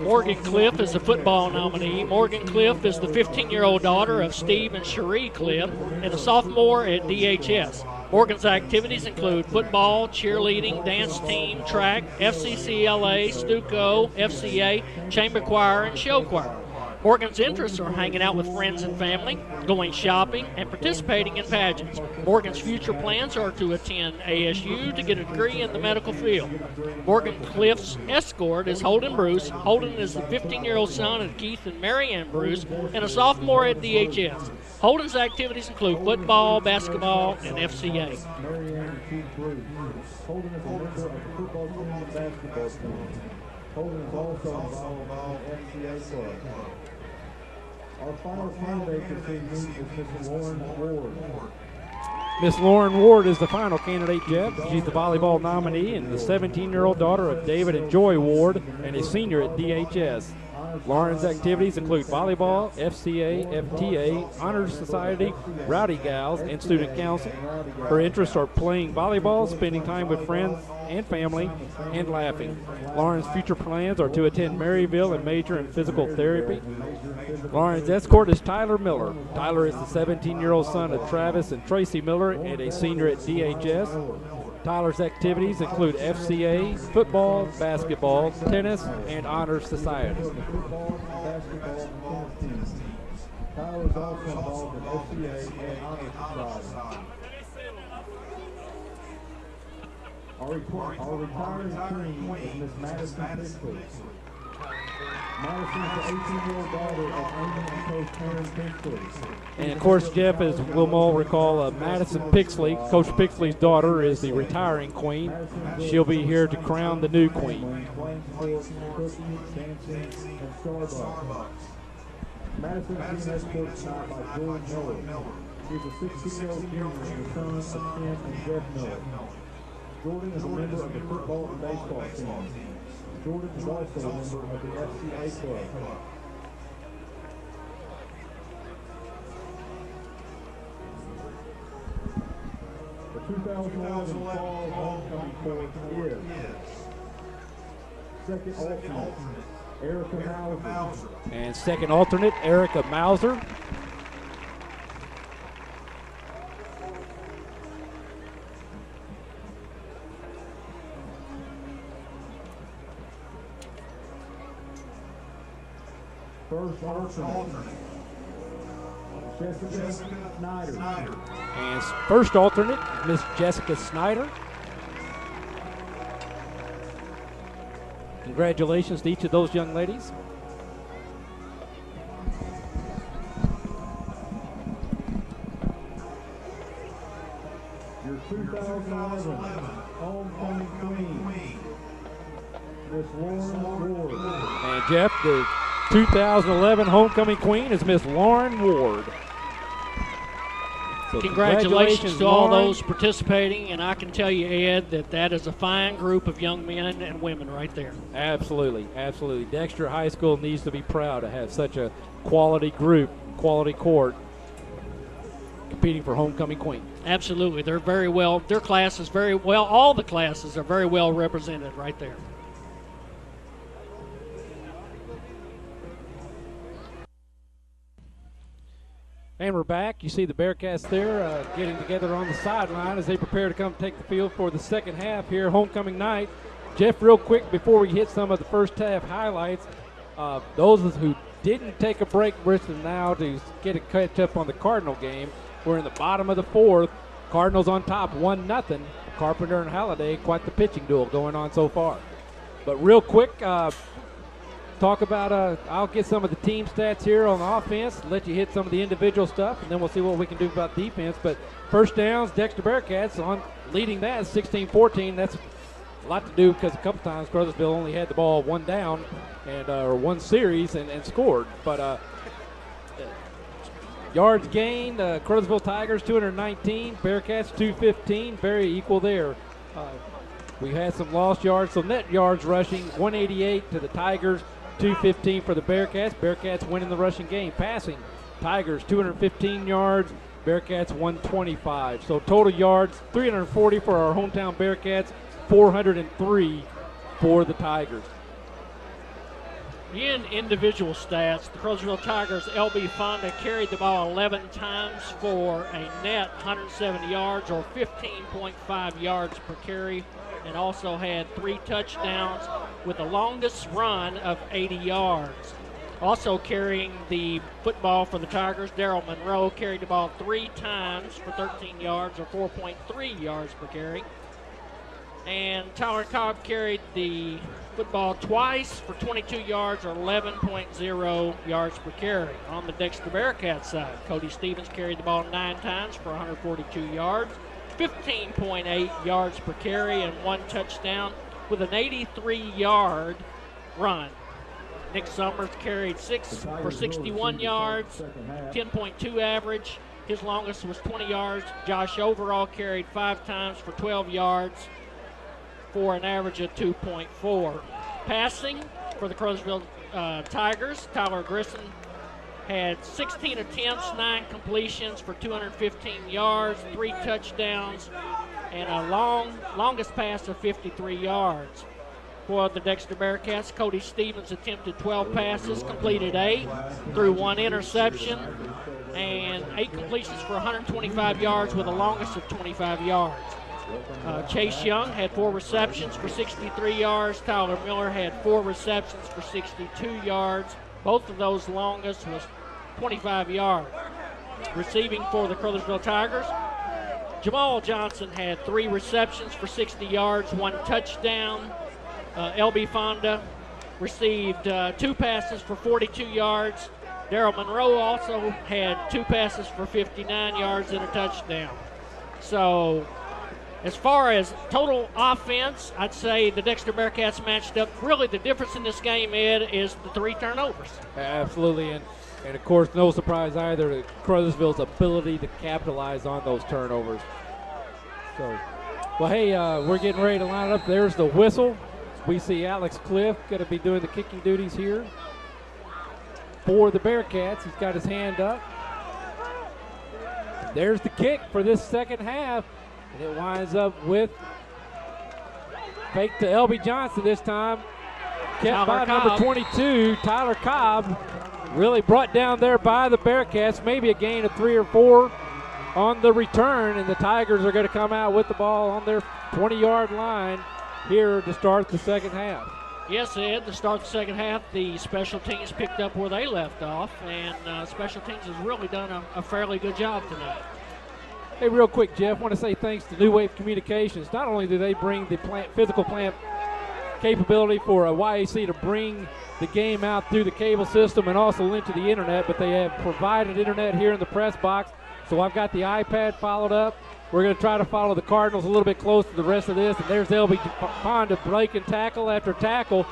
Morgan Cliff is the football nominee. Morgan Cliff is the 15-year-old daughter of Steve and Cherie Cliff and a sophomore at DHS. Morgan's activities include football, cheerleading, dance team, track, FCCLA, Stuco, FCA, chamber choir, and show choir. Morgan's interests are hanging out with friends and family, going shopping, and participating in pageants. Morgan's future plans are to attend ASU to get a degree in the medical field. Morgan Cliff's escort is Holden Bruce. Holden is the 15-year-old son of Keith and Mary Ann Bruce and a sophomore at DHS. Holden's activities include football, basketball, and FCA. Mary Ann and Keith Bruce. Holden is a member of the football team and basketball team. Holden is also involved in the FCA club. Our final candidate this evening is Miss Lauren Ward. Miss Lauren Ward is the final candidate, Jeff. She's the volleyball nominee and the 17-year-old daughter of David and Joy Ward and a senior at DHS. Lauren's activities include volleyball, FCA, FTA, Honor Society, Rowdy Gals, and Student Council. Her interests are playing volleyball, spending time with friends and family, and laughing. Lauren's future plans are to attend Maryville and major in physical therapy. Lauren's escort is Tyler Miller. Tyler is the 17-year-old son of Travis and Tracy Miller and a senior at DHS. Tyler's activities include FCA, football, basketball, tennis, and Honor Society. Tyler is also involved in FCA and Honor Society. Our retiring queen is Miss Madison Pixley. Madison is the 18-year-old daughter of Amy and Coach Karen Pixley. And of course, Jeff, as we'll all recall, Madison Pixley, Coach Pixley's daughter, is the retiring queen. She'll be here to crown the new queen. Madison is being escorted tonight by Jordan Miller. She's a 16-year-old junior and the son of Tim and Jeff Miller. Jordan is a member of the football and baseball team. Jordan is also a member of the FCA club. The 2011 Fall Homecoming court is second alternate, Erica Mauser. And second alternate, Erica Mauser. First alternate, Jessica Snyder. And first alternate, Miss Jessica Snyder. Congratulations to each of those young ladies. Your 2011 homecoming queen, Miss Lauren Ward. And Jeff, the 2011 homecoming queen is Miss Lauren Ward. So congratulations to all those participating, and I can tell you, Ed, that is a fine group of young men and women right there. Absolutely, absolutely. Dexter High School needs to be proud to have such a quality group, quality court, competing for homecoming queen. Absolutely. They're very well, their class is very well, all the classes are very well represented right there. And we're back. You see the Bearcats there getting together on the sideline as they prepare to come take the field for the second half here, homecoming night. Jeff, real quick before we hit some of the first half highlights, those who didn't take a break, listen now to get a catch up on the Cardinal game. We're in the bottom of the fourth. Cardinals on top, 1-0. Carpenter and Halliday, quite the pitching duel going on so far. But real quick, talk about, I'll get some of the team stats here on offense, let you hit some of the individual stuff, and then we'll see what we can do about defense. But first downs, Dexter Bearcats on leading that 16-14. That's a lot to do because a couple times Caruthersville only had the ball one down and or one series and scored. But yards gained, Caruthersville Tigers 219, Bearcats 215, very equal there. We had some lost yards, so net yards rushing 188 to the Tigers, 215 for the Bearcats. Bearcats winning the rushing game. Passing, Tigers 215 yards, Bearcats 125. So total yards 340 for our hometown Bearcats, 403 for the Tigers. In individual stats, the Caruthersville Tigers, L.B. Fonda carried the ball 11 times for a net 170 yards or 15.5 yards per carry, and also had 3 touchdowns with the longest run of 80 yards. Also carrying the football for the Tigers, Daryl Monroe carried the ball 3 times for 13 yards or 4.3 yards per carry. And Tyler Cobb carried the football twice for 22 yards or 11.0 yards per carry. On the Dexter Bearcats side, Cody Stevens carried the ball 9 times for 142 yards, 15.8 yards per carry, and 1 touchdown with an 83-yard run. Nick Summers carried 6 for 61 yards, 10.2 average. His longest was 20 yards. Josh Overall carried 5 times for 12 yards for an average of 2.4. Passing for the Caruthersville Tigers, Tyler Grissom had 16 attempts, 9 completions for 215 yards, 3 touchdowns, and a longest pass of 53 yards. For the Dexter Bearcats, Cody Stevens attempted 12 passes, completed 8, threw 1 interception, and 8 completions for 125 yards with the longest of 25 yards. Chase Young had 4 receptions for 63 yards. Tyler Miller had 4 receptions for 62 yards. Both of those longest was 25 yards. Receiving for the Caruthersville Tigers, Jamal Johnson had 3 receptions for 60 yards, 1 touchdown. L.B. Fonda received 2 passes for 42 yards. Daryl Monroe also had 2 passes for 59 yards and a touchdown. So as far as total offense, I'd say the Dexter Bearcats matched up. Really, the difference in this game, Ed, is the 3 turnovers. Absolutely, and of course, no surprise either, Caruthersville's ability to capitalize on those turnovers. So, well, hey, we're getting ready to line up. There's the whistle. We see Alex Cliff going to be doing the kicking duties here for the Bearcats. He's got his hand up. There's the kick for this second half. And it winds up with fake to L.B. Johnson this time. Kept by number 22, Tyler Cobb. Really brought down there by the Bearcats. Maybe a gain of 3 or 4 on the return. And the Tigers are going to come out with the ball on their 20-yard line here to start the second half. Yes, Ed, to start the second half, the special teams picked up where they left off. And special teams has really done a fairly good job tonight. Hey, real quick, Jeff, I want to say thanks to New Wave Communications. Not only do they bring the physical plant capability for a YAC to bring the game out through the cable system and also into the internet, but they have provided internet here in the press box. So I've got the iPad followed up. We're going to try to follow the Cardinals a little bit close to the rest of this. And there's L.B. Fonda breaking tackle after tackle.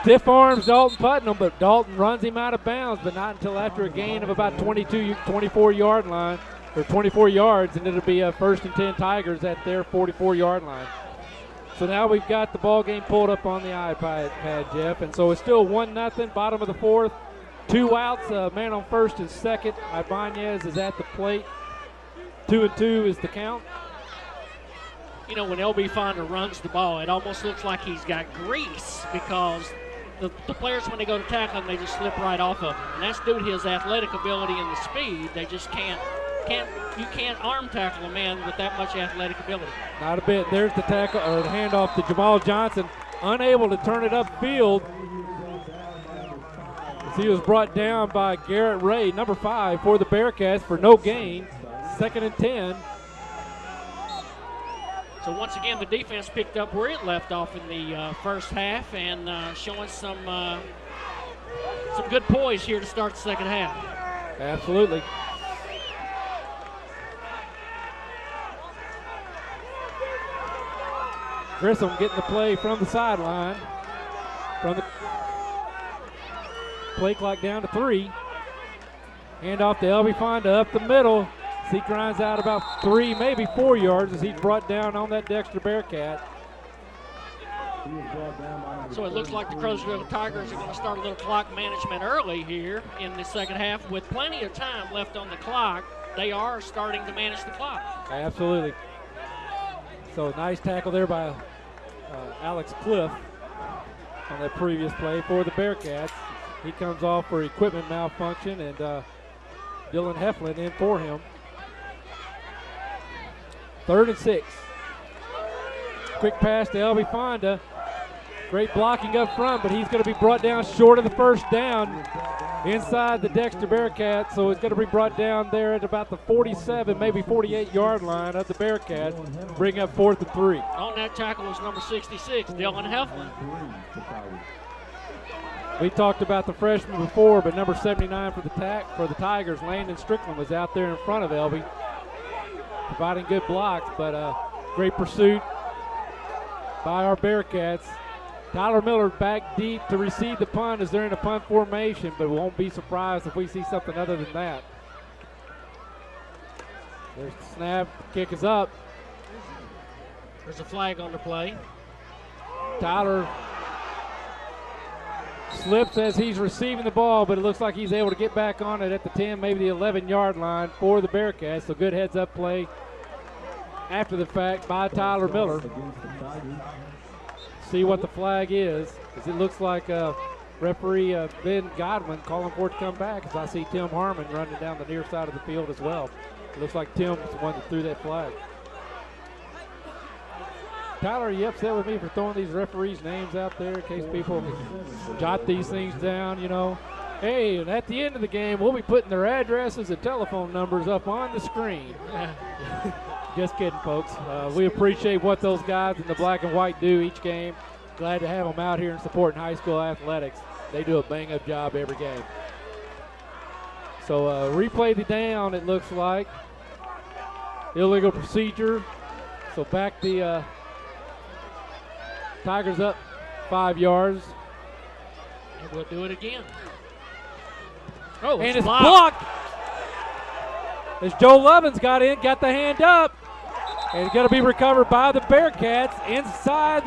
Stiff arms Dalton Putnam, but Dalton runs him out of bounds, but not until after a gain of about 24-yard line. Or 24 yards, and it'll be a 1st and 10 Tigers at their 44-yard line. So now we've got the ball game pulled up on the iPad, Jeff, and so it's still 1-0, bottom of the 4th. 2 outs, man on 1st and 2nd. Ibanez is at the plate. 2-2 is the count. You know, when L.B. Fonda runs the ball, it almost looks like he's got grease because the players, when they go to tackle him, they just slip right off of him. And that's due to his athletic ability and the speed. They just you can't arm tackle a man with that much athletic ability. Not a bit. There's the tackle or the handoff to Jamal Johnson, unable to turn it upfield. As he was brought down by Garrett Ray, number 5 for the Bearcats for no gain. 2nd and 10. So once again, the defense picked up where it left off in the first half and showing some good poise here to start the second half. Absolutely. Grissom getting the play from the sideline. From the play clock down to 3. Hand off to Elby Fonda up the middle. He grinds out about 3, maybe 4 yards as he's brought down on that Dexter Bearcat. So it looks like the Caruthersville Tigers are going to start a little clock management early here in the second half. With plenty of time left on the clock, they are starting to manage the clock. Absolutely. So nice tackle there by Alex Cliff on that previous play for the Bearcats. He comes off for equipment malfunction, and Dylan Heflin in for him. 3rd and 6. Quick pass to Elby Fonda. Great blocking up front, but he's going to be brought down short of the first down inside the Dexter Bearcats. So he's going to be brought down there at about the 47, maybe 48-yard line of the Bearcats. Bring up 4th and 3. On that tackle was number 66, Dylan Heflin. We talked about the freshman before, but number 79 for the Tigers, Landon Strickland, was out there in front of Elby, providing good blocks, but great pursuit by our Bearcats. Tyler Miller back deep to receive the punt as they're in a punt formation, but won't be surprised if we see something other than that. There's the snap, kick is up. There's a flag on the play. Tyler slips as he's receiving the ball, but it looks like he's able to get back on it at the 10, maybe the 11-yard line for the Bearcats. So good heads-up play after the fact by Tyler Miller. See what the flag is, as it looks like referee Ben Godwin calling for it to come back, as I see Tim Harmon running down the near side of the field as well. It looks like Tim was the one that threw that flag. Tyler, are you upset with me for throwing these referees' names out there in case people jot these things down, you know? Hey, and at the end of the game, we'll be putting their addresses and telephone numbers up on the screen. Just kidding, folks. We appreciate what those guys in the black and white do each game. Glad to have them out here and supporting high school athletics. They do a bang-up job every game. So replay the down, it looks like. Illegal procedure. So back the Tigers up 5 yards. And we'll do it again. Oh, and it's blocked. As Joe Lovins got the hand up. And it's going to be recovered by the Bearcats inside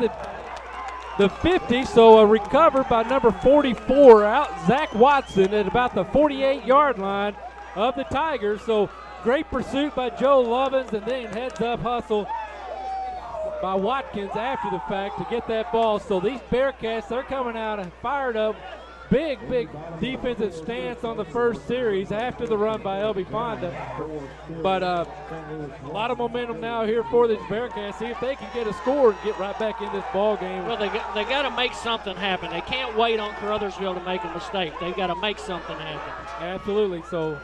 the 50. So recovered by number 44, out Zach Watson at about the 48-yard line of the Tigers. So great pursuit by Joe Lovins, and then heads-up hustle by Watkins after the fact to get that ball. So these Bearcats, they're coming out and fired up. Big defensive stance on the first series after the run by Elby Fonda. But a lot of momentum now here for these Bearcats. See if they can get a score and get right back in this ball game. Well, they got to make something happen. They can't wait on Caruthersville to make a mistake. They've got to make something happen. Absolutely. So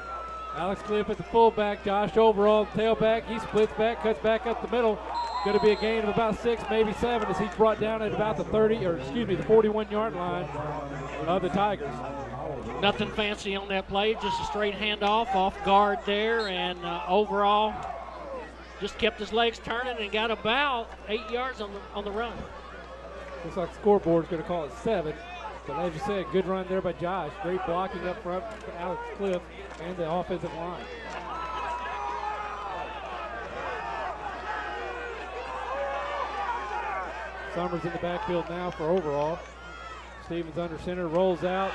Alex Cliff at the fullback, Josh Overall tailback. He splits back, cuts back up the middle. Going to be a gain of about 6, maybe 7, as he's brought down at about the 41-yard line of the Tigers. Nothing fancy on that play, just a straight handoff off guard there, and Overall just kept his legs turning and got about 8 yards on the run. Looks like the scoreboard's going to call it 7. But as you said, good run there by Josh. Great blocking up front for Alex Cliff and the offensive line. Summers in the backfield now for Overall. Stevens under center, rolls out.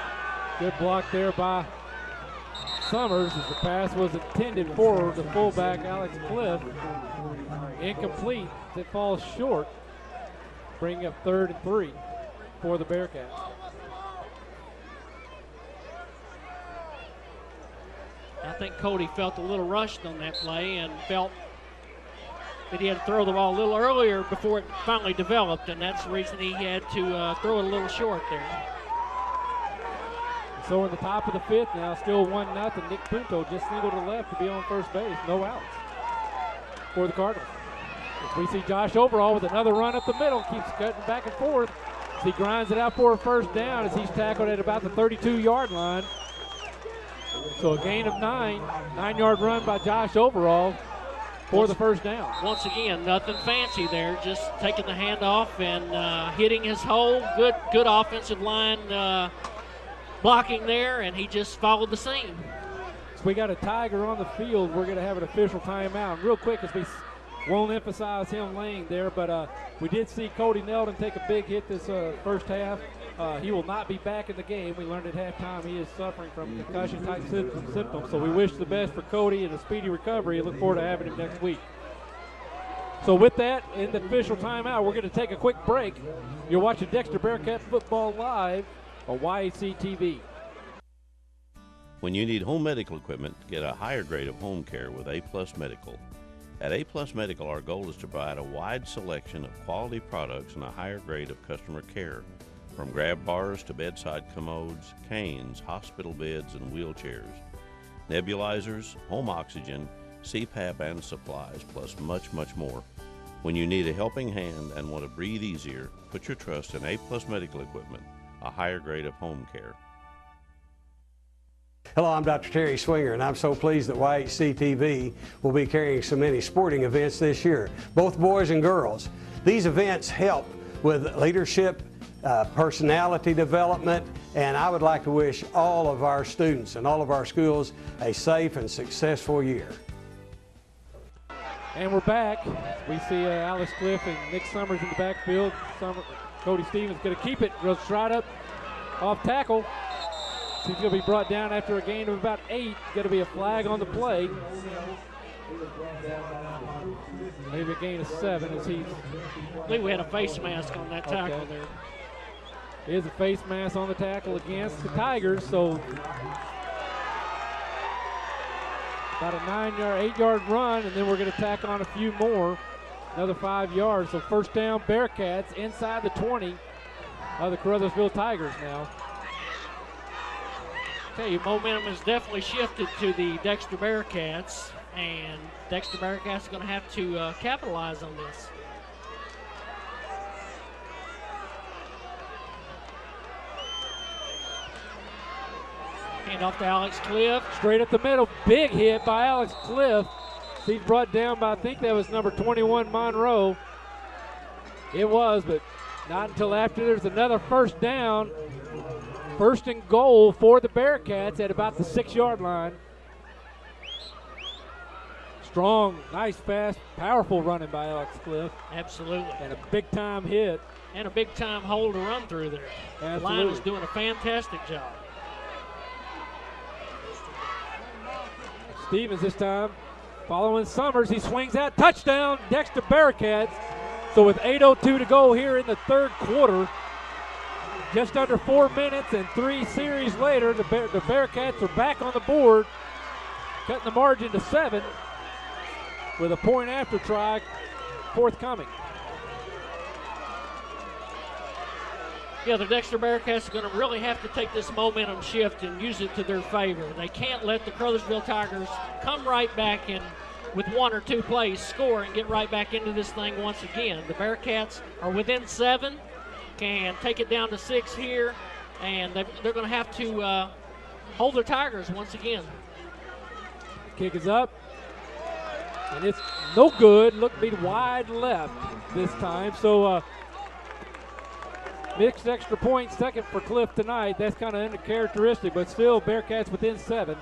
Good block there by Summers as the pass was intended for the fullback, Alex Cliff. Incomplete. It falls short. Bringing up 3rd and 3 for the Bearcats. I think Cody felt a little rushed on that play and felt that he had to throw the ball a little earlier before it finally developed, and that's the reason he had to throw it a little short there. So in the top of the 5th now, still 1-0. Nick Punto just singled to left to be on first base. No outs for the Cardinals. We see Josh Overall with another run up the middle, keeps cutting back and forth. As he grinds it out for a first down as he's tackled at about the 32-yard line. So a gain of 9, 9-yard run by Josh Overall for the first down. Once again, nothing fancy there, just taking the handoff and hitting his hole. Good offensive line blocking there, and he just followed the seam. So we got a Tiger on the field. We're going to have an official timeout. Real quick, as we won't emphasize him laying there, but we did see Cody Neldon take a big hit this first half. He will not be back in the game. We learned at halftime he is suffering from concussion-type symptoms, so we wish the best for Cody and a speedy recovery and look forward to having him next week. So with that, in the official timeout, we're going to take a quick break. You're watching Dexter Bearcat Football live on YAC TV. When you need home medical equipment, get a higher grade of home care with A-Plus Medical. At A-Plus Medical, our goal is to provide a wide selection of quality products and a higher grade of customer care. From grab bars to bedside commodes, canes, hospital beds, and wheelchairs, nebulizers, home oxygen, CPAP and supplies, plus much, much more. When you need a helping hand and want to breathe easier, put your trust in A-Plus Medical Equipment, a higher grade of home care. Hello, I'm Dr. Terry Swinger, and I'm so pleased that YHC TV will be carrying so many sporting events this year, both boys and girls. These events help with leadership, personality development, and I would like to wish all of our students and all of our schools a safe and successful year. And we're back. We see Alex Cliff and Nick Summers in the backfield. Cody Stevens going to keep it. Goes right up off tackle. He's going to be brought down after a gain of about 8. Going to be a flag on the play. Maybe a gain of 7 as he's. I believe we had a face mask on that tackle there. Is a face mask on the tackle against the Tigers, so about a 8-yard run, and then we're going to tack on a few more, another 5 yards. So first down, Bearcats inside the 20 of the Caruthersville Tigers now. Okay, momentum has definitely shifted to the Dexter Bearcats, and Dexter Bearcats are going to have to capitalize on this. Hand off to Alex Cliff. Straight up the middle. Big hit by Alex Cliff. He's brought down by, I think that was number 21, Monroe. It was, but not until after there's another first down. First and goal for the Bearcats at about the 6-yard line. Strong, nice, fast, powerful running by Alex Cliff. Absolutely. And a big-time hit. And a big-time hole to run through there. Absolutely. The line is doing a fantastic job. Stevens this time following Summers. He swings out. Touchdown, Dexter Bearcats. So with 8:02 to go here in the third quarter, just under 4 minutes and 3 series later, the Bearcats are back on the board, cutting the margin to 7 with a point after try forthcoming. Yeah, the Dexter Bearcats are going to really have to take this momentum shift and use it to their favor. They can't let the Caruthersville Tigers come right back and with 1 or 2 plays score and get right back into this thing once again. The Bearcats are within 7, can take it down to 6 here, and they're going to have to hold their Tigers once again. Kick is up, and it's no good. Look to be wide left this time. So mixed extra point, second for Cliff tonight. That's kind of uncharacteristic, but still Bearcats within 7.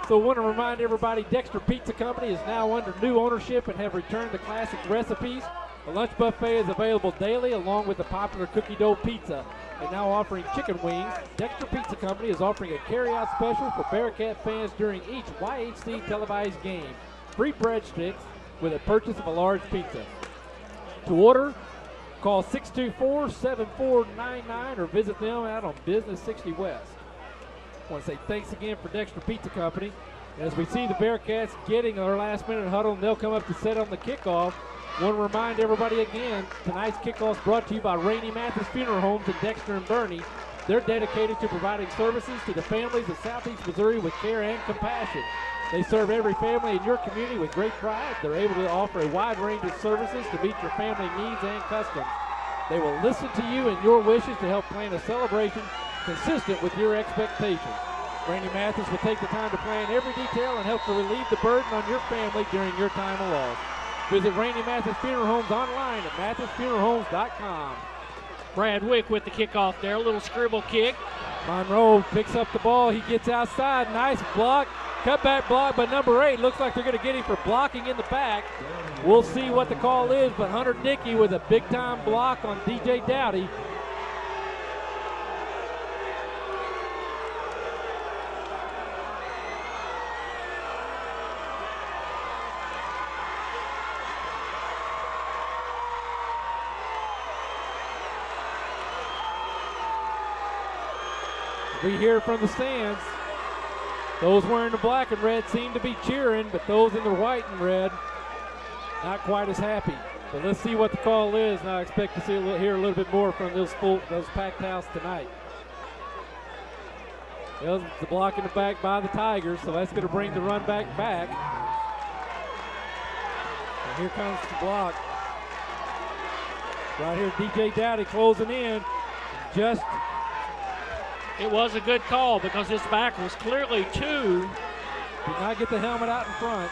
So I want to remind everybody, Dexter Pizza Company is now under new ownership and have returned to classic recipes. The lunch buffet is available daily along with the popular cookie dough pizza. And now offering chicken wings, Dexter Pizza Company is offering a carry-out special for Bearcat fans during each YHC televised game. Free breadsticks with a purchase of a large pizza. To order, call 624-7499 or visit them out on Business 60 West. I want to say thanks again for Dexter Pizza Company. As we see the Bearcats getting their last-minute huddle, and they'll come up to set on the kickoff. Want to remind everybody again, tonight's kickoff is brought to you by Rainey Mathis Funeral Homes in Dexter and Bernie. They're dedicated to providing services to the families of Southeast Missouri with care and compassion. They serve every family in your community with great pride. They're able to offer a wide range of services to meet your family needs and customs. They will listen to you and your wishes to help plan a celebration consistent with your expectations. Randy Mathis will take the time to plan every detail and help to relieve the burden on your family during your time of loss. Visit Randy Mathis Funeral Homes online at mathisfuneralhomes.com. Brad Wick with the kickoff there, a little scribble kick. Monroe picks up the ball. He gets outside. Nice block. Cutback block by number 8. Looks like they're going to get him for blocking in the back. We'll see what the call is, but Hunter Dickey with a big-time block on DJ Dowdy. We hear from the stands. Those wearing the black and red seem to be cheering, but those in the white and red, not quite as happy. So let's see what the call is, and I expect to hear a little bit more from those packed house tonight. Well, the block in the back by the Tigers, so that's going to bring the run back. And here comes the block. Right here, DJ Dowdy closing in. It was a good call because his back was clearly two. Did not get the helmet out in front.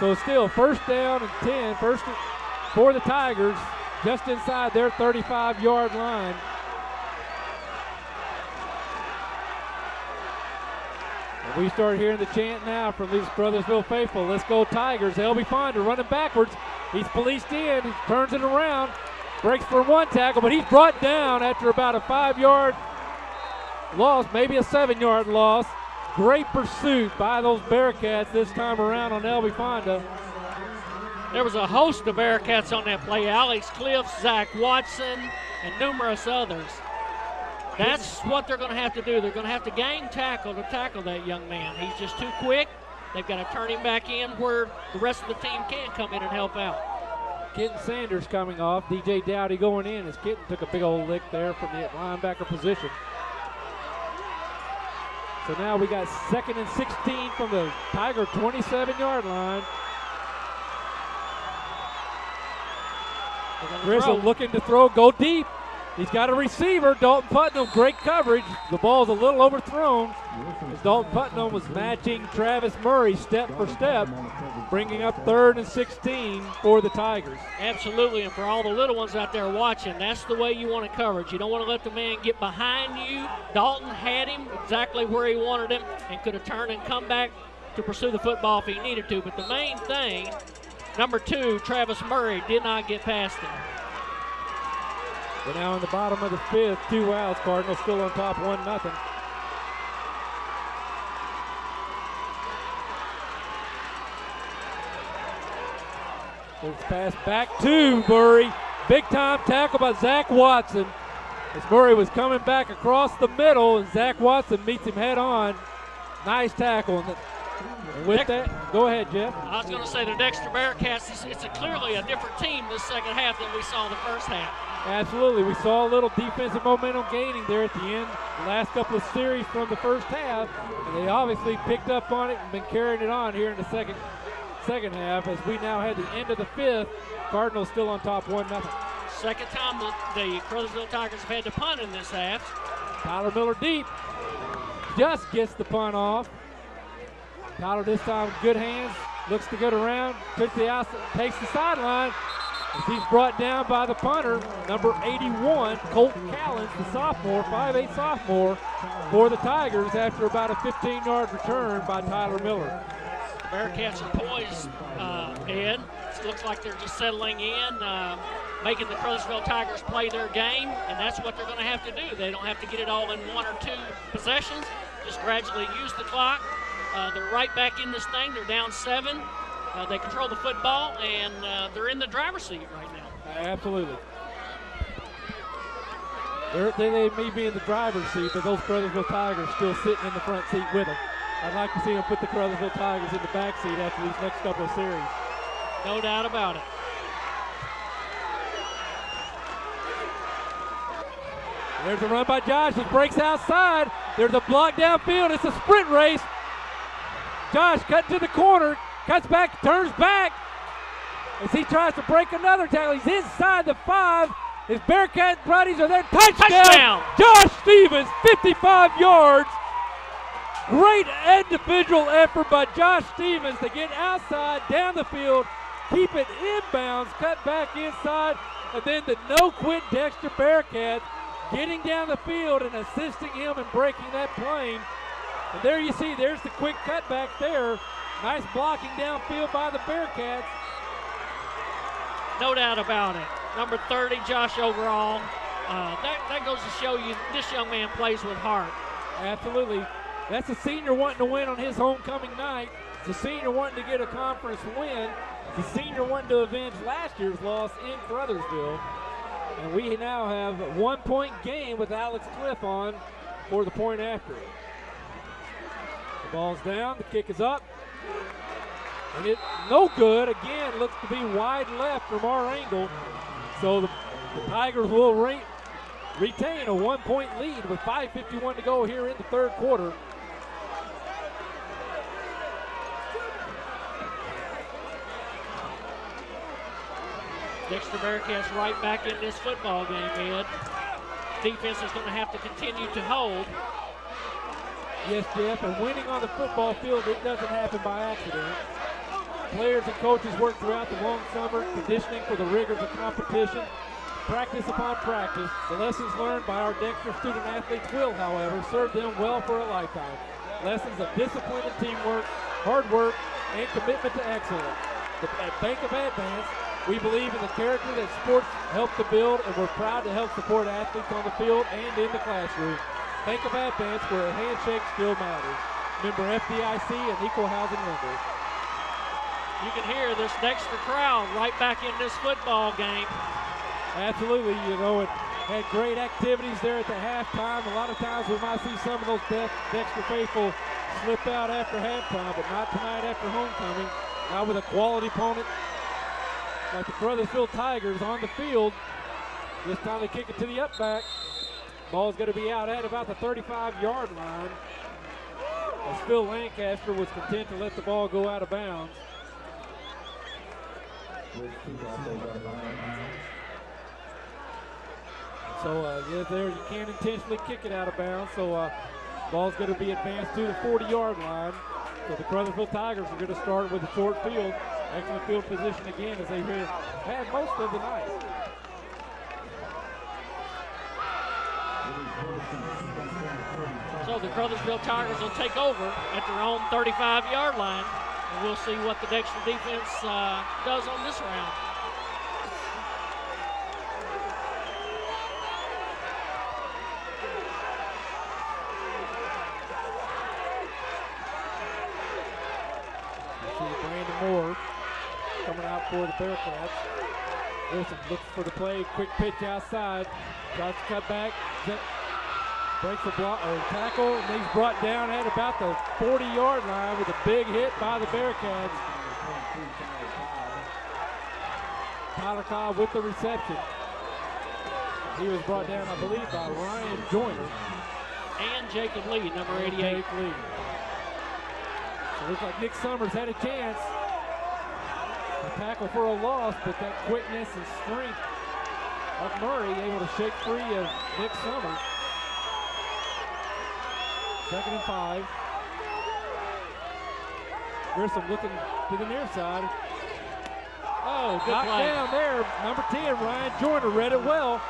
So still, first down and 10, first for the Tigers, just inside their 35-yard line. And we start hearing the chant now from these Caruthersville faithful. Let's go Tigers. Elby Fonda running backwards. He's policed in. He turns it around. Breaks for one tackle, but he's brought down after about a 5-yard loss, maybe a 7-yard loss. Great pursuit by those Bearcats this time around on Elby Fonda. There was a host of Bearcats on that play. Alex Cliff, Zach Watson, and numerous others. That's what they're going to have to do. They're going to have to gang tackle to tackle that young man. He's just too quick. They've got to turn him back in where the rest of the team can come in and help out. Kitten Sanders coming off. DJ Dowdy going in as Kitten took a big old lick there from the linebacker position. So now we got 2nd and 16 from the Tiger 27-yard line. Grizzle looking to throw, go deep. He's got a receiver, Dalton Putnam, great coverage. The ball's a little overthrown as Dalton Putnam was matching Travis Murray step for step, bringing up 3rd and 16 for the Tigers. Absolutely, and for all the little ones out there watching, that's the way you want to coverage. You don't want to let the man get behind you. Dalton had him exactly where he wanted him and could have turned and come back to pursue the football if he needed to. But the main thing, number 2, Travis Murray, did not get past him. We're now in the bottom of the 5th, 2 outs. Cardinals still on top, 1-0. It's pass back to Murray. Big time tackle by Zach Watson. As Murray was coming back across the middle, and Zach Watson meets him head on. Nice tackle. And with that, go ahead, Jeff. I was going to say the Dexter Bearcats, it's clearly a different team this second half than we saw the first half. Absolutely. We saw a little defensive momentum gaining there at the end. The last couple of series from the first half, and they obviously picked up on it and been carrying it on here in the second half as we now had the end of the 5th. Cardinals still on top 1-0. Second time the Caruthersville Tigers have had to punt in this half. Tyler Miller deep. Just gets the punt off. Tyler this time with good hands. Looks to get around. Takes the sideline. As he's brought down by the punter, number 81, Colt Callens, the sophomore, 5'8 sophomore, for the Tigers after about a 15-yard return by Tyler Miller. The Bearcats are poised, Ed. It looks like they're just settling in, making the Caruthersville Tigers play their game, and that's what they're going to have to do. They don't have to get it all in 1 or 2 possessions, just gradually use the clock. They're right back in this thing. They're down 7. They control the football, and they're in the driver's seat right now. Absolutely. They may be in the driver's seat, but those Caruthersville Tigers still sitting in the front seat with them. I'd like to see them put the Caruthersville Tigers in the back seat after these next couple of series. No doubt about it. There's a run by Josh. He breaks outside. There's a block downfield. It's a sprint race. Josh cut to the corner, cuts back, turns back as he tries to break another tackle. He's inside the 5. His Bearcat buddies are there. Touchdown! Josh Stevens, 55 yards. Great individual effort by Josh Stevens to get outside, down the field, keep it inbounds, cut back inside, and then the no-quit Dexter Bearcats getting down the field and assisting him in breaking that plane. And there you see, there's the quick cutback there. Nice blocking downfield by the Bearcats. No doubt about it. Number 30, Josh Overall. That goes to show you this young man plays with heart. Absolutely. That's a senior wanting to win on his homecoming night. It's a senior wanting to get a conference win. It's a senior wanting to avenge last year's loss in Caruthersville. And we now have a 1-point game with Alex Cliff on for the point after. The ball's down, the kick is up. And it no good. Again, looks to be wide left from our angle. So the Tigers will retain a 1-point lead with 5:51 to go here in the third quarter. Dexter Bearcats right back in this football game, Ed. Defense is going to have to continue to hold. Yes, Jeff, and winning on the football field, it doesn't happen by accident. Players and coaches work throughout the long summer, conditioning for the rigors of competition, practice upon practice. The lessons learned by our Dexter student athletes will, however, serve them well for a lifetime. Lessons of discipline and teamwork, hard work, and commitment to excellence. At Bank of Advance, we believe in the character that sports help to build, and we're proud to help support athletes on the field and in the classroom. Bank of Advance, where a handshake still matters. Member FDIC and equal housing lender. You can hear this Dexter crowd right back in this football game. Absolutely, you know, it had great activities there at the halftime. A lot of times we might see some of those Dexter faithful slip out after halftime, but not tonight after homecoming. Now with a quality opponent like the Caruthersville Tigers on the field. This time they kick it to the up back. Ball's going to be out at about the 35-yard line. As Phil Lancaster was content to let the ball go out of bounds. So, yeah, there you can't intentionally kick it out of bounds. So, ball's going to be advanced to the 40-yard line. So the Caruthersville Tigers are going to start with a short field. Excellent field position again as they had most of the night. So the Caruthersville Tigers will take over at their own 35-yard line. And we'll see what the Dexter defense does on this round. Moore coming out for the Bearcats. Wilson looks for the play, quick pitch outside, tries to cut back, breaks the block or tackle, and he's brought down at about the 40-yard line with a big hit by the Bearcats. Tyler Cobb with the reception. He was brought down, I believe, by Ryan Joyner. And Jacob Lee, number 88. Jake Lee. So it looks like Nick Summers had a chance. A tackle for a loss, but that quickness and strength of Murray able to shake free of Nick Summers. 2nd and 5. Grissom looking to the near side. Oh, good play down there. Number 10, Ryan Joyner read it well.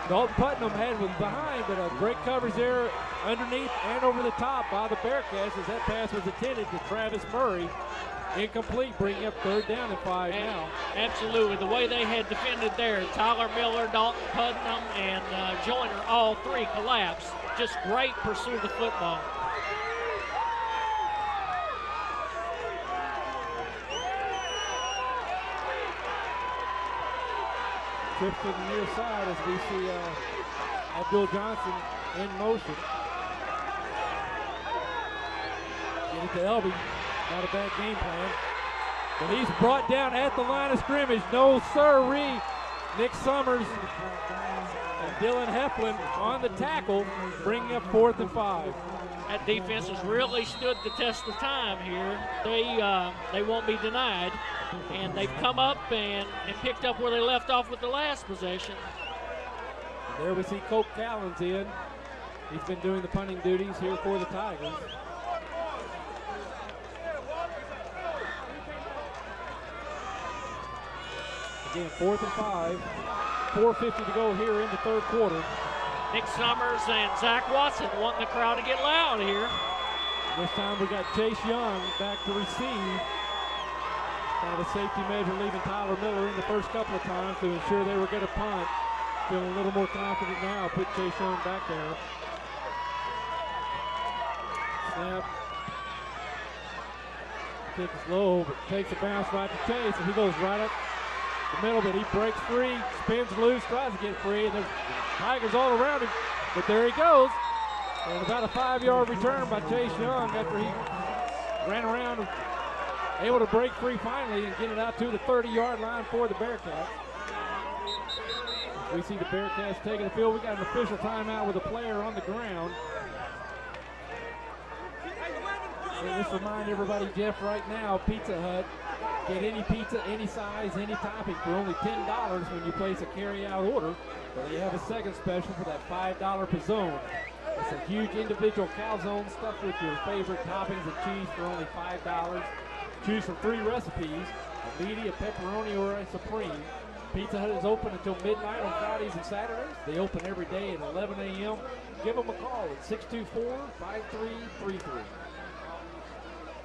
Dalton Putnam was behind, but a great coverage there underneath and over the top by the Bearcats as that pass was intended to Travis Murray. Incomplete, bringing up 3rd down and 5 now. Absolutely. The way they had defended there, Tyler Miller, Dalton Putnam, and Joyner, all three collapsed. Just great pursuit of the football. Trips to the near side as we see Abdul Johnson in motion. Get it to Elby. Not a bad game plan. But he's brought down at the line of scrimmage. No sirree. Nick Summers and Dylan Heflin on the tackle, bringing up 4th and 5. That defense has really stood the test of time here. They won't be denied, and they've come up and picked up where they left off with the last possession. There we see Cope Callens in. He's been doing the punting duties here for the Tigers. Again, 4th and 5. 4:50 to go here in the third quarter. Nick Summers and Zach Watson wanting the crowd to get loud here. This time we got Chase Young back to receive. Kind of a safety measure, leaving Tyler Miller in the first couple of times to ensure they were going to punt. Feeling a little more confident now. Put Chase Young back there. Snap. Kick is low, but takes a bounce right to Chase, and he goes right up the middle, but he breaks free, spins loose, tries to get free, and there's Tigers all around him, but there he goes. And about a 5-yard return by Chase Young after he ran around, able to break free finally and get it out to the 30-yard line for the Bearcats. We see the Bearcats taking the field. We got an official timeout with a player on the ground. And just remind everybody, Jeff, right now, Pizza Hut, get any pizza, any size, any topping for only $10 when you place a carry-out order. But they have a second special for that $5 pizzone. It's a huge individual calzone stuffed with your favorite toppings and cheese for only $5. Choose from 3 recipes, a meaty, a pepperoni, or a supreme. Pizza Hut is open until midnight on Fridays and Saturdays. They open every day at 11 a.m. Give them a call at 624-5333.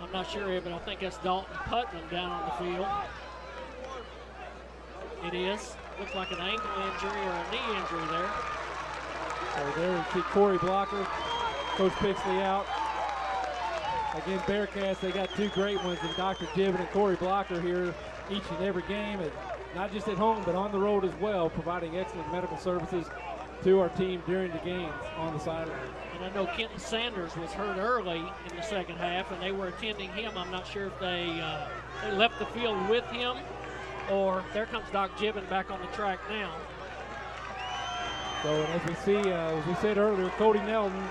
I'm not sure, but I think that's Dalton Putnam down on the field. It is. Looks like an ankle injury or a knee injury there. So there we see Corey Blocker, Coach Pixley out. Again, Bearcats, they got 2 great ones in Dr. Gibbon and Corey Blocker here each and every game, and not just at home, but on the road as well, providing excellent medical services to our team during the games on the sideline. And I know Kenton Sanders was hurt early in the second half, and they were attending him. I'm not sure if they left the field with him, or there comes Doc Gibbon back on the track now. So as we see, as we said earlier, Cody Nelton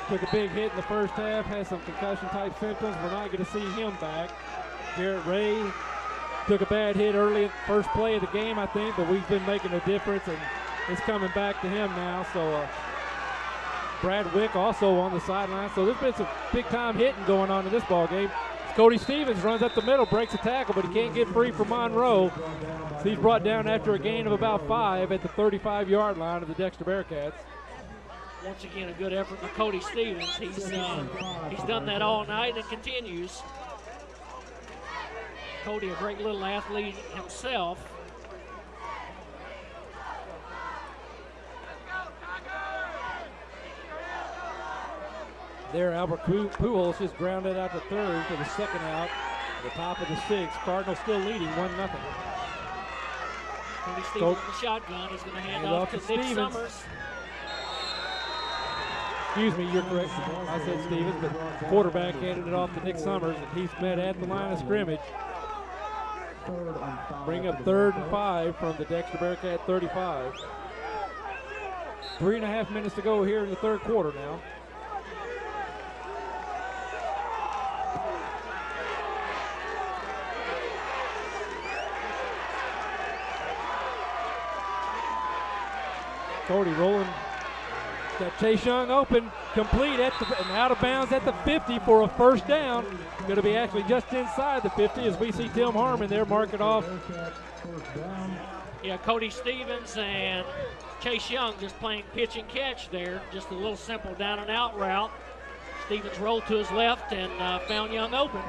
took a big hit in the first half, has some concussion-type symptoms. We're not going to see him back. Garrett Ray took a bad hit early at the first play of the game, I think, but we've been making a difference, and it's coming back to him now. So Brad Wick also on the sideline. So there's been some big-time hitting going on in this ball game. Cody Stevens runs up the middle, breaks a tackle, but he can't get free from Monroe. So he's brought down after a gain of about 5 at the 35-yard line of the Dexter Bearcats. Once again, a good effort by Cody Stevens. He's done that all night and continues. Cody, a great little athlete himself. There, Albert Pujols just grounded out to third for the second out. At the top of the 6th. Cardinals still leading 1-0. Cody Stevens in the shotgun. He's going to hand off to Nick Summers. Excuse me, you're correct. I said Stevens, but the quarterback handed it off to Nick Summers, and he's met at the line of scrimmage. Bring up 3rd and 5 from the Dexter Bearcat 35. 3.5 minutes to go here in the third quarter now. Cody rolling. Got Chase Young open, complete and out of bounds at the 50 for a first down. Going to be actually just inside the 50 as we see Tim Harmon there mark it off. Yeah, Cody Stevens and Chase Young just playing pitch and catch there. Just a little simple down and out route. Stevens rolled to his left and found Young open.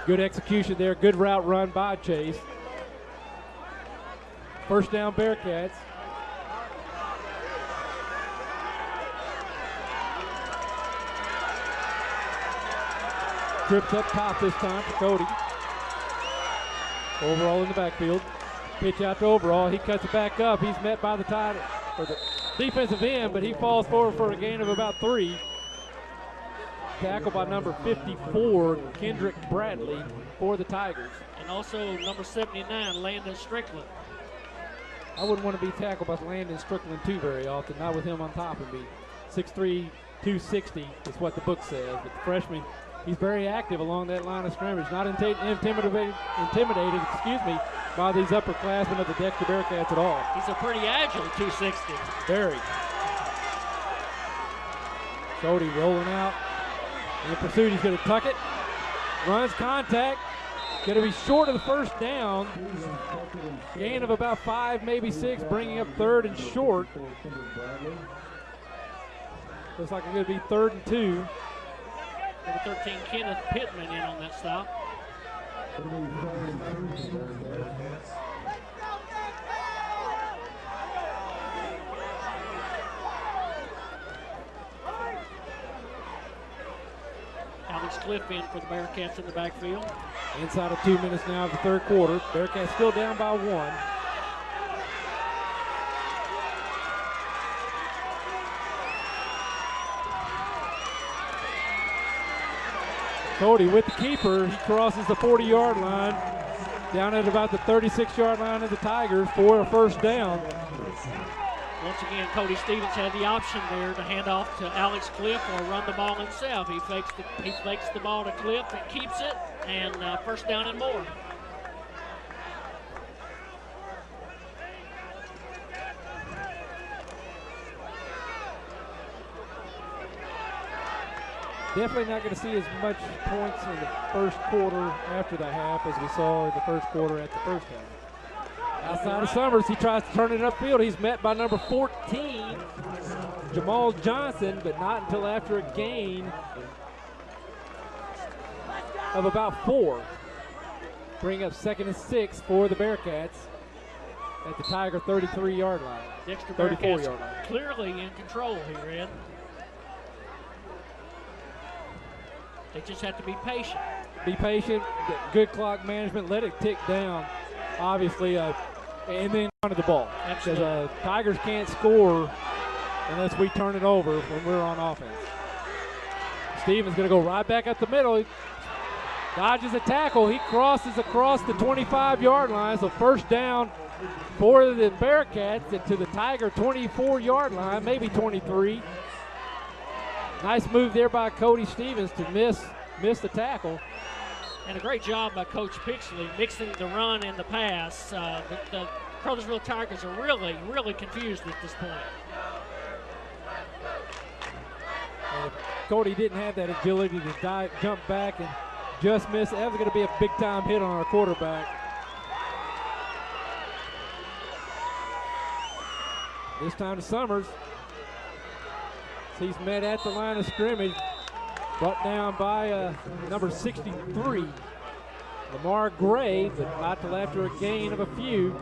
Good execution there, good route run by Chase. First down Bearcats. Trips up top this time for Cody. Overall in the backfield. Pitch out to Overall. He cuts it back up. He's met by the tight or the defensive end, but he falls forward for a gain of about 3. Tackle by number 54, Kendrick Bradley, for the Tigers. And also number 79, Landon Strickland. I wouldn't want to be tackled by Landon Strickland too very often, not with him on top of me. 6'3", 260 is what the book says. But the freshman, he's very active along that line of scrimmage. Not intimidated, by these upperclassmen of the Dexter Bearcats at all. He's a pretty agile 260. Very. Cody rolling out. In pursuit, he's going to tuck it. Runs contact. Going to be short of the first down. Gain of about 5, maybe 6, bringing up 3rd and short. Looks like it's going to be 3rd and 2. Number 13, Kenneth Pittman in on that stop. Alex Cliff in for the Bearcats in the backfield. Inside of 2 minutes now of the third quarter. Bearcats still down by 1. Cody with the keeper. He crosses the 40-yard line. Down at about the 36-yard line of the Tigers for a first down. Once again, Cody Stevens had the option there to hand off to Alex Cliff or run the ball himself. He fakes the ball to Cliff and keeps it, and first down and more. Definitely not going to see as much points in the first quarter after the half as we saw in the first quarter at the first half. Outside of Summers, he tries to turn it upfield. He's met by number 14, Jamal Johnson, but not until after a gain of about 4. Bring up 2nd and 6 for the Bearcats at the Tiger 33-yard line. Dexter 34-yard Bearcats line. clearly in control here, Ed. They just have to be patient. Be patient, good clock management, let it tick down, obviously, and then onto the ball. Because Tigers can't score unless we turn it over when we're on offense. Stevens going to go right back up the middle. He dodges a tackle. He crosses across the 25-yard line, so first down for the Bearcats to the Tiger 24-yard line, maybe 23. Nice move there by Cody Stevens to miss the tackle. And a great job by Coach Pixley mixing the run and the pass. The Caruthersville Tigers are really, really confused at this point. And if Cody didn't have that agility to jump back and just miss, that was going to be a big-time hit on our quarterback. This time to Summers. He's met at the line of scrimmage, brought down by number 63, Lamar Gray, but not till after a gain of a few.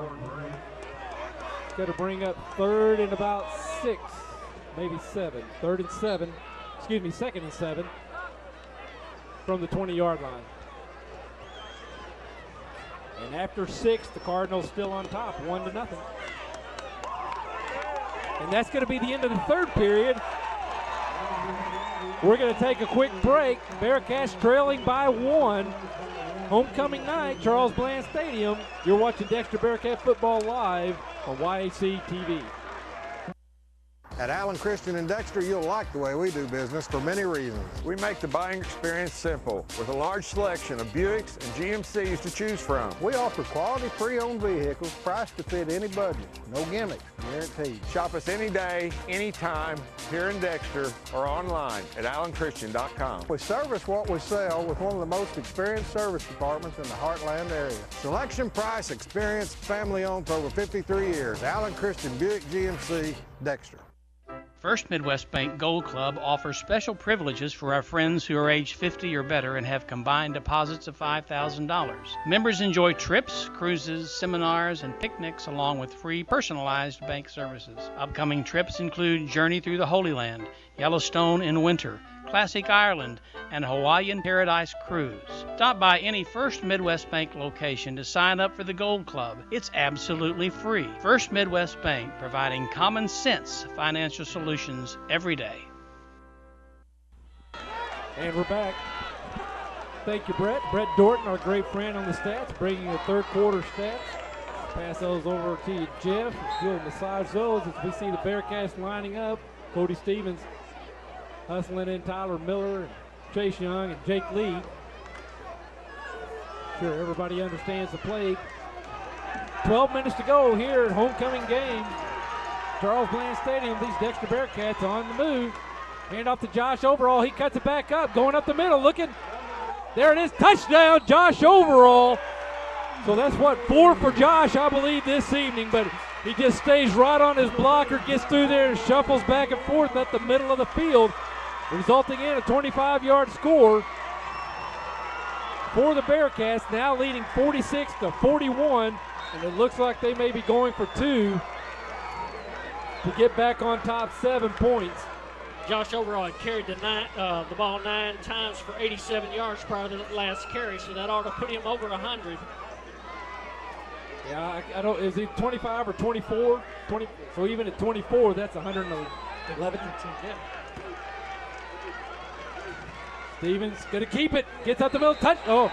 It's got to bring up 3rd and about 6, maybe 7. 3rd and 7, excuse me, 2nd and 7 from the 20-yard line. And after 6, the Cardinals still on top, 1-0. And that's going to be the end of the third period. We're going to take a quick break. Bearcats trailing by 1. Homecoming night, Charles Bland Stadium. You're watching Dexter Bearcat Football live on YAC TV. At Allen Christian and Dexter, you'll like the way we do business for many reasons. We make the buying experience simple with a large selection of Buicks and GMCs to choose from. We offer quality pre-owned vehicles priced to fit any budget. No gimmicks, guaranteed. Shop us any day, anytime, here in Dexter or online at allenchristian.com. We service what we sell with one of the most experienced service departments in the Heartland area. Selection, price, experience, family owned for over 53 years. Allen Christian Buick GMC, Dexter. First Midwest Bank Gold Club offers special privileges for our friends who are age 50 or better and have combined deposits of $5,000. Members enjoy trips, cruises, seminars, and picnics along with free personalized bank services. Upcoming trips include Journey Through the Holy Land, Yellowstone in winter, Classic Ireland, and Hawaiian Paradise Cruise. Stop by any First Midwest Bank location to sign up for the Gold Club. It's absolutely free. First Midwest Bank, providing common sense financial solutions every day. And we're back. Thank you, Brett. Brett Dorton, our great friend on the stats, bringing the third quarter stats. Pass those over to you, Jeff. You'll massage those as we see the Bearcats lining up. Cody Stevens hustling in Tyler Miller and Chase Young and Jake Lee. Sure, everybody understands the play. 12 minutes to go here at homecoming game. Charles Bland Stadium, these Dexter Bearcats on the move. Hand off to Josh Overall. He cuts it back up, going up the middle, looking. There it is, touchdown, Josh Overall. So that's what, 4 for Josh, I believe, this evening, but he just stays right on his blocker, gets through there and shuffles back and forth at the middle of the field, resulting in a 25-yard score for the Bearcats, now leading 46-41, and it looks like they may be going for 2 to get back on top, 7 points. Josh Overall had carried the ball 9 times for 87 yards prior to the last carry, so that ought to put him over 100. Yeah, I don't. Is he 25 or 24? 20. So even at 24, that's 111. Yeah. Stevens gonna keep it. Gets up the middle. Touch. Oh,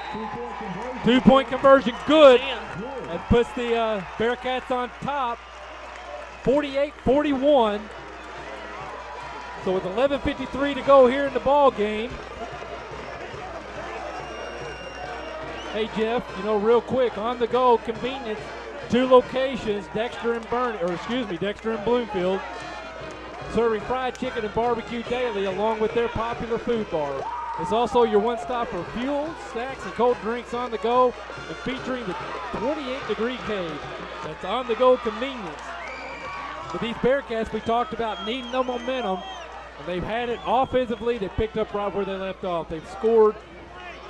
2-point conversion. Good. And puts the Bearcats on top. 48-41. So with 11:53 to go here in the ball game. Hey Jeff, real quick, on the go, convenience, 2 locations, Dexter and Bloomfield, serving fried chicken and barbecue daily along with their popular food bar. It's also your one stop for fuel, snacks, and cold drinks on the go, and featuring the 28-degree cave. That's on the go convenience. With these Bearcats, we talked about needing the momentum, and they've had it offensively. They picked up right where they left off. They've scored.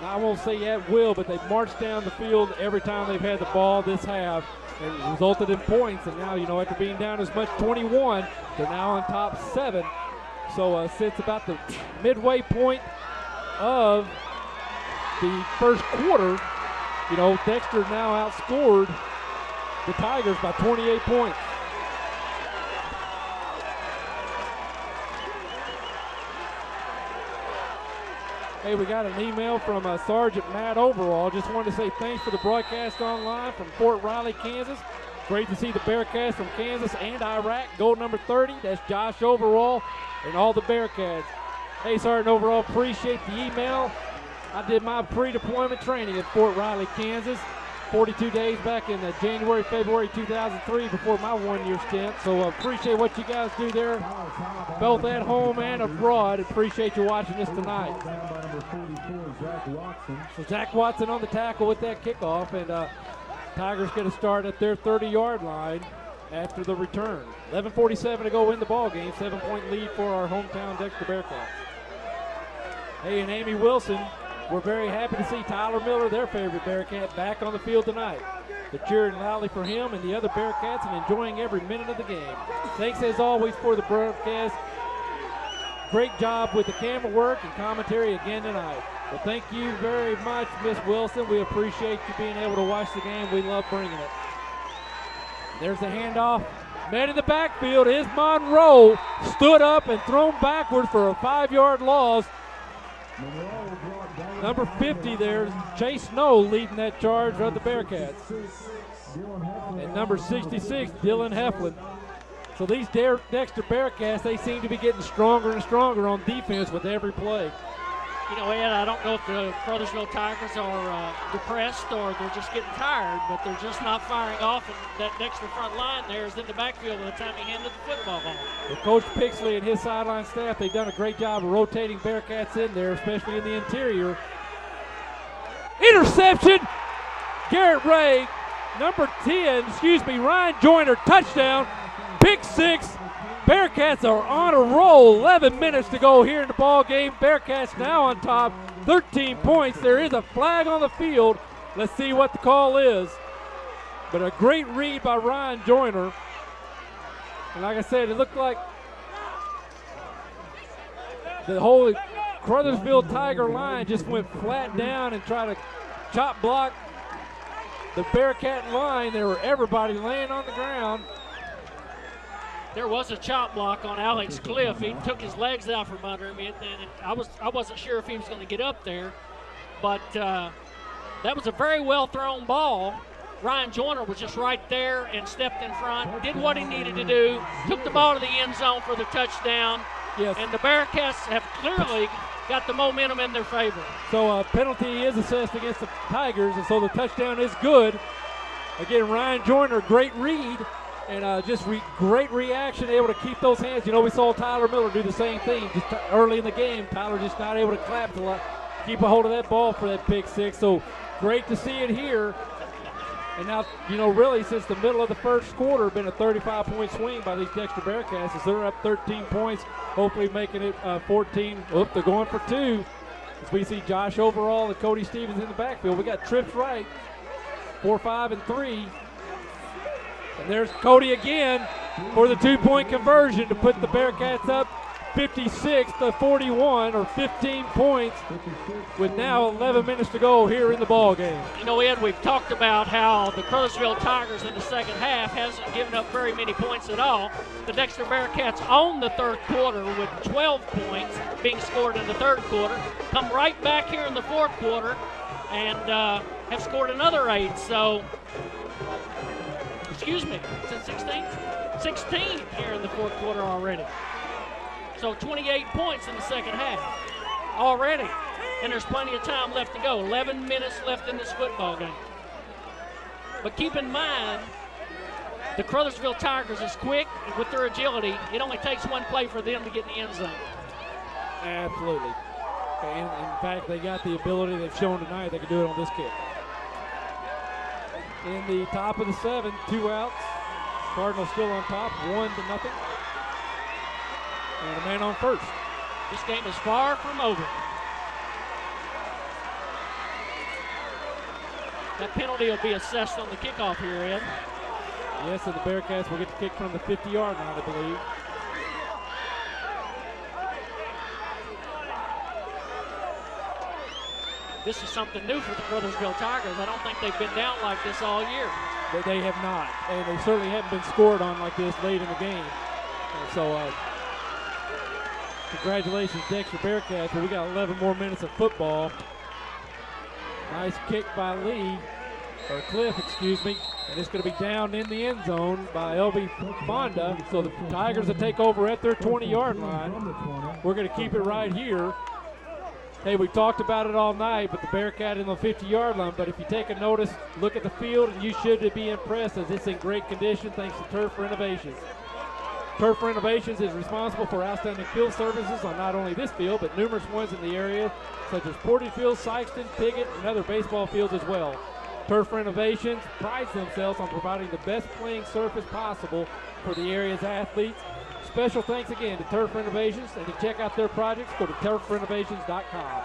I won't say at will, but they've marched down the field every time they've had the ball this half and resulted in points. And now, after being down as much 21, they're now on top 7. So since about the midway point of the first quarter, Dexter now outscored the Tigers by 28 points. Hey, we got an email from Sergeant Matt Overall. Just wanted to say thanks for the broadcast online from Fort Riley, Kansas. Great to see the Bearcats from Kansas and Iraq. Goal number 30, that's Josh Overall and all the Bearcats. Hey, Sergeant Overall, appreciate the email. I did my pre-deployment training at Fort Riley, Kansas, 42 days back in January, February 2003 before my 1-year stint. So appreciate what you guys do there, both at home and abroad. Appreciate you watching this tonight. So Zach Watson on the tackle with that kickoff, and Tigers going to start at their 30-yard line after the return. 11:47 to go in the ball game. 7-point lead for our hometown Dexter Bearcats. Hey, and Amy Wilson, we're very happy to see Tyler Miller, their favorite Bearcat, back on the field tonight. They're cheering loudly for him and the other Bearcats and enjoying every minute of the game. Thanks as always for the broadcast. Great job with the camera work and commentary again tonight. Well, thank you very much, Miss Wilson. We appreciate you being able to watch the game. We love bringing it. There's the handoff. Man in the backfield is Monroe. Stood up and thrown backward for a 5-yard loss. Number 50 there, Chase Snow leading that charge of the Bearcats. And number 66, Dylan Heflin. So these Dexter Bearcats, they seem to be getting stronger and stronger on defense with every play. Ed, I don't know if the Caruthersville Tigers are depressed or they're just getting tired, but they're just not firing off, and that Dexter front line there is in the backfield by the time he handed the football ball. Well, Coach Pixley and his sideline staff, they've done a great job of rotating Bearcats in there, especially in the interior. Interception! Garrett Ray, number 10, Ryan Joyner, touchdown, pick 6. Bearcats are on a roll. 11 minutes to go here in the ball game. Bearcats now on top, 13 points. There is a flag on the field. Let's see what the call is. But a great read by Ryan Joyner. And like I said, it looked like the whole Caruthersville Tiger line just went flat down and tried to chop block the Bearcat line. There were everybody laying on the ground. There was a chop block on Alex Cliff. He took his legs out from under him, and I wasn't sure if he was going to get up there, but that was a very well thrown ball. Ryan Joyner was just right there and stepped in front, did what he needed to do, took the ball to the end zone for the touchdown, Yes. And the Bearcats have clearly got the momentum in their favor. So a penalty is assessed against the Tigers, and so the touchdown is good. Again, Ryan Joyner, great read, and great reaction, able to keep those hands. You know, we saw Tyler Miller do the same thing just early in the game. Tyler just not able to clap to keep a hold of that ball for that pick six. So great to see it here. And now, you know, really since the middle of the first quarter, been a 35-point swing by these Dexter Bearcats as they're up 13 points, hopefully making it 14. Oop, they're going for two. As we see Josh Overall and Cody Stevens in the backfield. We got trips right, 4, 5, and 3. And there's Cody again for the two-point conversion to put the Bearcats up 56-41, or 15 points, with now 11 minutes to go here in the ball game. You know, Ed, we've talked about how the Caruthersville Tigers in the second half hasn't given up very many points at all. The Dexter Bearcats own the third quarter with 12 points being scored in the third quarter, come right back here in the fourth quarter and have scored another 8. So, excuse me, is it 16? 16 here in the fourth quarter already. So 28 points in the second half already. And there's plenty of time left to go. 11 minutes left in this football game. But keep in mind, the Caruthersville Tigers is quick, and with their agility, it only takes one play for them to get in the end zone. Absolutely. And in fact, they got the ability they've shown tonight. They can do it on this kick. In the top of the 7, 2 outs. Cardinals still on top, 1-0. And a man on first. This game is far from over. That penalty will be assessed on the kickoff here, Ed. Yes, and the Bearcats will get the kick from the 50-yard line, I believe. This is something new for the Caruthersville Tigers. I don't think they've been down like this all year. But they have not, and they certainly haven't been scored on like this late in the game. And so, congratulations, Dexter Bearcats. But we got 11 more minutes of football. Nice kick by Cliff, excuse me. And it's going to be down in the end zone by LB Fonda. So the Tigers will take over at their 20-yard line. We're going to keep it right here. Hey, we talked about it all night, but the Bearcat in the 50-yard line. But if you take a notice, look at the field, and you should be impressed as it's in great condition thanks to Turf Renovations. Turf Renovations is responsible for outstanding field services on not only this field, but numerous ones in the area, such as Porterfield, Sykeston, Piggott, and other baseball fields as well. Turf Renovations prides themselves on providing the best playing surface possible for the area's athletes. Special thanks again to Turf Renovations, and to check out their projects, go to turfrenovations.com.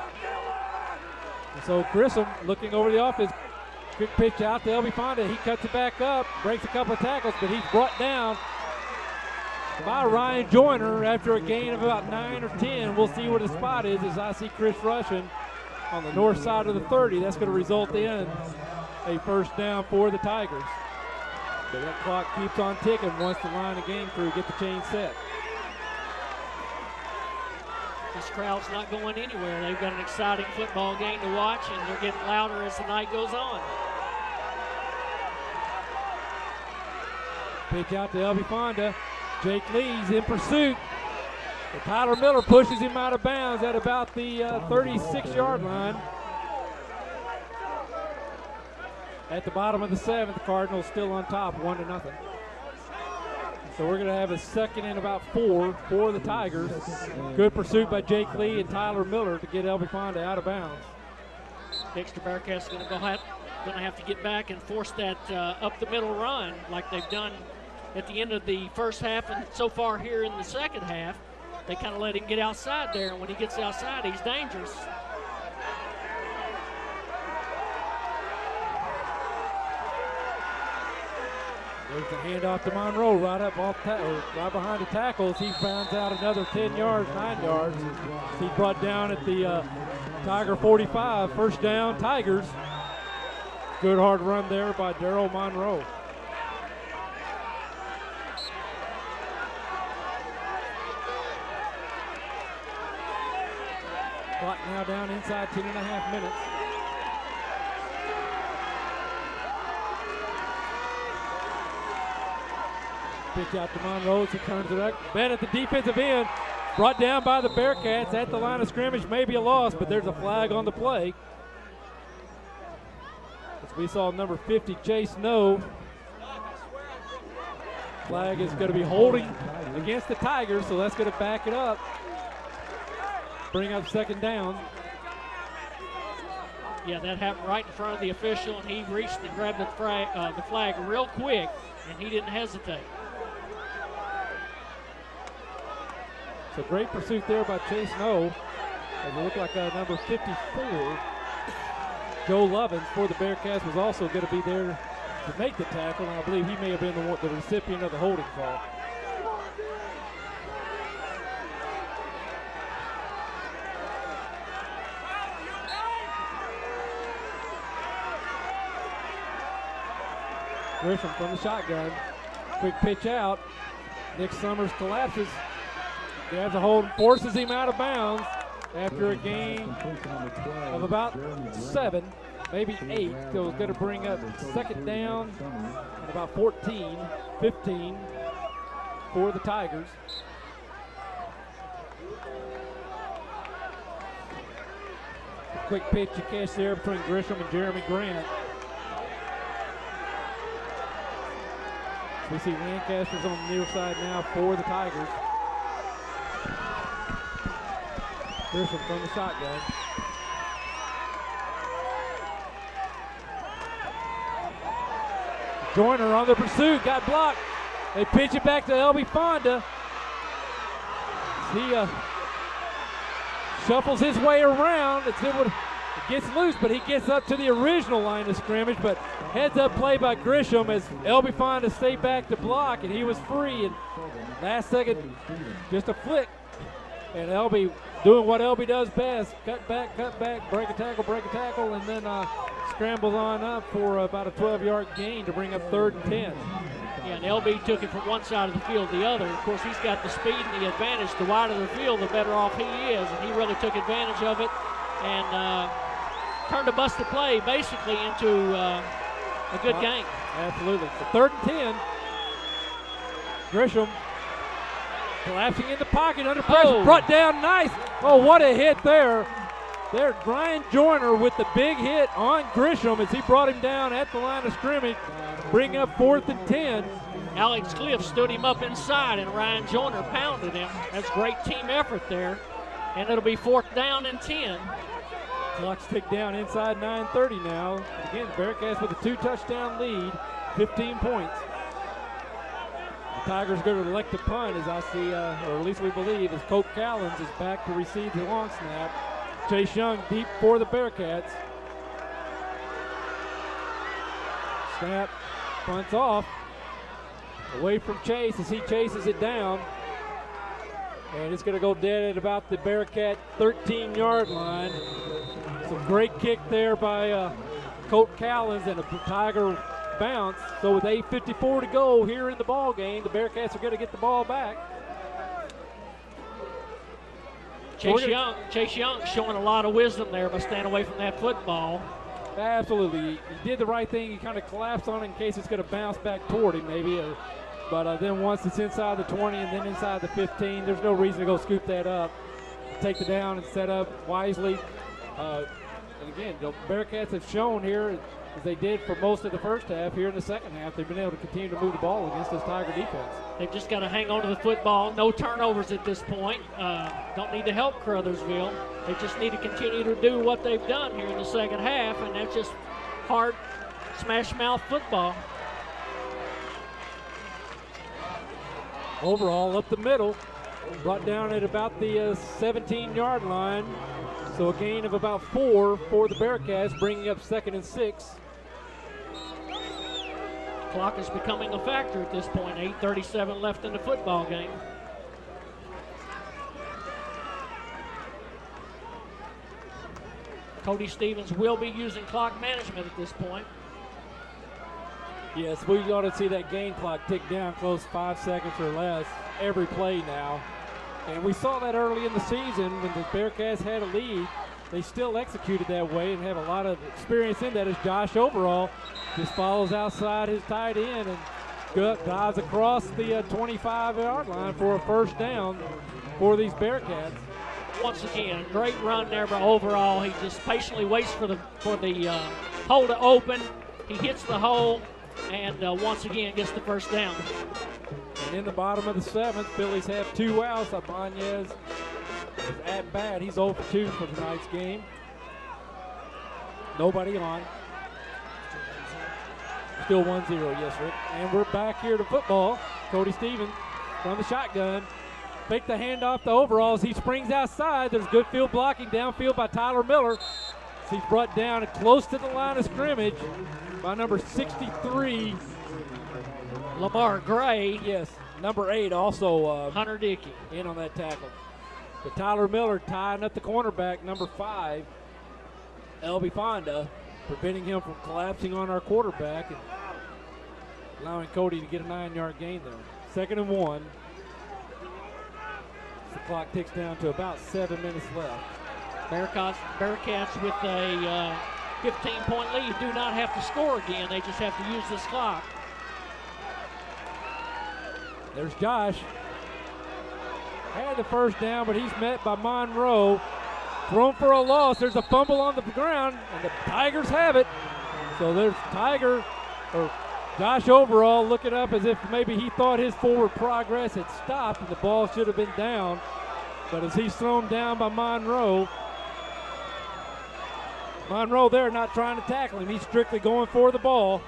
And so Grissom looking over the offense. Quick pitch out to LB Fonda. He cuts it back up, breaks a couple of tackles, but he's brought down by Ryan Joyner after a gain of about 9 or 10. We'll see what his spot is as I see Chris Russian on the north side of the 30. That's going to result in a first down for the Tigers. But that clock keeps on ticking once the line of game crew get the chain set. This crowd's not going anywhere. They've got an exciting football game to watch, and they're getting louder as the night goes on. Pitch out to LB Fonda. Jake Lee's in pursuit. But Tyler Miller pushes him out of bounds at about the 36-yard line. At the bottom of the 7th, Cardinals still on top, 1-0. So we're going to have a second and about 4 for the Tigers. Good pursuit by Jake Lee and Tyler Miller to get LB Fonda out of bounds. Dexter Bearcats going to have to get back and force that up the middle run like they've done at the end of the first half, and so far here in the second half. They kind of let him get outside there, and when he gets outside, he's dangerous. There's the handoff to Monroe right behind the tackles. He finds out another 10 yards, 9 yards. He's brought down at the Tiger 45. First down, Tigers. Good hard run there by Darryl Monroe. Clock now down inside 10.5 minutes. Pitch out to Monroe, he turns it up. Ben at the defensive end. Brought down by the Bearcats at the line of scrimmage. Maybe a loss, but there's a flag on the play. As we saw number 50, Chase Snow. Flag is going to be holding against the Tigers, so that's going to back it up. Bring up second down. Yeah, that happened right in front of the official, and he reached and grabbed the flag real quick, and he didn't hesitate. So great pursuit there by Chase Snow. And it looked like number 54, Joe Lovins, for the Bearcats, was also going to be there to make the tackle, and I believe he may have been the recipient of the holding call. Grisham from the shotgun. Quick pitch out. Nick Summers collapses. Grabs a hold and forces him out of bounds after a gain of about 7, maybe 8. So it's going to bring up second down and about 14, 15 for the Tigers. Quick pitch to catch there between Grisham and Jeremy Grant. We see Lancaster's on the near side now for the Tigers. Grisham from the shotgun. Joyner on the pursuit, got blocked. They pitch it back to LB Fonda. He shuffles his way around. It gets loose, but he gets up to the original line of scrimmage. But heads up play by Grisham as LB Fonda stayed back to block, and he was free. And last second, just a flick. And LB doing what LB does best, cut back, break a tackle, and then scrambles on up for about a 12-yard gain to bring up 3rd and 10. Yeah, and LB took it from one side of the field to the other. Of course, he's got the speed and the advantage. The wider the field, the better off he is, and he really took advantage of it and turned a busted play basically into a good game. Absolutely. So 3rd and 10. Grisham collapsing in the pocket under pressure, brought down nice. Oh, what a hit there. There's Brian Joyner with the big hit on Grisham as he brought him down at the line of scrimmage, bring up 4th and 10. Alex Cliff stood him up inside, and Ryan Joyner pounded him. That's great team effort there. And it'll be 4th down and 10. Clock's ticked down inside 9:30 now. Again, the Bearcats with a 2-touchdown lead, 15 points. The Tigers going to elect to punt, as I see, or at least we believe, as Cope Callens is back to receive the long snap. Chase Young deep for the Bearcats. Snap, punts off. Away from Chase as he chases it down. And it's going to go dead at about the Bearcat 13-yard line. Some great kick there by Cope Callens and a Tiger bounce. So with 8:54 to go here in the ball game, the Bearcats are going to get the ball back. Chase Young showing a lot of wisdom there by staying away from that football. Absolutely. He did the right thing. He kind of collapsed on it in case it's going to bounce back toward him maybe. But then once it's inside the 20 and then inside the 15, there's no reason to go scoop that up. Take the down and set up wisely. And again, the Bearcats have shown here, as they did for most of the first half, here in the second half, they've been able to continue to move the ball against this Tiger defense. They've just got to hang on to the football. No turnovers at this point. Don't need to help Caruthersville. They just need to continue to do what they've done here in the second half, and that's just hard, smash-mouth football. Overall, up the middle, brought down at about the 17-yard line. So a gain of about 4 for the Bearcats, bringing up 2nd and 6. Clock is becoming a factor at this point. 8:37 left in the football game. Cody Stevens will be using clock management at this point. Yes, we ought to see that game clock tick down close 5 seconds or less every play now. And we saw that early in the season when the Bearcats had a lead. They still executed that way and have a lot of experience in that as Josh Overall just follows outside his tight end and dives across the 25-yard line for a first down. for these Bearcats. Once again, great run there by Overall. He just patiently waits for the hole to open. He hits the hole, and once again gets the first down. And in the bottom of the 7th, Phillies have 2 outs. Abanez is at bat. He's 0 for 2 for tonight's game. Nobody on. Still 1-0, yes, Rick. And we're back here to football. Cody Stevens from the shotgun. Fake the handoff to Overalls. He springs outside. There's good field blocking downfield by Tyler Miller. He's brought down close to the line of scrimmage by number 63. Lamar Gray. Yes, number 8 also. Hunter Dickey. In on that tackle. But Tyler Miller tying up the cornerback, number 5, Elby Fonda, preventing him from collapsing on our quarterback and allowing Cody to get a 9-yard gain there. 2nd and 1. The clock ticks down to about 7 minutes left. Bearcats with a 15-point lead do not have to score again. They just have to use this clock. There's Josh. Had the first down, but he's met by Monroe. Thrown for a loss. There's a fumble on the ground, and the Tigers have it. So there's Josh Overall looking up as if maybe he thought his forward progress had stopped and the ball should have been down. But as he's thrown down by Monroe there not trying to tackle him. He's strictly going for the ball.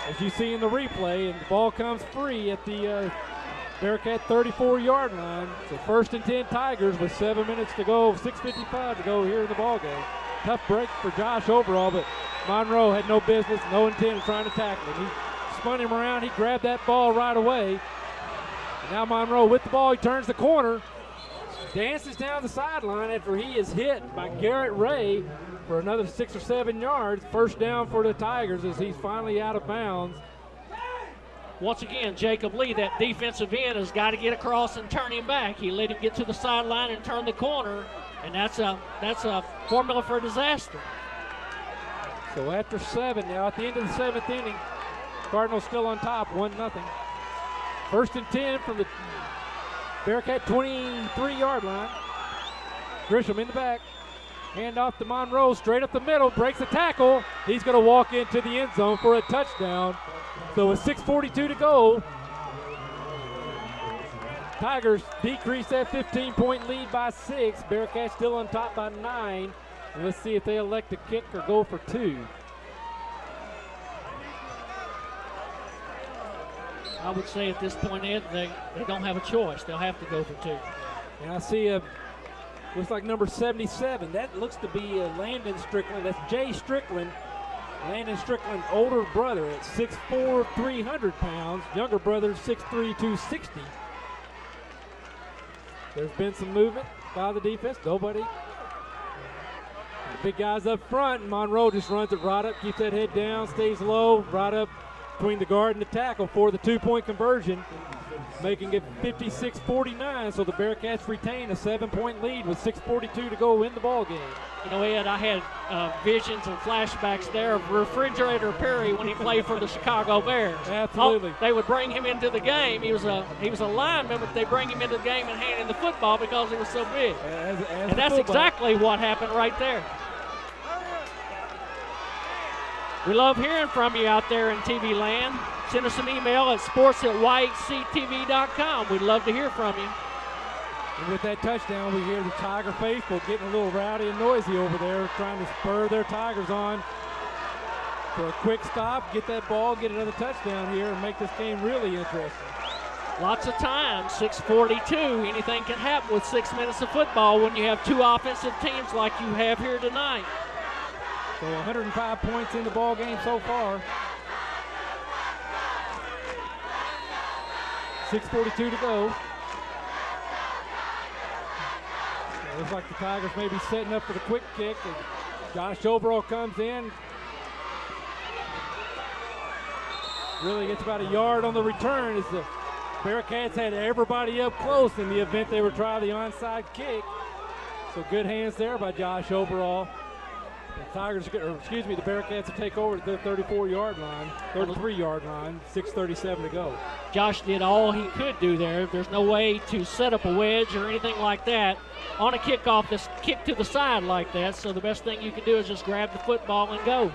As you see in the replay, and the ball comes free at the Bearcat 34-yard line. So 1st and 10 Tigers with 7 minutes to go, 6:55 to go here in the ball game. Tough break for Josh Overall, but Monroe had no business, no intent of trying to tackle him. He spun him around. He grabbed that ball right away. And now Monroe with the ball. He turns the corner, dances down the sideline after he is hit by Garrett Ray for another 6 or 7 yards. First down for the Tigers as he's finally out of bounds. Once again, Jacob Lee, that defensive end, has got to get across and turn him back. He let him get to the sideline and turn the corner, and that's a formula for disaster. So after 7 now, at the end of the 7th inning, Cardinals still on top, 1-0. 1st and 10 from the Bearcat 23-yard line. Grisham in the back. Hand off to Monroe, straight up the middle, breaks the tackle. He's going to walk into the end zone for a touchdown. So with 6:42 to go, Tigers decrease that 15-point lead by 6. Bearcats still on top by 9. And let's see if they elect to kick or go for 2. I would say at this point, Ed, they don't have a choice. They'll have to go for 2. And I see looks like number 77. That looks to be Landon Strickland. That's Jay Strickland. Landon Strickland's older brother at 6'4", 300 pounds. Younger brother 6'3", 260. There's been some movement by the defense. Nobody. The big guys up front, and Monroe just runs it right up, keeps that head down, stays low, right up between the guard and the tackle for the 2-point conversion, making it 56-49. So the Bearcats retain a 7-point lead with 6:42 to go in the ball game. You know, Ed, I had visions and flashbacks there of Refrigerator Perry when he played for the Chicago Bears. Absolutely. They would bring him into the game. He was a lineman, but they bring him into the game and hand him the football because he was so big. And that's exactly what happened right there. We love hearing from you out there in TV land. Send us an email at sports@yctv.com. We'd love to hear from you. And with that touchdown, we hear the Tiger faithful getting a little rowdy and noisy over there, trying to spur their Tigers on for a quick stop, get that ball, get another touchdown here, and make this game really interesting. Lots of time, 6:42. Anything can happen with 6 minutes of football when you have 2 offensive teams like you have here tonight. So 105 points in the ball game so far. 6:42 to go. Looks like the Tigers may be setting up for the quick kick. And Josh Overall comes in. Really gets about a yard on the return as the Bearcats had everybody up close in the event they were trying the onside kick. So good hands there by Josh Overall. The Tigers, or excuse me, the Bearcats will take over at their 34-yard line, 33-yard line, 6:37 to go. Josh did all he could do there. There's no way to set up a wedge or anything like that on a kickoff that's kicked to the side like that, so the best thing you can do is just grab the football and go.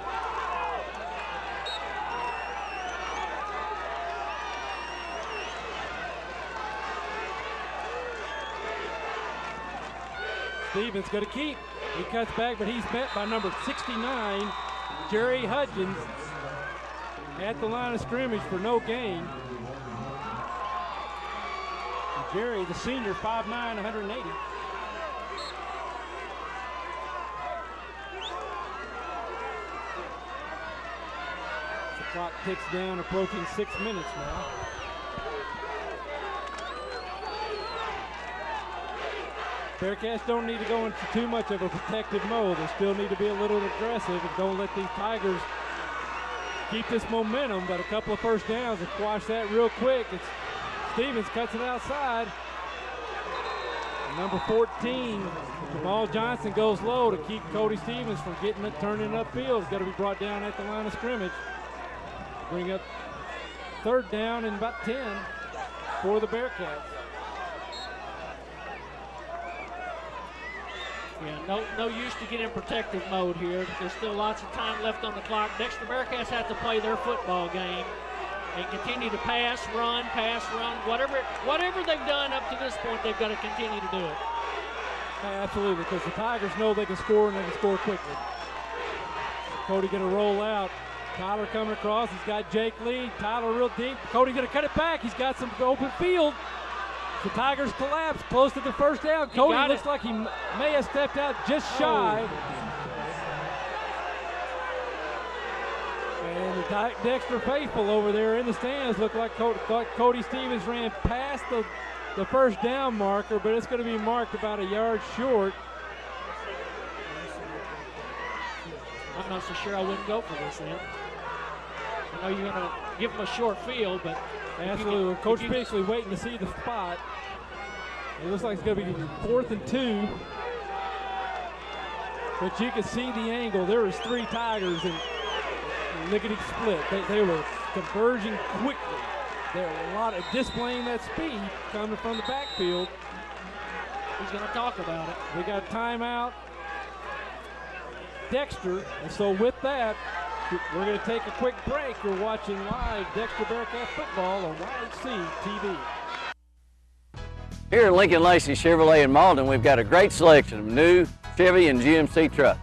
Stevens going to keep. He cuts back, but he's met by number 69, Jerry Hudgens, at the line of scrimmage for no gain. And Jerry, the senior, 5'9", 180. The clock ticks down, approaching 6 minutes now. Bearcats don't need to go into too much of a protective mode. They still need to be a little aggressive and don't let these Tigers keep this momentum, but a couple of first downs and squash that real quick. It's Stevens cuts it outside. And number 14, Jamal Johnson goes low to keep Cody Stevens from getting it, turning upfield. It's got to be brought down at the line of scrimmage. Bring up third down and about 10 for the Bearcats. Yeah, no use to get in protective mode here. There's still lots of time left on the clock. Dexter Bearcats have to play their football game and continue to pass, run. Whatever they've done up to this point, they've got to continue to do it. Absolutely, because the Tigers know they can score and they can score quickly. Cody going to roll out. Tyler coming across. He's got Jake Lee. Tyler real deep. Cody going to cut it back. He's got some open field. The Tigers collapse close to the first down. Cody looks like he may have stepped out just shy. And the Dexter faithful over there in the stands look like Cody Stevens ran past the first down marker, but it's going to be marked about a yard short. I'm not so sure I wouldn't go for this then. I know you're going to give him a short field, but absolutely. Coach Pixley waiting to see the spot. It looks like it's going to be 4th and 2. But you can see the angle. There was 3 Tigers and lickety split. They were converging quickly. There were a lot of displaying that speed coming from the backfield. He's going to talk about it. We got timeout. Dexter. And so with that, we're going to take a quick break. You're watching live Dexter Bearcat football on YHC TV. Here at Lincoln Lacey Chevrolet in Malden, we've got a great selection of new Chevy and GMC trucks.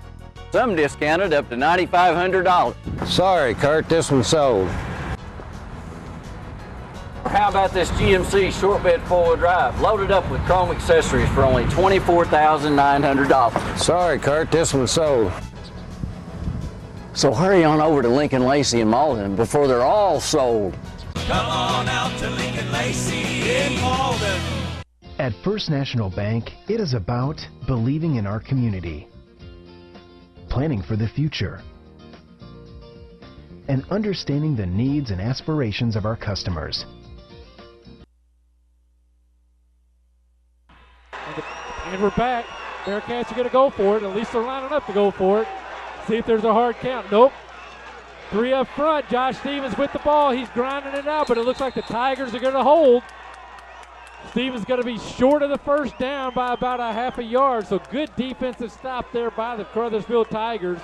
Some discounted up to $9,500. Sorry, Kurt, this one's sold. How about this GMC short bed 4-wheel drive, loaded up with chrome accessories for only $24,900. Sorry, Kurt, this one's sold. So hurry on over to Lincoln Lacey in Malden before they're all sold. Come on out to Lincoln Lacey in Malden. At First National Bank, it is about believing in our community, planning for the future, and understanding the needs and aspirations of our customers. And we're back. Bearcats are going to go for it. At least they're lining up to go for it. See if there's a hard count. Nope. 3 up front. Josh Stevens with the ball. He's grinding it out, but it looks like the Tigers are going to hold. Stevens going to be short of the first down by about a half a yard. So good defensive stop there by the Caruthersville Tigers.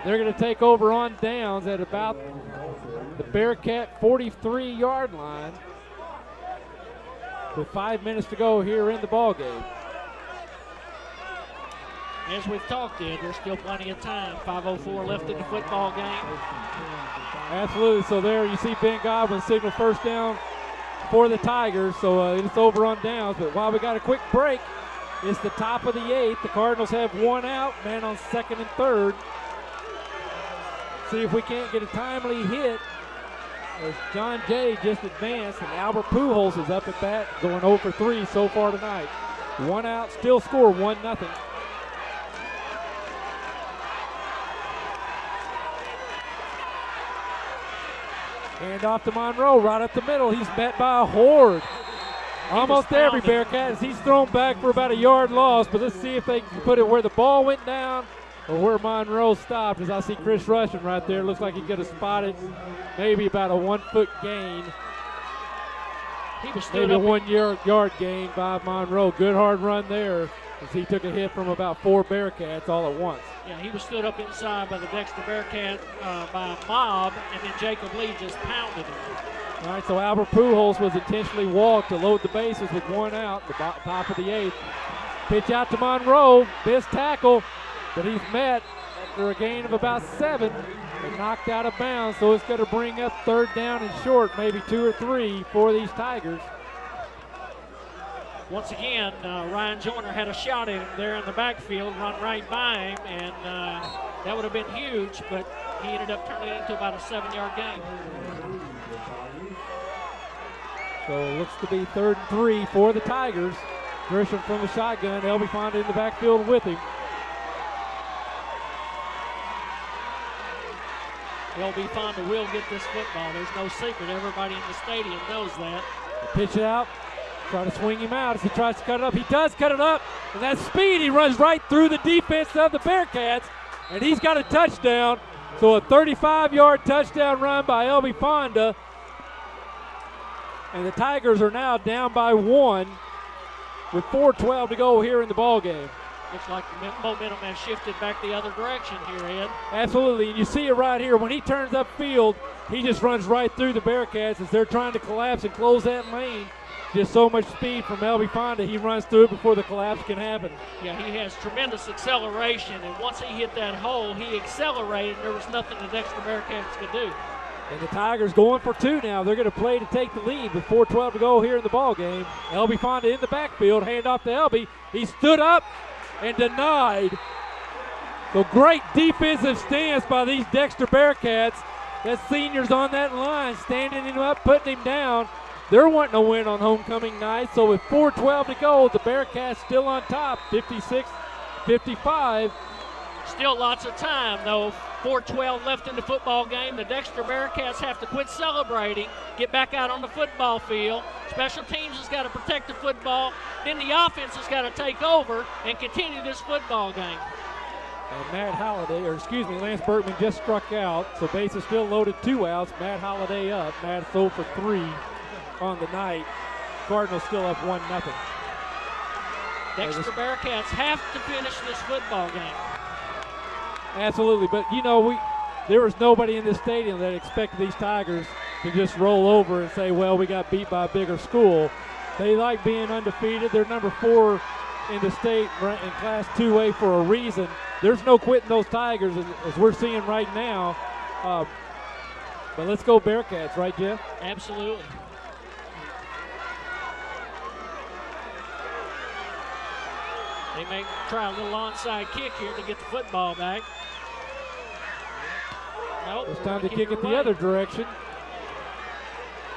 They're going to take over on downs at about the Bearcat 43-yard line with 5 minutes to go here in the ball game. As we've talked, Ed, there's still plenty of time. 5:04 left in the football game. Absolutely. So there you see Ben Godwin signal first down for the Tigers. So it's over on downs. But while we got a quick break, it's the top of the 8th. The Cardinals have 1 out, man on 2nd and 3rd. See if we can't get a timely hit as John Jay just advanced, and Albert Pujols is up at bat, going 0 for 3 so far tonight. 1 out, still score 1-0. Hand off to Monroe, right up the middle. He's met by a horde. Almost every Bearcat as he's thrown back for about a yard loss, but let's see if they can put it where the ball went down Well, where Monroe stopped, as I see Chris Russian right there, looks like he could have spotted maybe about a 1 foot gain. He was maybe a 1 yard gain by Monroe. Good hard run there as he took a hit from about 4 Bearcats all at once. Yeah, he was stood up inside by the Dexter Bearcat by a mob, and then Jacob Lee just pounded him. All right, so Albert Pujols was intentionally walked to load the bases with 1 out, the top of the 8th. Pitch out to Monroe, missed tackle, but he's met after a gain of about 7 and knocked out of bounds, so it's going to bring up 3rd down and short, maybe 2 or 3 for these Tigers. Once again, Ryan Joyner had a shot at him there in the backfield, run right by him, and that would have been huge, but he ended up turning it into about a 7-yard gain. So it looks to be 3rd and 3 for the Tigers. Grisham from the shotgun, Elby Fonda in the backfield with him. LB Fonda will get this football. There's no secret. Everybody in the stadium knows that. Pitch it out. Try to swing him out as he tries to cut it up. He does cut it up. And that speed, he runs right through the defense of the Bearcats. And he's got a touchdown. So a 35-yard touchdown run by LB Fonda. And the Tigers are now down by 1 with 4:12 to go here in the ball game. Looks like the momentum has shifted back the other direction here, Ed. Absolutely, and you see it right here. When he turns upfield, he just runs right through the Bearcats as they're trying to collapse and close that lane. Just so much speed from Elby Fonda. He runs through it before the collapse can happen. Yeah, he has tremendous acceleration, and once he hit that hole, he accelerated. There was nothing the Dexter Bearcats could do. And the Tigers going for 2 now. They're going to play to take the lead with 4:12 to go here in the ball game. Elby Fonda in the backfield, hand off to Elby. He stood up and denied. So great defensive stance by these Dexter Bearcats. That senior's on that line, standing him up, putting him down. They're wanting to win on homecoming night. So with 4:12 to go, the Bearcats still on top, 56-55. Still lots of time, though. 4:12 left in the football game. The Dexter Bearcats have to quit celebrating, get back out on the football field. Special teams has got to protect the football. Then the offense has got to take over and continue this football game. And Lance Berkman just struck out, so bases still loaded, 2 outs. Matt Holliday up. Matt's 0 for 3 on the night. Cardinals still up 1-0. Dexter Bearcats have to finish this football game. Absolutely, but there was nobody in this stadium that expected these Tigers to just roll over and say, well, we got beat by a bigger school. They like being undefeated. They're number 4 in the state in Class 2A for a reason. There's no quitting those Tigers as we're seeing right now. But let's go Bearcats, right, Jeff? Absolutely. They may try a little onside kick here to get the football back. Nope. It's time to kick it the other direction.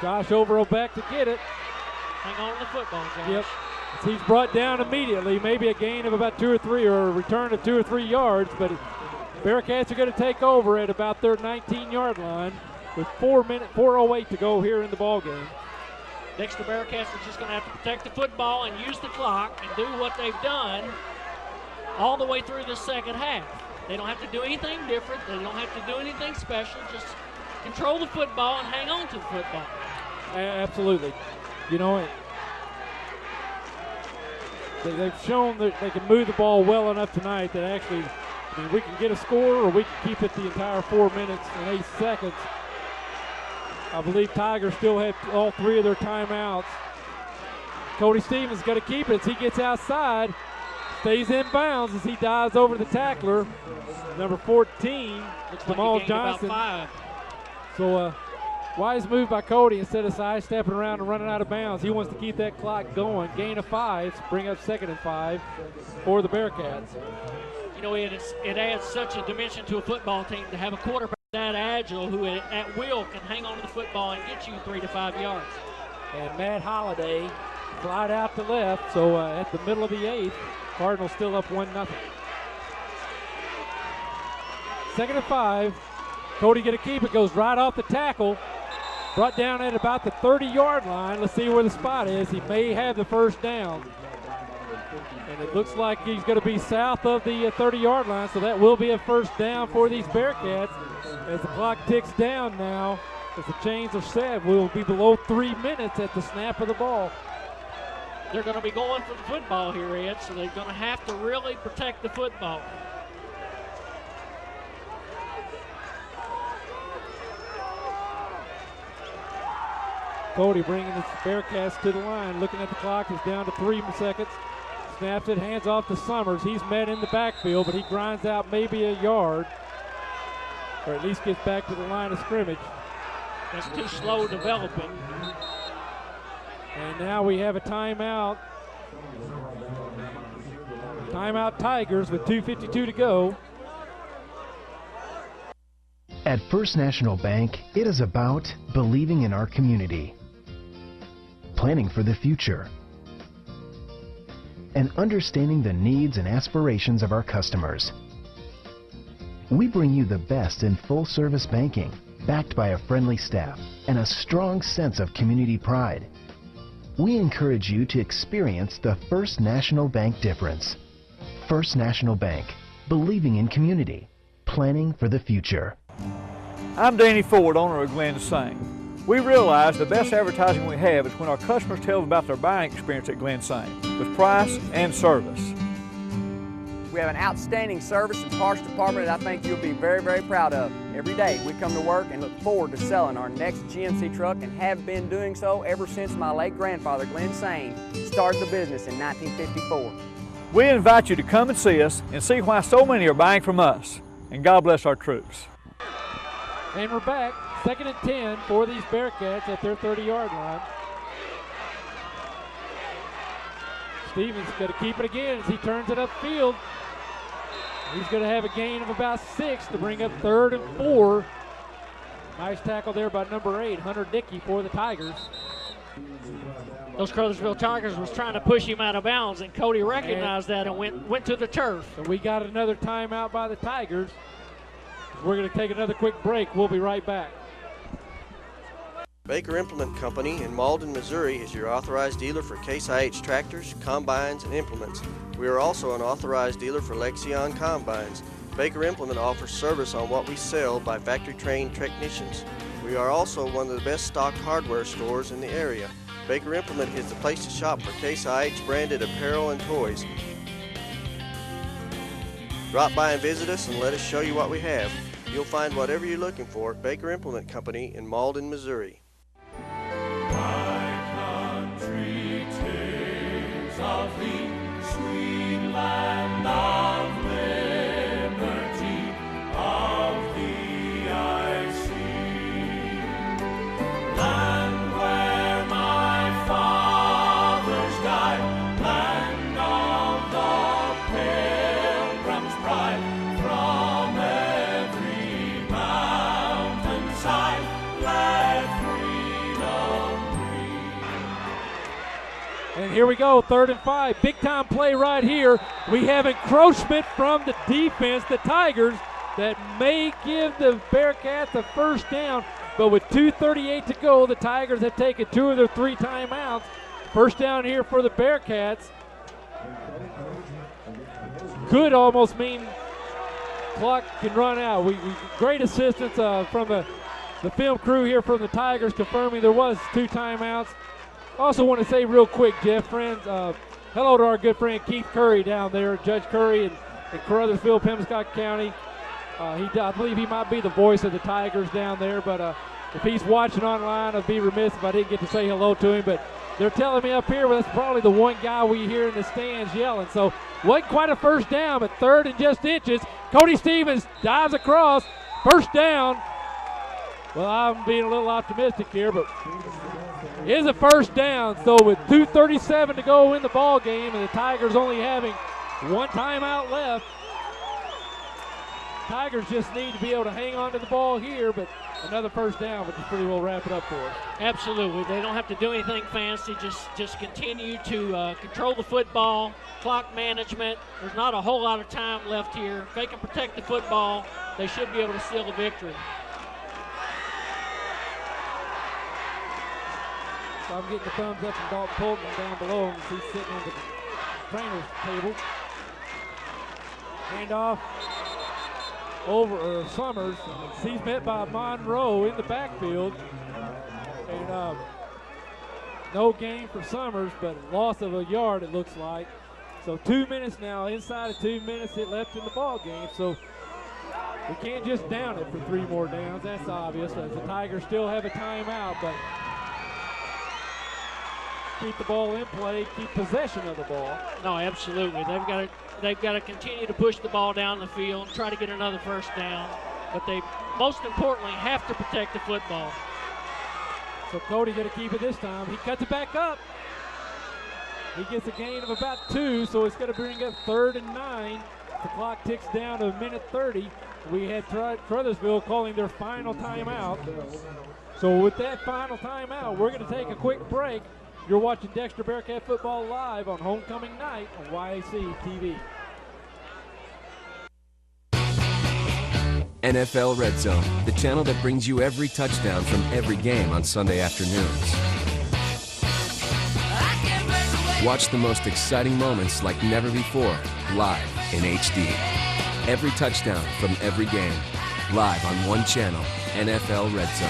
Josh Overall back to get it. Hang on to the football, Josh. Yep. As he's brought down immediately, maybe a gain of about 2 or 3 or a return of 2 or 3 yards, but Bearcats are going to take over at about their 19-yard line with 4:08 to go here in the ball game. Dexter Bearcats are just going to have to protect the football and use the clock and do what they've done all the way through the second half. They don't have to do anything different. They don't have to do anything special. Just control the football and hang on to the football. Absolutely. They've shown that they can move the ball well enough tonight that actually, we can get a score or we can keep it the entire 4 minutes and 8 seconds. I believe Tigers still have all 3 of their timeouts. Cody Stevens got to keep it as he gets outside. Stays in bounds as he dives over the tackler. Number 14, Jamal Johnson. So wise move by Cody instead of sidestepping around and running out of bounds. He wants to keep that clock going. Gain of 5, bring up 2nd and 5 for the Bearcats. It adds such a dimension to a football team to have a quarterback that agile who at will can hang on to the football and get you 3 to 5 yards. And Matt Holliday slide out to left, so at the middle of the 8th, Cardinals still up 1-0. 2nd and 5. Cody get a keep. It goes right off the tackle. Brought down at about the 30-yard line. Let's see where the spot is. He may have the first down. And it looks like he's going to be south of the 30-yard line, so that will be a first down for these Bearcats. As the clock ticks down now, as the chains are set, we'll be below 3 minutes at the snap of the ball. They're going to be going for the football here, Ed, so they're going to have to really protect the football. Cody bringing the Bearcats to the line. Looking at the clock, it's down to 3 seconds. Snaps it, hands off to Summers. He's met in the backfield, but he grinds out maybe a yard, or at least gets back to the line of scrimmage. That's too slow developing. And now we have a timeout. Timeout Tigers with 2:52 to go. At First National Bank, it is about believing in our community, planning for the future, and understanding the needs and aspirations of our customers. We bring you the best in full-service banking, backed by a friendly staff and a strong sense of community pride. We encourage you to experience the First National Bank difference. First National Bank, believing in community, planning for the future. I'm Danny Ford, owner of Glen Sain. We realize the best advertising we have is when our customers tell us about their buying experience at Glen Sain, with price and service. We have an outstanding service and parts department that I think you'll be very, very proud of. Every day we come to work and look forward to selling our next GMC truck and have been doing so ever since my late grandfather, Glen Sain, started the business in 1954. We invite you to come and see us and see why so many are buying from us. And God bless our troops. And we're back, 2nd and 10 for these Bearcats at their 30-yard line. Stevens going to keep it again as he turns it upfield. He's going to have a gain of about 6 to bring up 3rd and 4. Nice tackle there by number 8, Hunter Dickey for the Tigers. Those Caruthersville Tigers was trying to push him out of bounds, and Cody recognized that and went to the turf. And we got another timeout by the Tigers. We're going to take another quick break. We'll be right back. Baker Implement Company in Malden, Missouri is your authorized dealer for Case IH tractors, combines, and implements. We are also an authorized dealer for Lexion combines. Baker Implement offers service on what we sell by factory-trained technicians. We are also one of the best stocked hardware stores in the area. Baker Implement is the place to shop for Case IH branded apparel and toys. Drop by and visit us and let us show you what we have. You'll find whatever you're looking for at Baker Implement Company in Malden, Missouri. Country tales of the sweet land of liberty, of the icy land where my fathers died, land of the pilgrim's pride, from every mountainside let And here we go, 3rd and 5. Big time play right here. We have encroachment from the defense, the Tigers, that may give the Bearcats a first down. But with 2:38 to go, the Tigers have taken 2 of their 3 timeouts. First down here for the Bearcats. Could almost mean clock can run out. Great assistance from the film crew here from the Tigers, confirming there was 2 timeouts. Also want to say real quick, Jeff, friends, hello to our good friend Keith Curry down there, Judge Curry in Caruthersville, Pembroke County. I believe he might be the voice of the Tigers down there, but if he's watching online, I'd be remiss if I didn't get to say hello to him. But they're telling me up here, well, that's probably the one guy we hear in the stands yelling. So wasn't quite a first down, but 3rd and just inches. Cody Stevens dives across, first down. Well, I'm being a little optimistic here, but it is a first down. So with 2:37 to go in the ball game, and the Tigers only having 1 timeout left, Tigers just need to be able to hang on to the ball here, but another first down would pretty well wrap it up for us. Absolutely. They don't have to do anything fancy. Just continue to control the football, clock management. There's not a whole lot of time left here. If they can protect the football, they should be able to seal the victory. So I'm getting the thumbs up from Dalton Polton down below him as he's sitting on the trainer's table. Handoff over Summers. He's met by Monroe in the backfield. And no gain for Summers, but loss of a yard it looks like. So 2 minutes now, inside of 2 minutes it left in the ball game. So we can't just down it for 3 more downs. That's obvious. As the Tigers still have a timeout, but keep the ball in play, keep possession of the ball. No, absolutely. They've got to continue to push the ball down the field, try to get another first down. But they, most importantly, have to protect the football. So Cody going to keep it this time. He cuts it back up. He gets a gain of about 2, so it's going to bring up 3rd and 9. The clock ticks down to 1:30. We had Caruthersville calling their final timeout. So with that final timeout, we're going to take a quick break. You're watching Dexter Bearcat Football live on homecoming night on YAC TV. NFL Red Zone, the channel that brings you every touchdown from every game on Sunday afternoons. Watch the most exciting moments like never before, live in HD. Every touchdown from every game, live on one channel, NFL Red Zone.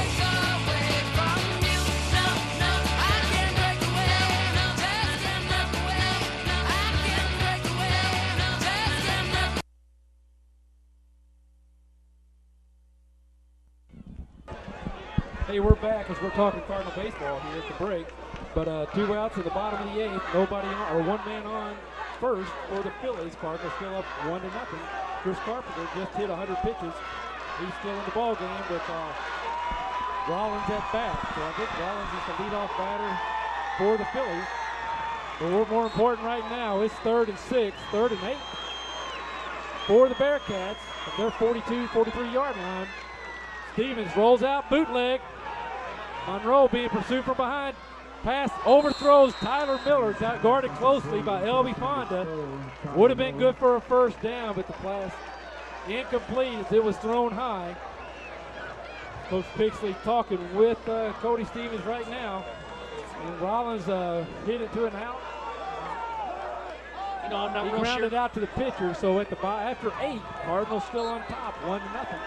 Hey, we're back as we're talking Cardinal baseball here at the break. But 2 outs in the bottom of the 8th, nobody on, or 1 man on first for the Phillies. Cardinals still up 1-0. Chris Carpenter just hit 100 pitches. He's still in the ball game with Rollins at bat. So I think Rollins is the leadoff batter for the Phillies. But more important right now, it's 3rd and 6, 3rd and 8 for the Bearcats at their 42, 43-yard line. Stevens rolls out, bootleg. Monroe being pursued from behind. Pass overthrows Tyler Miller, guarded closely by L.B. Fonda. Would have been good for a first down, but the pass incomplete as it was thrown high. Coach Pixley talking with Cody Stevens right now. And Rollins hit it to an out. You know, I'm not he real grounded sure. out to the pitcher, so at the after 8, Cardinals still on top, 1-0.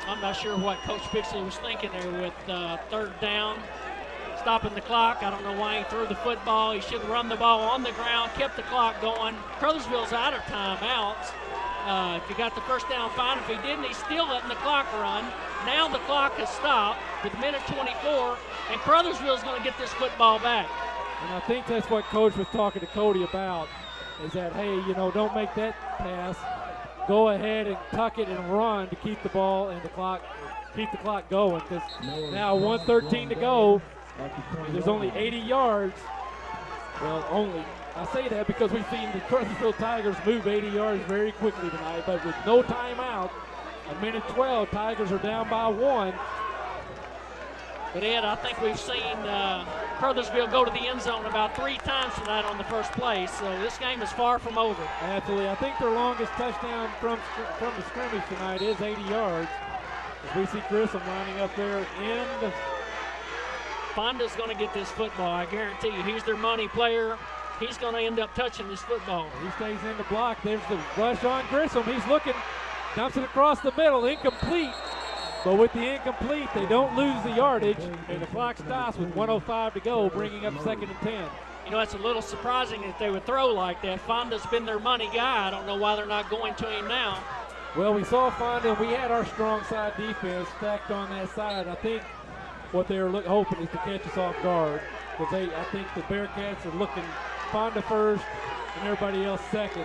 I'm not sure what Coach Pixley was thinking there with 3rd down. Stopping the clock. I don't know why he threw the football. He should have run the ball on the ground, kept the clock going. Caruthersville's out of timeouts. If he got the first down, fine. If he didn't, he's still letting the clock run. Now the clock has stopped with 1:24, and Caruthersville's going to get this football back. And I think that's what Coach was talking to Cody about, is that, hey, you know, don't make that pass. Go ahead and tuck it and run to keep the ball and the clock, keep the clock going. Because now 1:13 to go. There's only 80 yards. Well, only. I say that because we've seen the Caruthersville Tigers move 80 yards very quickly tonight, but with no timeout, 1:12, Tigers are down by 1. But Ed, I think we've seen Caruthersville go to the end zone about 3 times tonight on the first play, so this game is far from over. Absolutely. I think their longest touchdown from the scrimmage tonight is 80 yards. As we see Grissom lining up there in the... Fonda's going to get this football, I guarantee you. He's their money player. He's going to end up touching this football. He stays in the block. There's the rush on Grissom. He's looking, dumps it across the middle, incomplete. But with the incomplete, they don't lose the yardage, and the clock stops with 1:05 to go, bringing up 2nd and 10. You know, it's a little surprising that they would throw like that. Fonda's been their money guy. I don't know why they're not going to him now. Well, we saw Fonda, and we had our strong side defense stacked on that side. I think what they're hoping is to catch us off guard, because I think the Bearcats are looking Fonda first and everybody else second.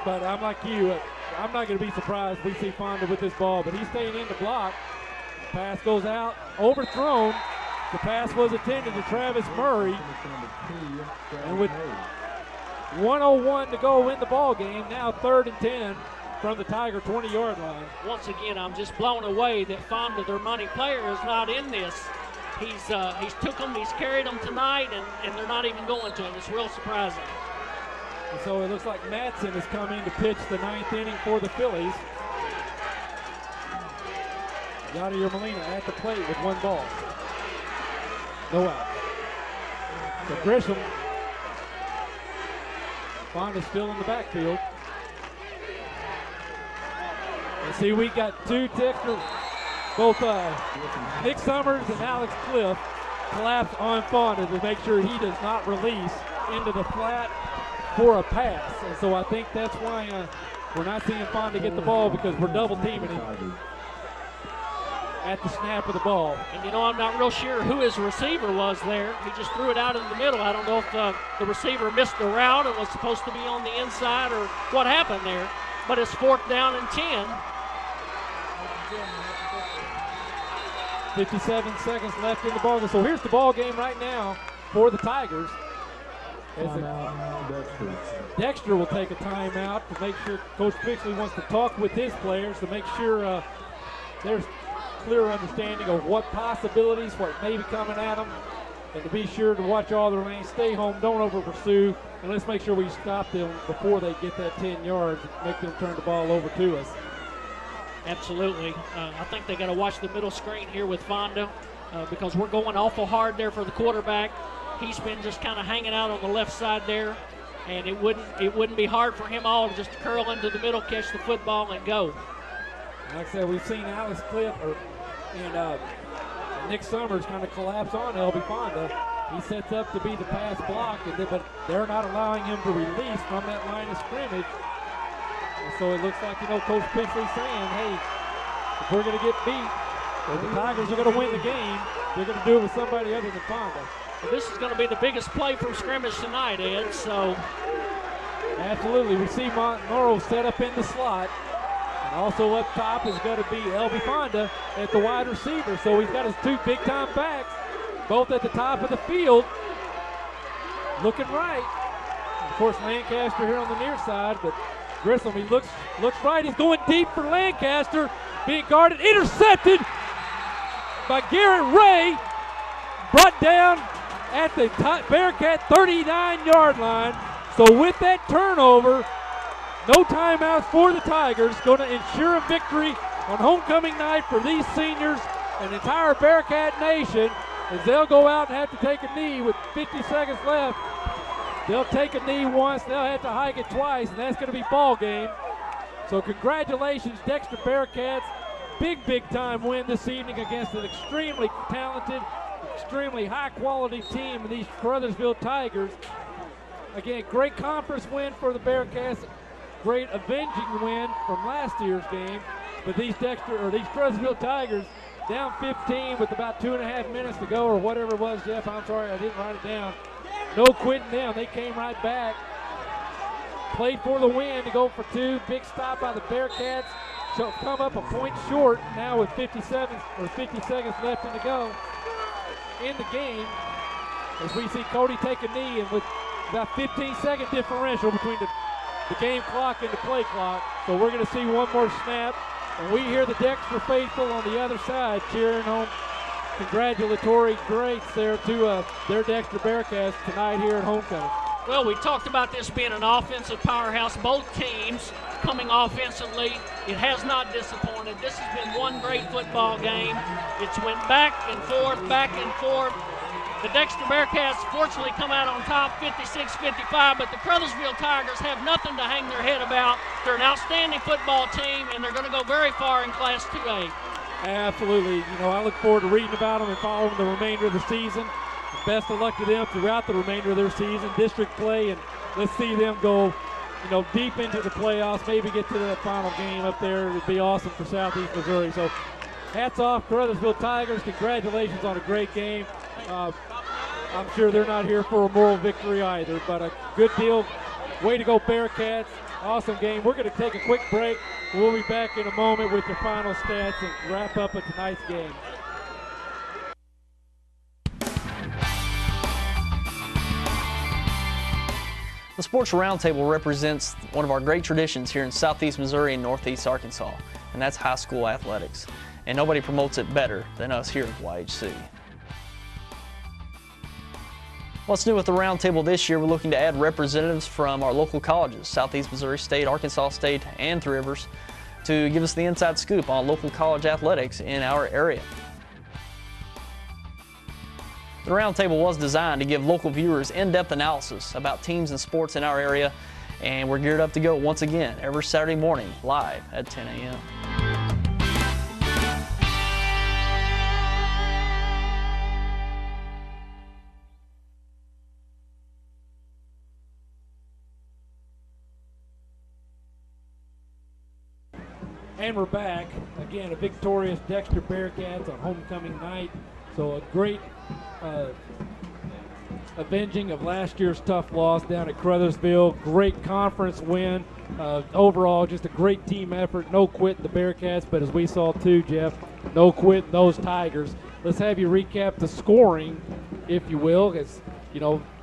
But I'm like you, I'm not going to be surprised if we see Fonda with this ball, but he's staying in the block. Pass goes out, overthrown. The pass was intended to Travis Murray. And with 1:01 to go in the ball game, now 3rd and 10 from the Tiger 20-yard line. Once again, I'm just blown away that Fonda, their money player, is not in this. He's took them, he's carried them tonight, and they're not even going to him. It's real surprising. And so it looks like Madsen has come in to pitch the 9th inning for the Phillies. Yadier Molina at the plate with 1 ball. No out. So Grissom Fonda's still in the backfield. And see, we got two Dexter, both Nick Summers and Alex Cliff collapse on Fonda to make sure he does not release into the flat for a pass. And so I think that's why we're not seeing Fonda get the ball, because we're double teaming him at the snap of the ball. And you know, I'm not real sure who his receiver was there. He just threw it out in the middle. I don't know if the receiver missed the route and was supposed to be on the inside or what happened there. But it's 4th down and 10. 57 seconds left in the ball game. So here's the ball game right now for the Tigers. Dexter will take a timeout to make sure Coach Pixley wants to talk with his players to make sure there's clear understanding of what possibilities, what may be coming at them, and to be sure to watch all their lanes, stay home, don't over pursue, and let's make sure we stop them before they get that 10 yards and make them turn the ball over to us. Absolutely. I think they got to watch the middle screen here with Fonda because we're going awful hard there for the quarterback. He's been just kind of hanging out on the left side there, and it wouldn't be hard for him all to just curl into the middle, catch the football, and go. Like I said, we've seen Alex Cliff and Nick Summers kind of collapse on LB Fonda. He sets up to be the pass block, but they're not allowing him to release from that line of scrimmage. And so it looks like, Coach Pixley's saying, hey, if we're going to get beat, or the Tigers are going to win the game, they're going to do it with somebody other than Fonda. Well, this is going to be the biggest play from scrimmage tonight, Ed, so. Absolutely. We see Morrow set up in the slot. And also up top is going to be LB Fonda at the wide receiver. So he's got his two big-time backs, both at the top of the field, looking right. And of course, Lancaster here on the near side, but Grissom, he looks right. He's going deep for Lancaster, being guarded, intercepted by Garrett Ray, brought down at the Bearcat 39-yard line. So with that turnover, no timeouts for the Tigers, going to ensure a victory on homecoming night for these seniors and the entire Bearcat Nation, as they'll go out and have to take a knee with 50 seconds left. They'll take a knee once, they'll have to hike it twice, and that's going to be ball game. So congratulations, Dexter Bearcats. Big time win this evening against an extremely talented, extremely high-quality team in these Caruthersville Tigers. Again, great conference win for the Bearcats. Great avenging win from last year's game, but these Caruthersville Tigers down 15 with about 2.5 minutes to go, or whatever it was, Jeff. I'm sorry, I didn't write it down. No quitting them. They came right back, played for the win to go for two. Big stop by the Bearcats. So come up a point short now with 50 seconds left in the go in the game, as we see Cody take a knee, and with about 15-second differential between the game clock and the play clock. So we're going to see one more snap, and we hear the Dexter faithful on the other side cheering home congratulatory greats there to their Dexter Bearcats tonight here at homecoming. Well, we talked about this being an offensive powerhouse. Both teams coming offensively. It has not disappointed. This has been one great football game. It's went back and forth, back and forth. The Dexter Bearcats fortunately come out on top 56-55, but the Caruthersville Tigers have nothing to hang their head about. They're an outstanding football team, and they're going to go very far in Class 2A. Absolutely. I look forward to reading about them and following the remainder of the season. Best of luck to them throughout the remainder of their season, district play, and let's see them go, deep into the playoffs, maybe get to the final game up there. It would be awesome for Southeast Missouri. So hats off, Caruthersville Tigers. Congratulations on a great game. I'm sure they're not here for a moral victory either, but a good deal. Way to go, Bearcats. Awesome game. We're going to take a quick break. We'll be back in a moment with the final stats and wrap up at tonight's game. The Sports Roundtable represents one of our great traditions here in Southeast Missouri and Northeast Arkansas, and that's high school athletics. And nobody promotes it better than us here at YHC. What's new with the Roundtable this year? We're looking to add representatives from our local colleges, Southeast Missouri State, Arkansas State, and Three Rivers, to give us the inside scoop on local college athletics in our area. The roundtable was designed to give local viewers in-depth analysis about teams and sports in our area, and we're geared up to go once again every Saturday morning live at 10 a.m. And we're back. Again, a victorious Dexter Bearcats on homecoming night. So a great avenging of last year's tough loss down at Caruthersville. Great conference win. Overall, just a great team effort. No quit the Bearcats, but as we saw too, Jeff, no quit those Tigers. Let's have you recap the scoring, if you will. It's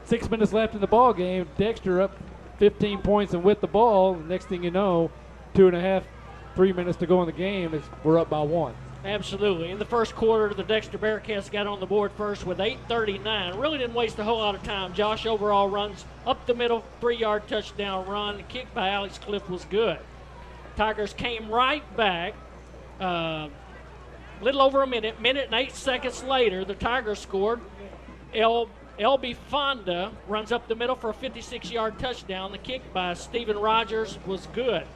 6 minutes left in the ball game. Dexter up 15 points and with the ball. Next thing you know, 3 minutes to go in the game, we're up by 1. Absolutely. In the first quarter, the Dexter Bearcats got on the board first with 8:39. Really didn't waste a whole lot of time. Josh Overall runs up the middle, 3-yard touchdown run. The kick by Alex Cliff was good. Tigers came right back. Little over a minute and 8 seconds later, the Tigers scored. LB Fonda runs up the middle for a 56-yard touchdown. The kick by Stephen Rogers was good.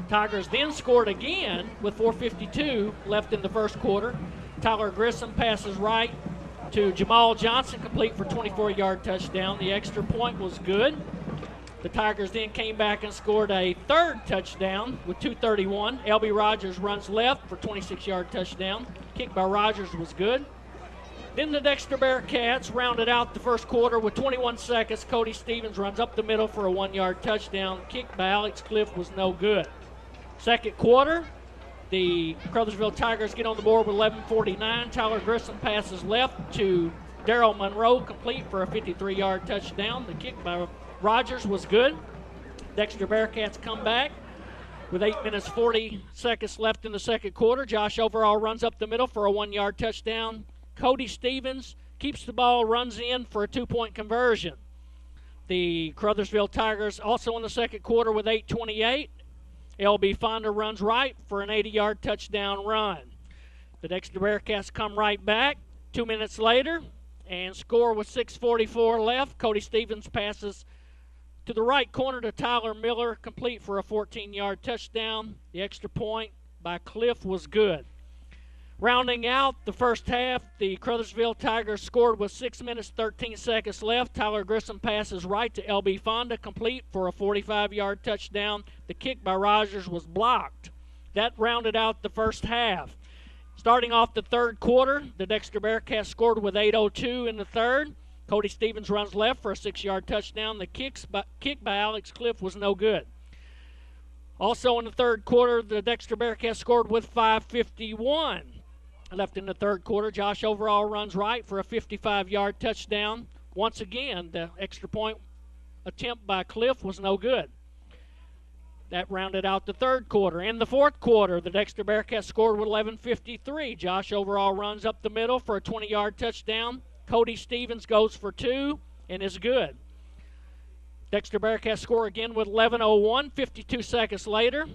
Tigers then scored again with 4:52 left in the first quarter. Tyler Grissom passes right to Jamal Johnson, complete for a 24-yard touchdown. The extra point was good. The Tigers then came back and scored a third touchdown with 2:31. LB Rogers runs left for a 26-yard touchdown. Kick by Rogers was good. Then the Dexter Bearcats rounded out the first quarter with 21 seconds. Cody Stevens runs up the middle for a 1-yard touchdown. Kick by Alex Cliff was no good. Second quarter, the Caruthersville Tigers get on the board with 11:49. Tyler Grissom passes left to Daryl Monroe, complete for a 53-yard touchdown. The kick by Rogers was good. Dexter Bearcats come back with 8 minutes 40 seconds left in the second quarter. Josh Overall runs up the middle for a 1-yard touchdown. Cody Stevens keeps the ball, runs in for a 2-point conversion. The Caruthersville Tigers also in the second quarter with 8:28. LB Fonda runs right for an 80-yard touchdown run. The Dexter Bearcats come right back 2 minutes later and score with 6:44 left. Cody Stevens passes to the right corner to Tyler Miller, complete for a 14-yard touchdown. The extra point by Cliff was good. Rounding out the first half, the Caruthersville Tigers scored with 6 minutes 13 seconds left. Tyler Grissom passes right to LB Fonda, complete for a 45-yard touchdown. The kick by Rogers was blocked. That rounded out the first half. Starting off the third quarter, the Dexter Bearcats scored with 8:02 in the third. Cody Stevens runs left for a 6-yard touchdown. The kick by Alex Cliff was no good. Also in the third quarter, the Dexter Bearcats scored with 5:51 left in the third quarter. Josh Overall runs right for a 55-yard touchdown. Once again, the extra point attempt by Cliff was no good. That rounded out the third quarter. In the fourth quarter, the Dexter Bearcats scored with 11:53. Josh Overall runs up the middle for a 20-yard touchdown. Cody Stevens goes for 2 and is good. Dexter Bearcats score again with 11:01, 52 seconds later.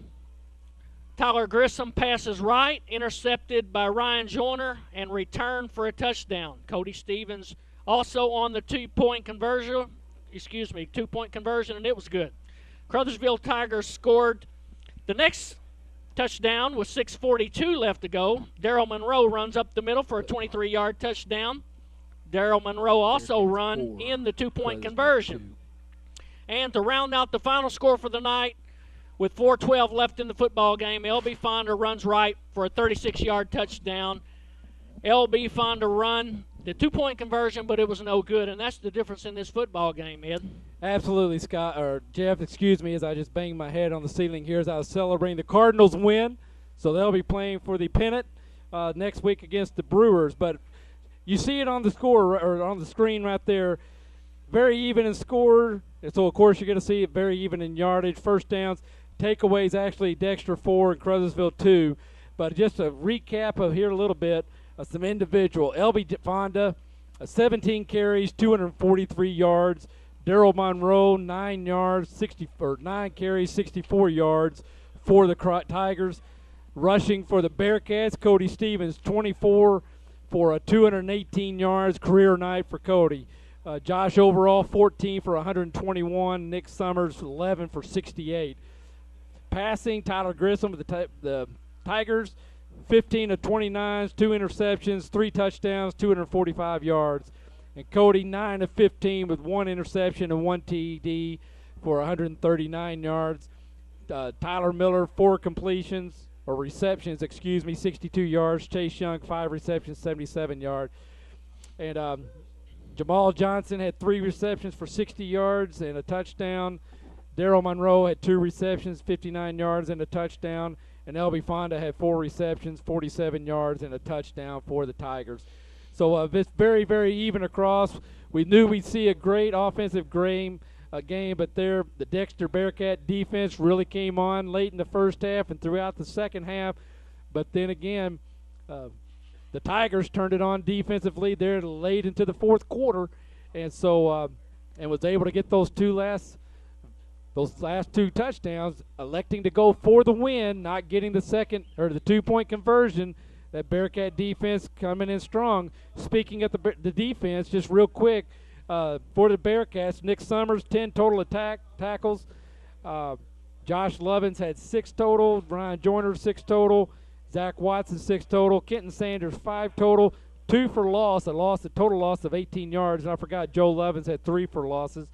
Tyler Grissom passes right, intercepted by Ryan Joyner, and returned for a touchdown. Cody Stevens also on the two-point conversion, and it was good. Caruthersville Tigers scored the next touchdown with 6:42 left to go. Daryl Monroe runs up the middle for a 23-yard touchdown. Daryl Monroe also run in the two-point conversion. And to round out the final score for the night, with 4:12 left in the football game, LB Fonda runs right for a 36-yard touchdown. LB Fonda run the two-point conversion, but it was no good, and that's the difference in this football game, Ed. Absolutely, Jeff, as I just banged my head on the ceiling here as I was celebrating the Cardinals win. So they'll be playing for the pennant next week against the Brewers. But you see it on the score or on the screen right there. Very even in score. So, of course, you're going to see it very even in yardage. First downs, takeaways, actually Dexter 4 and Caruthersville 2. But just a recap of here a little bit of some individual. LB Fonda, 17 carries, 243 yards. Daryl Monroe, 9 carries, 64 yards for the Tigers. Rushing for the Bearcats, Cody Stevens, 24 for for 218 yards, career night for Cody. Josh overall 14 for 121. Nick Summers 11 for 68. Passing, Tyler Grissom with the Tigers, 15 of 29, 2 interceptions, 3 touchdowns, 245 yards. And Cody 9 of 15 with 1 interception and 1 TD for 139 yards. Tyler Miller 4 completions or receptions, 62 yards. Chase Young 5 receptions, 77 yards. And Jamal Johnson had 3 receptions for 60 yards and a touchdown. Daryl Monroe had 2 receptions, 59 yards and a touchdown. And Elby Fonda had 4 receptions, 47 yards and a touchdown for the Tigers. So it's very, very even across. We knew we'd see a great offensive game, but there the Dexter Bearcat defense really came on late in the first half and throughout the second half. But then again, the Tigers turned it on defensively there late into the fourth quarter, and so and was able to get those last 2 touchdowns, electing to go for the win, not getting the 2-point conversion. That Bearcat defense coming in strong. Speaking of the defense, just real quick, for the Bearcats, Nick Summers, 10 total tackles. Josh Lovins had 6 total. Ryan Joyner, 6 total. Zach Watson, 6 total. Kenton Sanders, 5 total. 2 for loss, a total loss of 18 yards. And I forgot Joe Lovins had 3 for losses.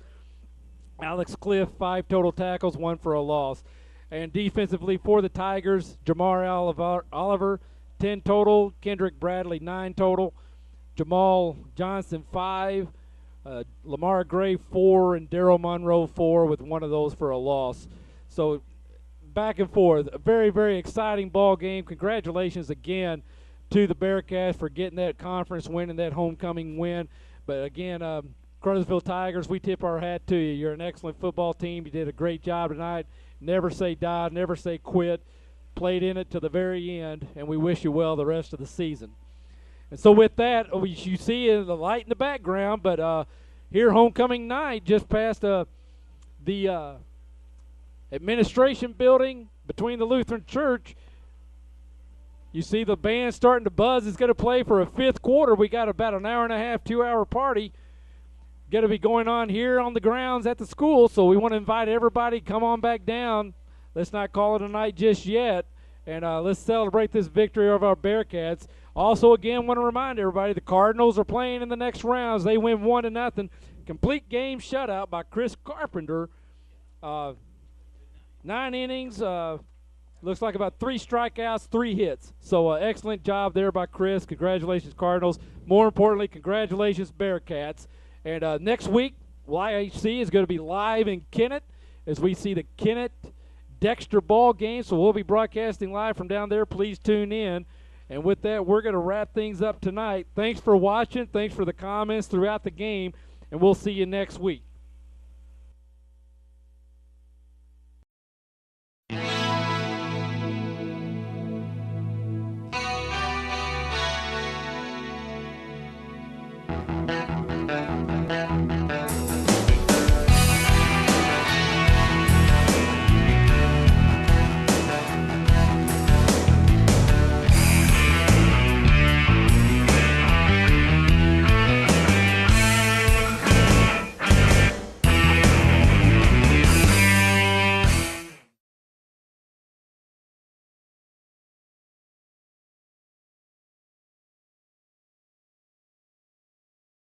Alex Cliff, 5 total tackles, 1 for a loss. And defensively for the Tigers, Jamar Oliver, 10 total. Kendrick Bradley, 9 total. Jamal Johnson, 5. Lamar Gray, 4. And Daryl Monroe, 4, with 1 of those for a loss. So back and forth. A very, very exciting ball game. Congratulations again to the Bearcats for getting that conference win and that homecoming win. But again, Caruthersville Tigers, we tip our hat to you. You're an excellent football team. You did a great job tonight. Never say die, never say quit. Played in it to the very end, and we wish you well the rest of the season. And so with that, you see the light in the background, but here homecoming night just past the administration building between the Lutheran Church. You see the band starting to buzz. It's going to play for a 5th quarter. We got about an hour and a half, 2-hour party going to be going on here on the grounds at the school, so we want to invite everybody, come on back down. Let's not call it a night just yet, and let's celebrate this victory of our Bearcats. Also, again, want to remind everybody the Cardinals are playing in the next rounds. They win 1-0. Complete game shutout by Chris Carpenter. 9 innings, looks like about 3 strikeouts, 3 hits. So excellent job there by Chris. Congratulations, Cardinals. More importantly, congratulations, Bearcats. And next week, YHC is going to be live in Kennett as we see the Kennett Dexter ball game. So we'll be broadcasting live from down there. Please tune in. And with that, we're going to wrap things up tonight. Thanks for watching. Thanks for the comments throughout the game. And we'll see you next week.